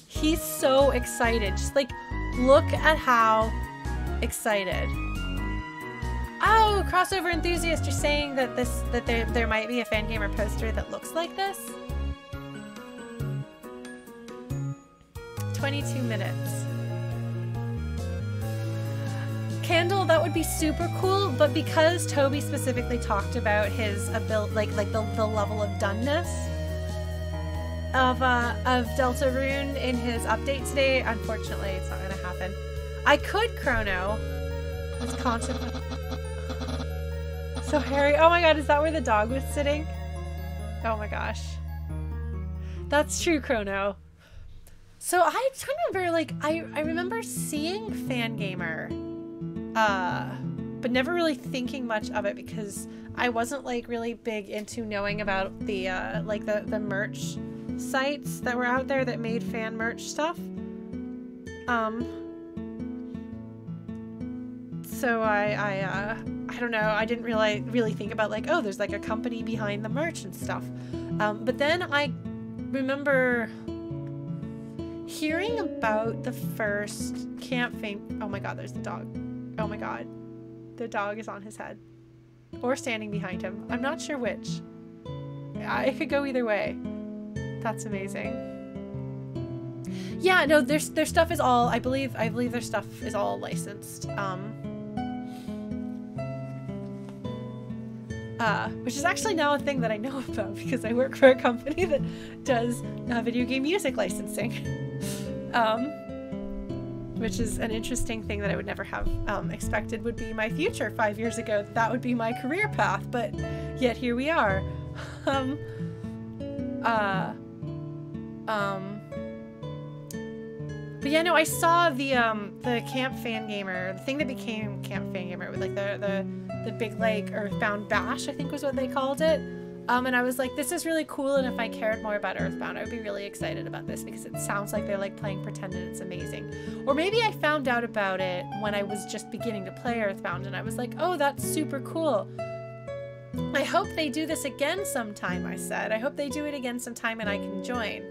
He's so excited. Just like, look at how excited. Oh, crossover enthusiast, you're saying that there might be a Fangamer poster that looks like this? 22 minutes. Candle, that would be super cool, but because Toby specifically talked about his ability, like the level of doneness of Deltarune in his update today, unfortunately it's not gonna happen. I could chrono. It's consequence. So Harry, oh my god, is that where the dog was sitting? Oh my gosh. That's true, Chrono. So I remember, like, I remember seeing Fangamer, but never really thinking much of it because I wasn't like really big into knowing about the like the merch sites that were out there that made fan merch stuff. So I don't know, I didn't really think about like, oh, there's like a company behind the merch and stuff. But then I remember hearing about the first camping. Oh my god, there's the dog. Oh my god. The dog is on his head. Or standing behind him. I'm not sure which. It could go either way. That's amazing. Yeah, no, their stuff is all, I believe their stuff is all licensed. Which is actually now a thing that I know about because I work for a company that does video game music licensing. Which is an interesting thing that I would never have expected would be my future 5 years ago. That would be my career path, but yet here we are. But But yeah, no, I saw the Camp Fan Gamer, the thing that became Camp Fan Gamer with like the big like Earthbound bash, I think was what they called it. And I was like, this is really cool, and if I cared more about Earthbound, I would be really excited about this because it sounds like they're like playing pretend and it's amazing. Or maybe I found out about it when I was just beginning to play Earthbound and I was like, oh, that's super cool. I hope they do this again sometime, I said. I hope they do it again sometime and I can join.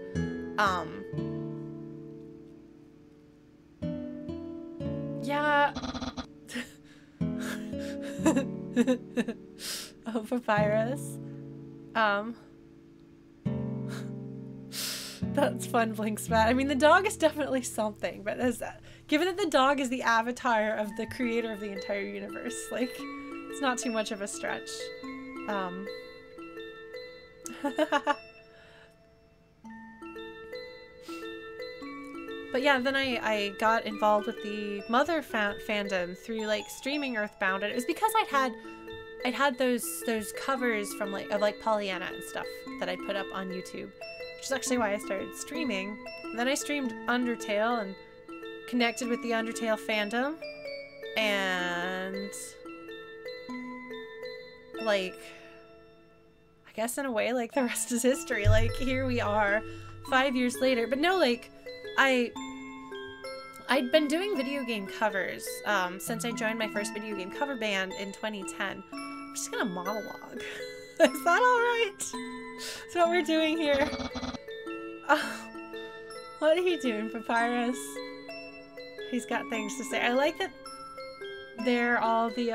Yeah. Oh, Papyrus. That's fun, Blinkspat. I mean, the dog is definitely something, but given that the dog is the avatar of the creator of the entire universe, like, it's not too much of a stretch. But yeah, then I got involved with the Mother fandom through like streaming Earthbound, and it was because I'd had those covers from like Pollyanna and stuff that I put up on YouTube, which is actually why I started streaming. And then I streamed Undertale and connected with the Undertale fandom, and like, I guess in a way, like, the rest is history. Like, here we are 5 years later. But no, like, I'd been doing video game covers since I joined my first video game cover band in 2010. I'm just gonna monologue. Is that alright? That's what we're doing here. What are you doing, Papyrus? He's got things to say. I like that they're all the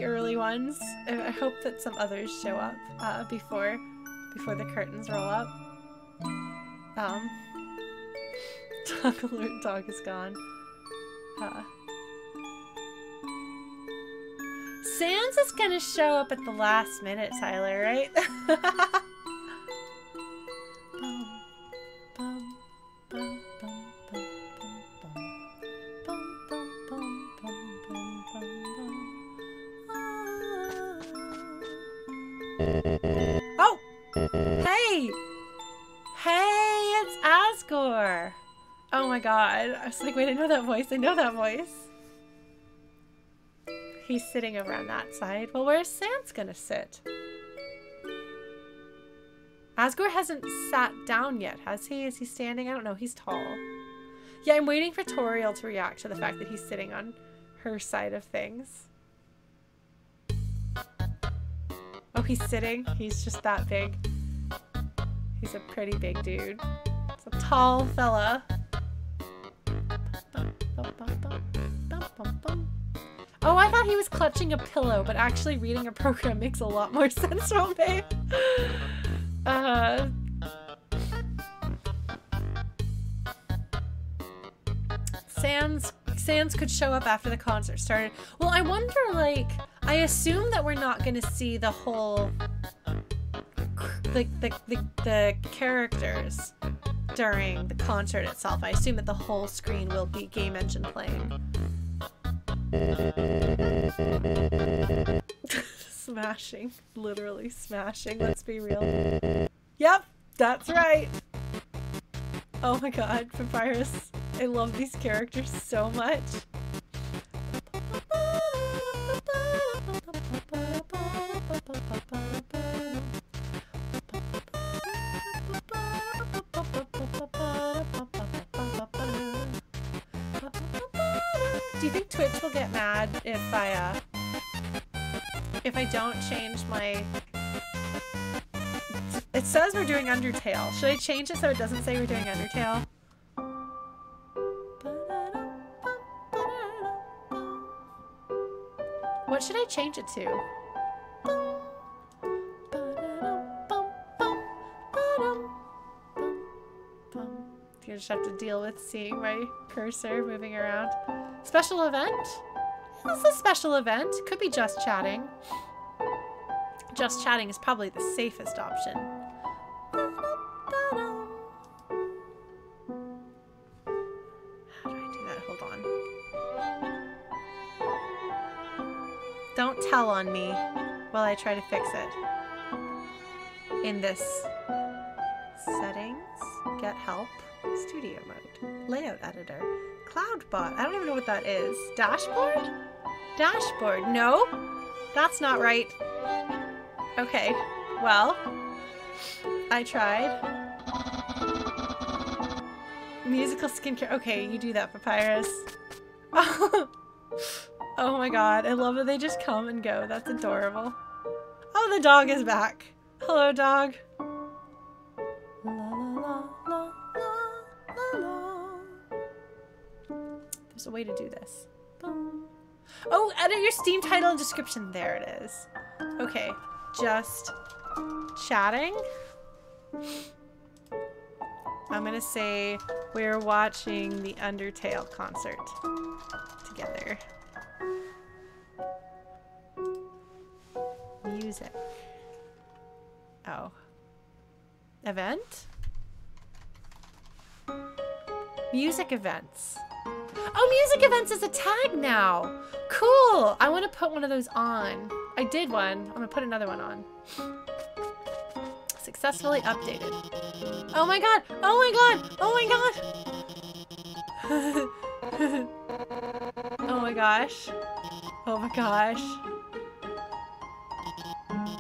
early ones. I hope that some others show up before the curtains roll up. Dog alert, dog is gone. Sans is gonna show up at the last minute, Tyler, right? Oh! Hey! Hey, it's Asgore! Oh my god. I was like, wait, I know that voice. I know that voice. He's sitting over on that side. Well, where's Sans gonna sit? Asgore hasn't sat down yet, has he? Is he standing? I don't know. He's tall. Yeah, I'm waiting for Toriel to react to the fact that he's sitting on her side of things. Oh, he's sitting? He's just that big. He's a pretty big dude. It's a tall fella. Oh, I thought he was clutching a pillow, but actually reading a program makes a lot more sense for me. Sans could show up after the concert started. Well, I wonder, like, I assume that we're not going to see the whole, the characters during the concert itself. I assume that the whole screen will be Game Engine playing. Smashing. Literally smashing. Let's be real. Yep, that's right. Oh my god, Papyrus. I love these characters so much. Do you think Twitch will get mad if I don't change my... It says we're doing Undertale. Should I change it so it doesn't say we're doing Undertale? What should I change it to? You just have to deal with seeing my cursor moving around. Special event? This is a special event. Could be just chatting. Just chatting is probably the safest option. How do I do that? Hold on. Don't tell on me while I try to fix it. In this settings, get help, studio mode. Layout editor. Cloudbot. I don't even know what that is. Dashboard? Dashboard. No? That's not right. Okay. Well, I tried. Musical skincare. Okay, you do that, Papyrus. Oh my god. I love that they just come and go. That's adorable. Oh, the dog is back. Hello, dog. La, la, la, la, la, la. There's a way to do this. Boom. Oh, edit your Steam title and description. There it is. Okay, just chatting. I'm gonna say we're watching the Undertale concert together. Music. Oh. Event? Music events. Oh, music events is a tag now. Cool. I want to put one of those on. I did one. I'm gonna put another one on. Successfully updated. Oh my god. Oh my god. Oh my god. Oh my gosh. Oh my gosh.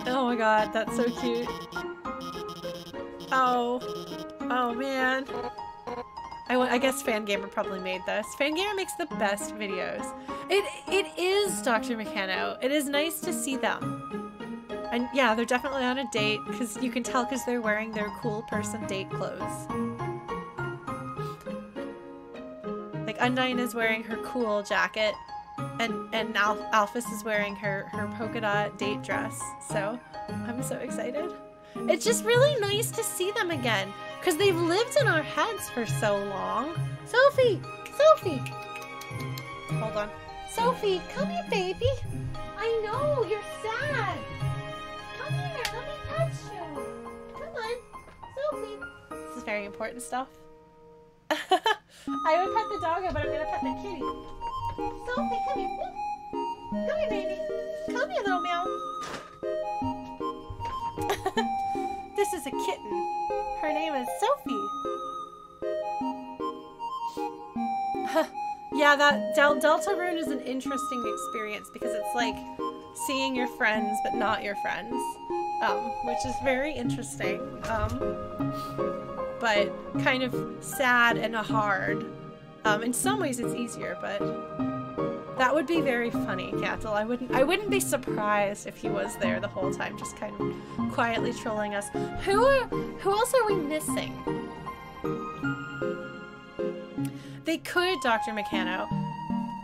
Oh my god, that's so cute. Oh. Oh man. I guess Fangamer probably made this. Fangamer makes the best videos. It is Dr. Meccano. It is nice to see them. And yeah, they're definitely on a date because you can tell because they're wearing their cool person date clothes. Like Undyne is wearing her cool jacket and Alphys is wearing her polka dot date dress. So I'm so excited. It's just really nice to see them again because they've lived in our heads for so long. Sophie! Sophie! Hold on. Sophie, come here, baby. I know, you're sad. Come here, let me touch you. Come on, Sophie. This is very important stuff. I would pet the doggo, but I'm gonna pet the kitty. Sophie, come here. Come here, baby. Come here, little meow. This is a kitten. Her name is Sophie. Yeah, that Deltarune is an interesting experience because it's like seeing your friends but not your friends, which is very interesting, but kind of sad and hard. In some ways it's easier, but that would be very funny, Cattl. I wouldn't be surprised if he was there the whole time, just kind of quietly trolling us. Who else are we missing? They could Dr. Meccano,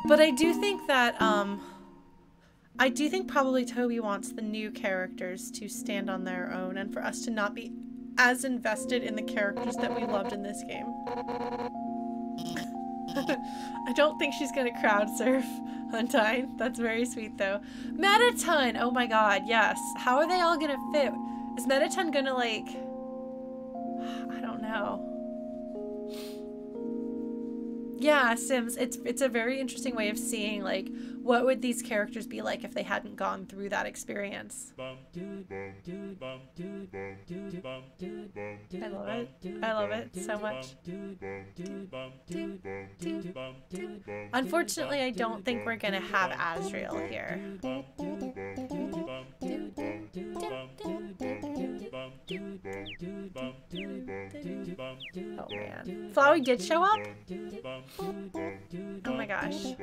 but I do think that probably Toby wants the new characters to stand on their own and for us to not be as invested in the characters that we loved in this game. I don't think she's gonna crowd surf Undyne. That's very sweet though. Mettaton! Oh my god, yes. How are they all gonna fit? Is Mettaton gonna like... I don't know. Yeah, Sims, it's a very interesting way of seeing like what would these characters be like if they hadn't gone through that experience. I love it. I love it so much. Unfortunately, I don't think we're gonna have Asriel here. Oh man. Flowey did show up? Oh my gosh.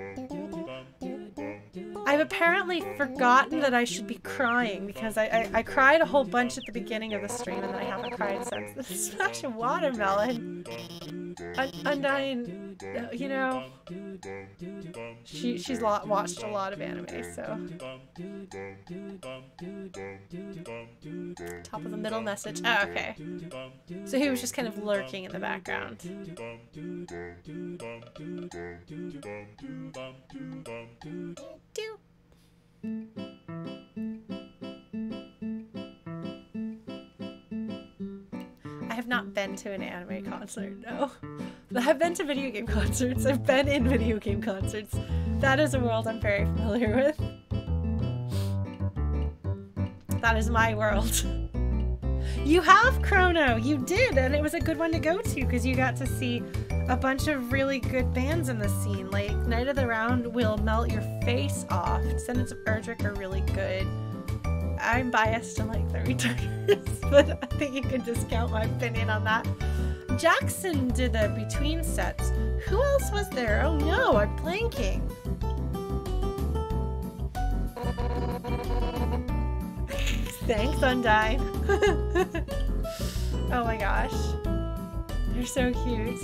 I've apparently forgotten that I should be crying because I cried a whole bunch at the beginning of the stream and then I haven't cried since. The smash of watermelon. Undyne, you know, she's watched a lot of anime, so. Top of the middle message. Oh, okay. So he was just kind of lurking in the background. I have not been to an anime concert, no. I've been to video game concerts. I've been in video game concerts. That is a world I'm very familiar with. That is my world. You have Chrono! You did! And it was a good one to go to because you got to see a bunch of really good bands in the scene. Like, Night of the Round will melt your face off. Descendants of Erdrick are really good. I'm biased to like the Returners, but I think you can discount my opinion on that. Jackson did the Between sets. Who else was there? Oh no, I'm blanking. Thanks, Undyne. Oh my gosh. They're so cute.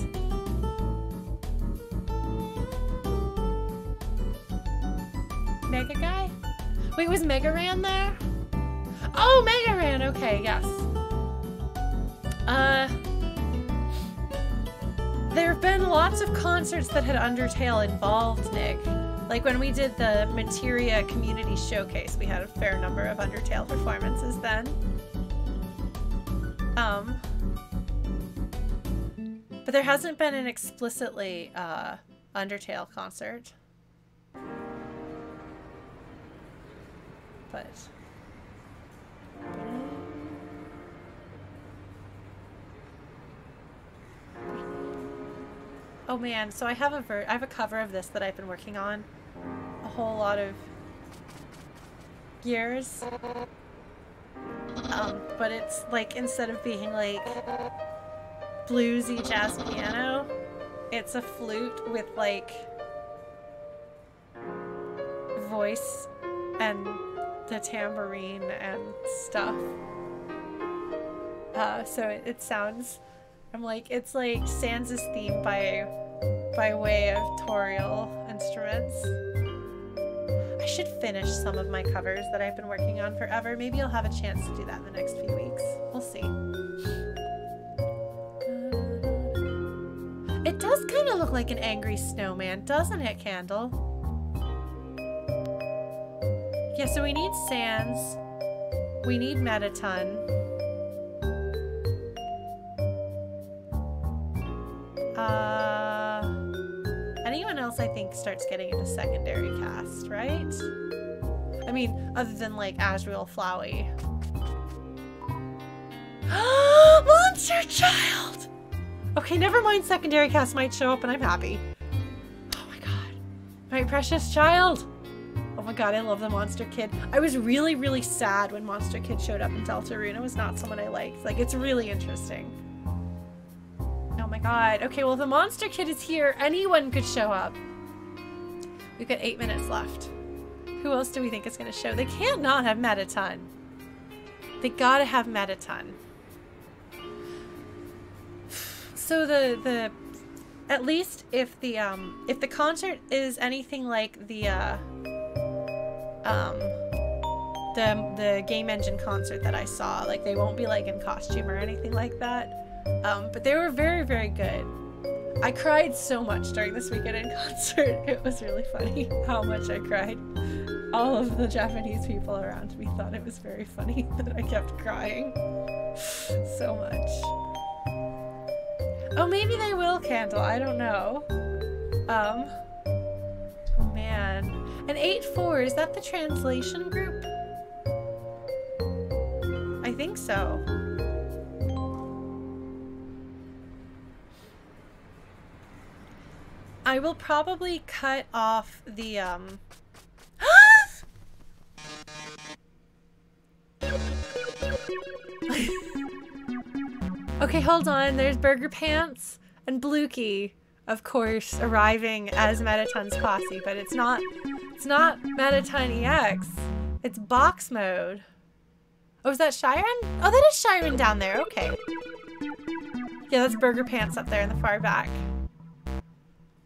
Mega Guy? Wait, was Mega Ran there? Oh, Mega Ran! Okay, yes. There have been lots of concerts that had Undertale involved, Nick. Like when we did the Materia Community Showcase, we had a fair number of Undertale performances then. But there hasn't been an explicitly Undertale concert. But... oh man, so I have a cover of this that I've been working on a whole lot of years. But it's like, instead of being like bluesy jazz piano, it's a flute with like voice and the tambourine and stuff. So it sounds, I'm like, it's like Sans' theme by way of Toriel instruments. I should finish some of my covers that I've been working on forever. Maybe I'll have a chance to do that in the next few weeks. We'll see. It does kind of look like an angry snowman, doesn't it, Candle? Yeah, so we need Sans. We need Metaton. Anyone else I think starts getting into secondary cast, right? I mean, other than like Azrael Flowey. Monster Child! Okay, never mind, secondary cast might show up and I'm happy. Oh my god. My precious child! Oh my god, I love the Monster Kid. I was really, really sad when Monster Kid showed up in Deltarune. It was not someone I liked. Like, it's really interesting. Oh my god. Okay, well, if the Monster Kid is here, anyone could show up. We've got 8 minutes left. Who else do we think is going to show? They can't not have Metaton. They gotta have Metaton. So the at least if the concert is anything like the game engine concert that I saw, like they won't be like in costume or anything like that. But they were very, very good. I cried so much during this weekend in concert. It was really funny how much I cried. All of the Japanese people around me thought it was very funny that I kept crying so much. Oh, maybe they will, Candle. I don't know. Oh man. And 8-4, is that the translation group? I think so. I will probably cut off the, okay, hold on. There's Burger Pants and Blukey, of course, arriving as Metaton's posse, but it's not Metaton EX. It's box mode. Oh, is that Shiren? Oh, that is Shiren down there. Okay. Yeah, that's Burger Pants up there in the far back.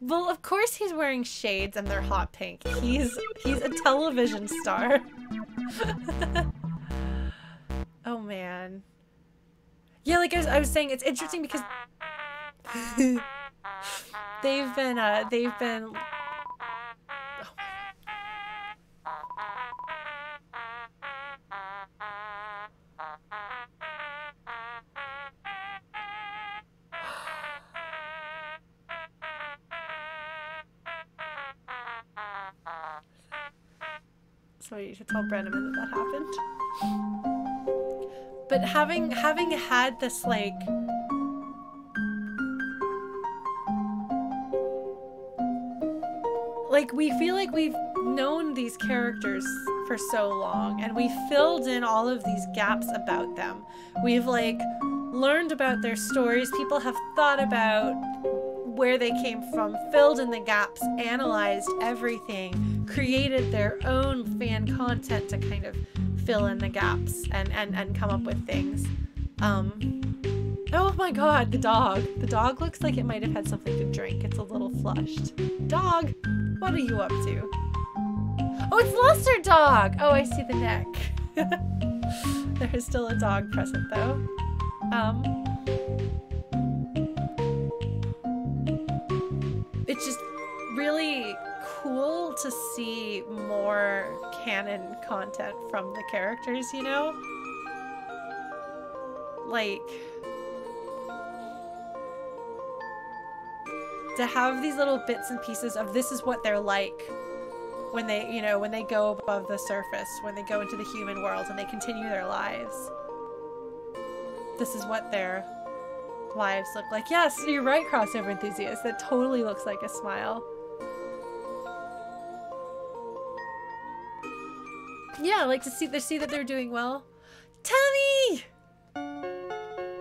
Well, of course he's wearing shades and they're hot pink. He's a television star. Oh man. Yeah, like I was saying, it's interesting because they've been oh. So you should tell Brenneman that happened. But having had this, like, we feel like we've known these characters for so long, and we filled in all of these gaps about them. We've, like, learned about their stories. People have thought about where they came from, filled in the gaps, analyzed everything, created their own fan content to kind of fill in the gaps and come up with things. Oh my god, the dog. The dog looks like it might have had something to drink. It's a little flushed. Dog, what are you up to? Oh, it's Luster Dog! Oh, I see the neck. There is still a dog present, though. It's just really cool to see more canon content from the characters, you know? Like, to have these little bits and pieces of this is what they're like when they, you know, when they go above the surface, when they go into the human world and they continue their lives. This is what their lives look like. Yes, you're right, crossover enthusiast. That totally looks like a smile. Yeah, like to see that they're doing well. Tammy!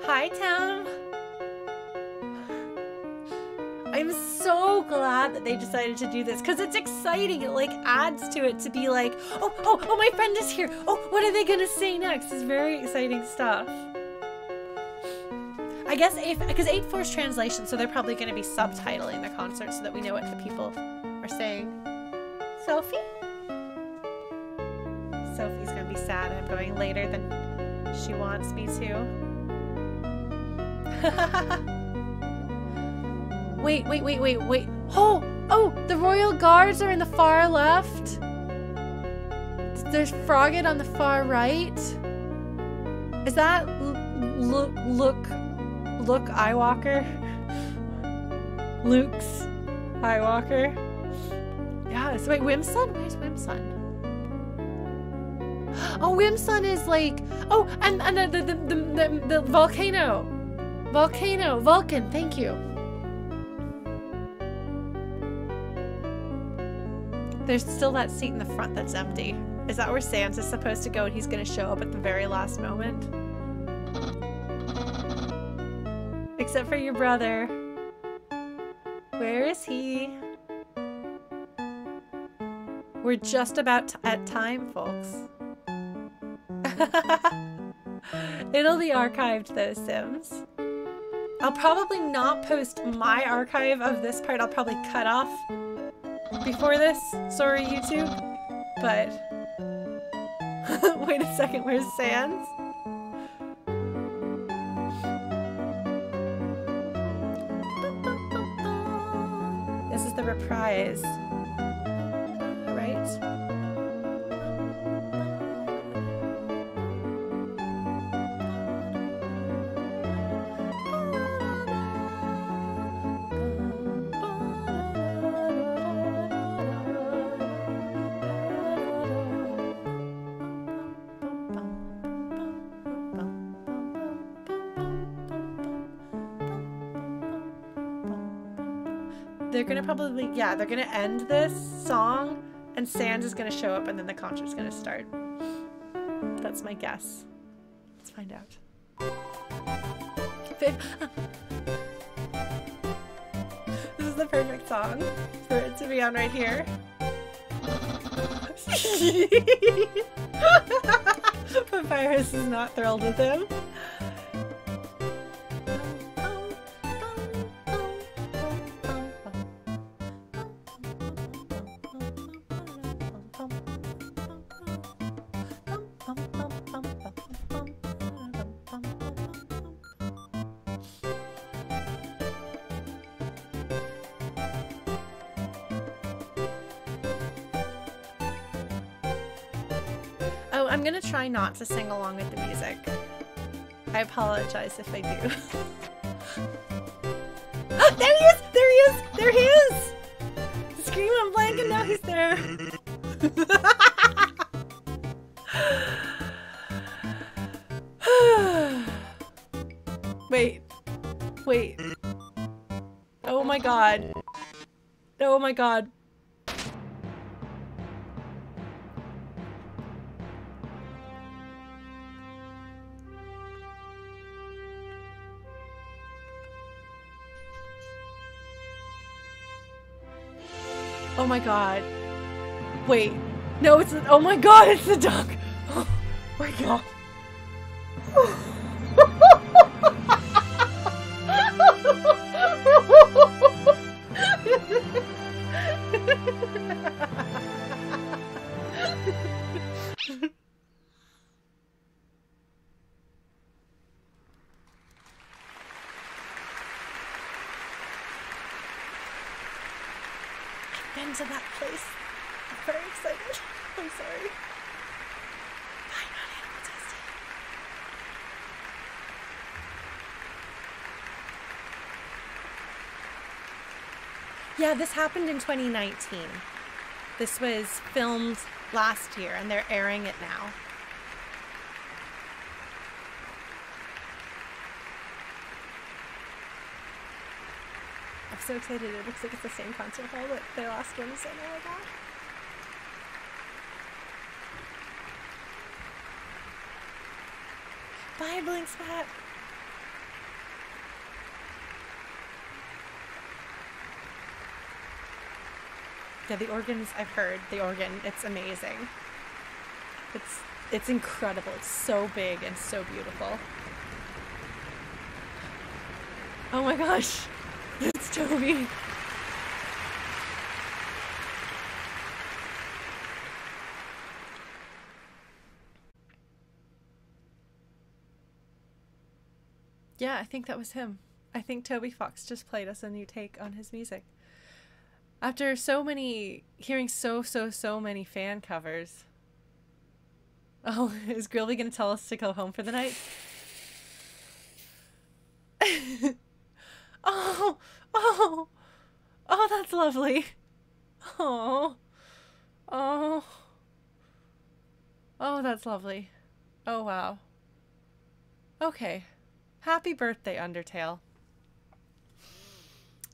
Hi, Tam. I'm so glad that they decided to do this because it's exciting. It like adds to it to be like, oh, my friend is here. Oh, what are they gonna say next? It's very exciting stuff. I guess because 8-4's translation, so they're probably going to be subtitling the concert so that we know what the people are saying. Sophie? Sophie's going to be sad. I'm going later than she wants me to. Wait. Oh, the Royal Guards are in the far left. There's Frogget on the far right. Is that Luke Skywalker? Luke's Skywalker. Yeah, so wait, Whimsun? Where's Whimsun? Oh, Whimsun is like, oh, and the volcano. Vulcan, thank you. There's still that seat in the front that's empty. Is that where Sans is supposed to go and he's gonna show up at the very last moment? Except for your brother. Where is he? We're just about at time, folks. It'll be archived though, Sims. I'll probably not post my archive of this part. I'll probably cut off before this. Sorry, YouTube. But wait a second, where's Sans? This is the reprise, right? They're gonna probably, yeah, they're gonna end this song and Sans is gonna show up and then the concert's gonna start. That's my guess. Let's find out. This is the perfect song for it to be on right here. Papyrus is not thrilled with him. I'm gonna try not to sing along with the music. I apologize if I do. Oh, there he is! There he is! There he is! Scream on blank and now he's there. god. Oh my god. Oh my god. Wait. No, it's the, oh my god, it's the duck. Oh my god. I've been to that place. I'm very excited. I'm sorry. I'm not animal testing. Yeah, this happened in 2019. This was filmed last year, and they're airing it now. I'm so excited. It looks like it's the same concert hall that the last one was in. Oh my god. Bye, Blink Spot. Yeah, the organs, I've heard the organ, it's amazing. It's incredible. It's so big and so beautiful. Oh my gosh. It's Toby. Yeah, I think that was him. I think Toby Fox just played us a new take on his music. After hearing so many fan covers. Oh, is Grilby gonna tell us to go home for the night? Oh, that's lovely. Oh, that's lovely. Oh, wow. Okay. Happy birthday, Undertale.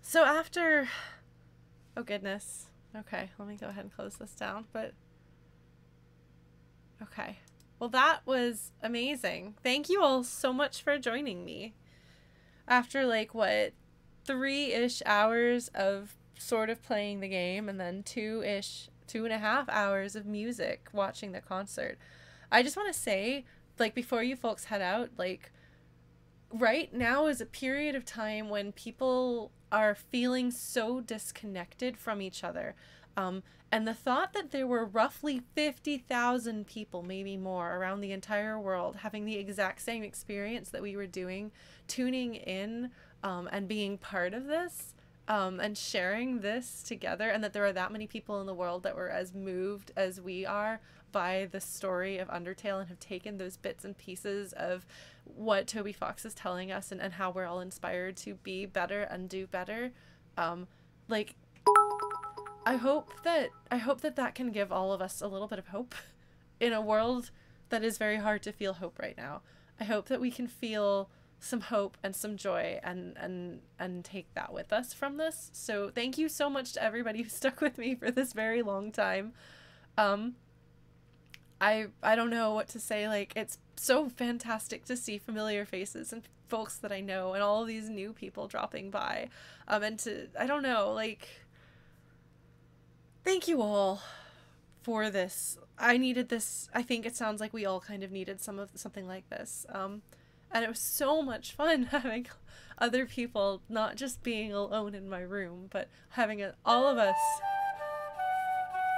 So after... Oh, goodness. Okay, let me go ahead and close this down, but... Okay. Well, that was amazing. Thank you all so much for joining me. After, like, what, 3-ish hours of sort of playing the game, and then 2.5 hours of music watching the concert. I just want to say, like, before you folks head out, like, right now is a period of time when people are feeling so disconnected from each other. And the thought that there were roughly 50,000 people, maybe more, around the entire world having the exact same experience that we were doing, tuning in and being part of this and sharing this together, and that there are that many people in the world that were as moved as we are by the story of Undertale and have taken those bits and pieces of what Toby Fox is telling us and how we're all inspired to be better and do better. Like, I hope that can give all of us a little bit of hope in a world that is very hard to feel hope right now. I hope that we can feel some hope and some joy and take that with us from this. So thank you so much to everybody who stuck with me for this very long time. I don't know what to say. Like, it's so fantastic to see familiar faces and folks that I know and all of these new people dropping by. And to, I don't know, like, thank you all for this. I needed this. I think it sounds like we all kind of needed something like this. And it was so much fun having other people, not just being alone in my room, but having all of us.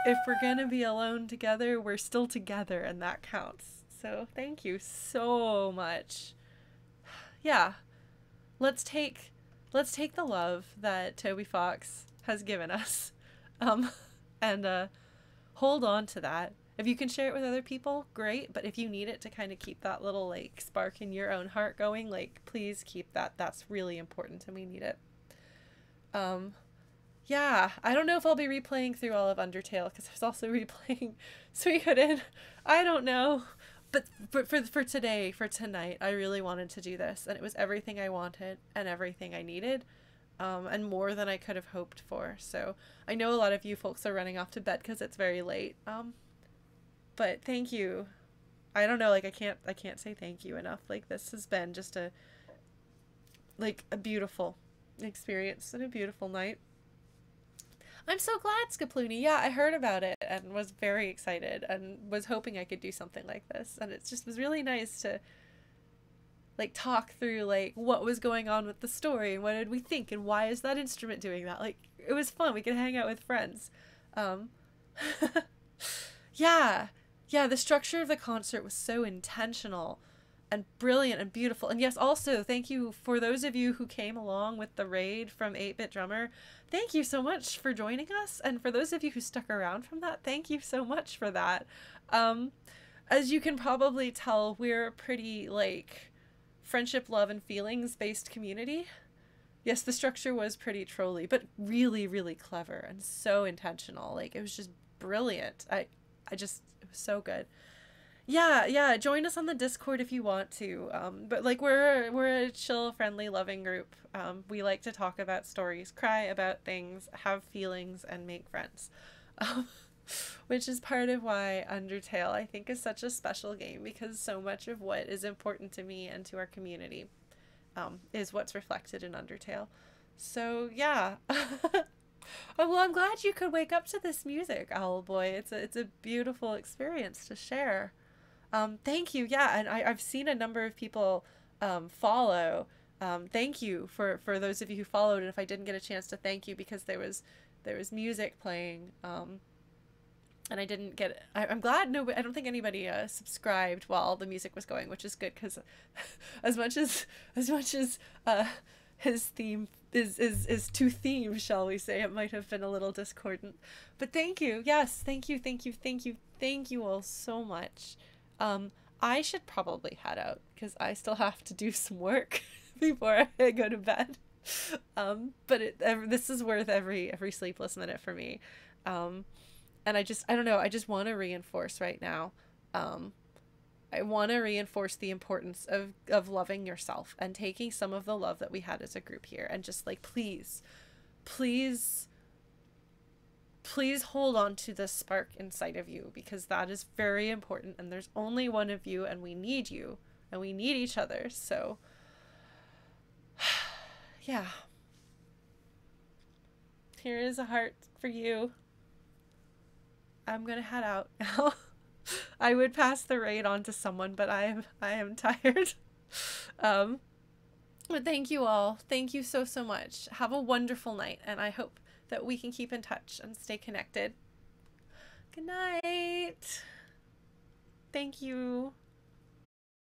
If we're gonna be alone together, we're still together, and that counts. So thank you so much. Yeah, let's take the love that Toby Fox has given us, and hold on to that. If you can share it with other people, great. But if you need it to kind of keep that little, like, spark in your own heart going, like, please keep that. That's really important, and we need it. Yeah, I don't know if I'll be replaying through all of Undertale, because I was also replaying Suikoden. I don't know. But for today, for tonight, I really wanted to do this, and it was everything I wanted and everything I needed. and more than I could have hoped for. So I know a lot of you folks are running off to bed because it's very late. But thank you. I don't know, like I can't say thank you enough. Like this has been just a beautiful experience and a beautiful night. I'm so glad, Skaploony. Yeah, I heard about it and was very excited and was hoping I could do something like this. And it just was really nice to like talk through like what was going on with the story and what did we think and why is that instrument doing that. Like it was fun. We could hang out with friends. Yeah. Yeah, the structure of the concert was so intentional and brilliant and beautiful. And yes, also thank you for those of you who came along with the raid from 8-Bit Drummer. Thank you so much for joining us. And for those of you who stuck around from that, thank you so much for that. As you can probably tell, we're a pretty like friendship, love, and feelings based community. Yes, the structure was pretty trolly, but really, really clever and so intentional. Like it was just brilliant. It was so good. Yeah, join us on the Discord if you want to. But like we're a chill, friendly, loving group. We like to talk about stories, cry about things, have feelings, and make friends. Which is part of why Undertale I think is such a special game, because so much of what is important to me and to our community is what's reflected in Undertale. So yeah. Oh, well, I'm glad you could wake up to this music, Owl Boy. It's a beautiful experience to share. Thank you. Yeah, and I've seen a number of people follow. Thank you for those of you who followed, and if I didn't get a chance to thank you because there was music playing, and I didn't get. I'm glad I don't think anybody subscribed while the music was going, which is good because as much as his theme is to theme, shall we say, it might have been a little discordant. But thank you. Yes, thank you all so much. I should probably head out because I still have to do some work before I go to bed. But this is worth every sleepless minute for me. And I don't know, I just want to reinforce right now. I want to reinforce the importance of loving yourself and taking some of the love that we had as a group here and just like, please hold on to the spark inside of you, because that is very important, and there's only one of you, and we need you and we need each other. So yeah, here is a heart for you. I'm gonna head out now. I would pass the raid on to someone, but I am tired. But thank you all. Thank you so much. Have a wonderful night, and I hope that we can keep in touch and stay connected. Good night. Thank you.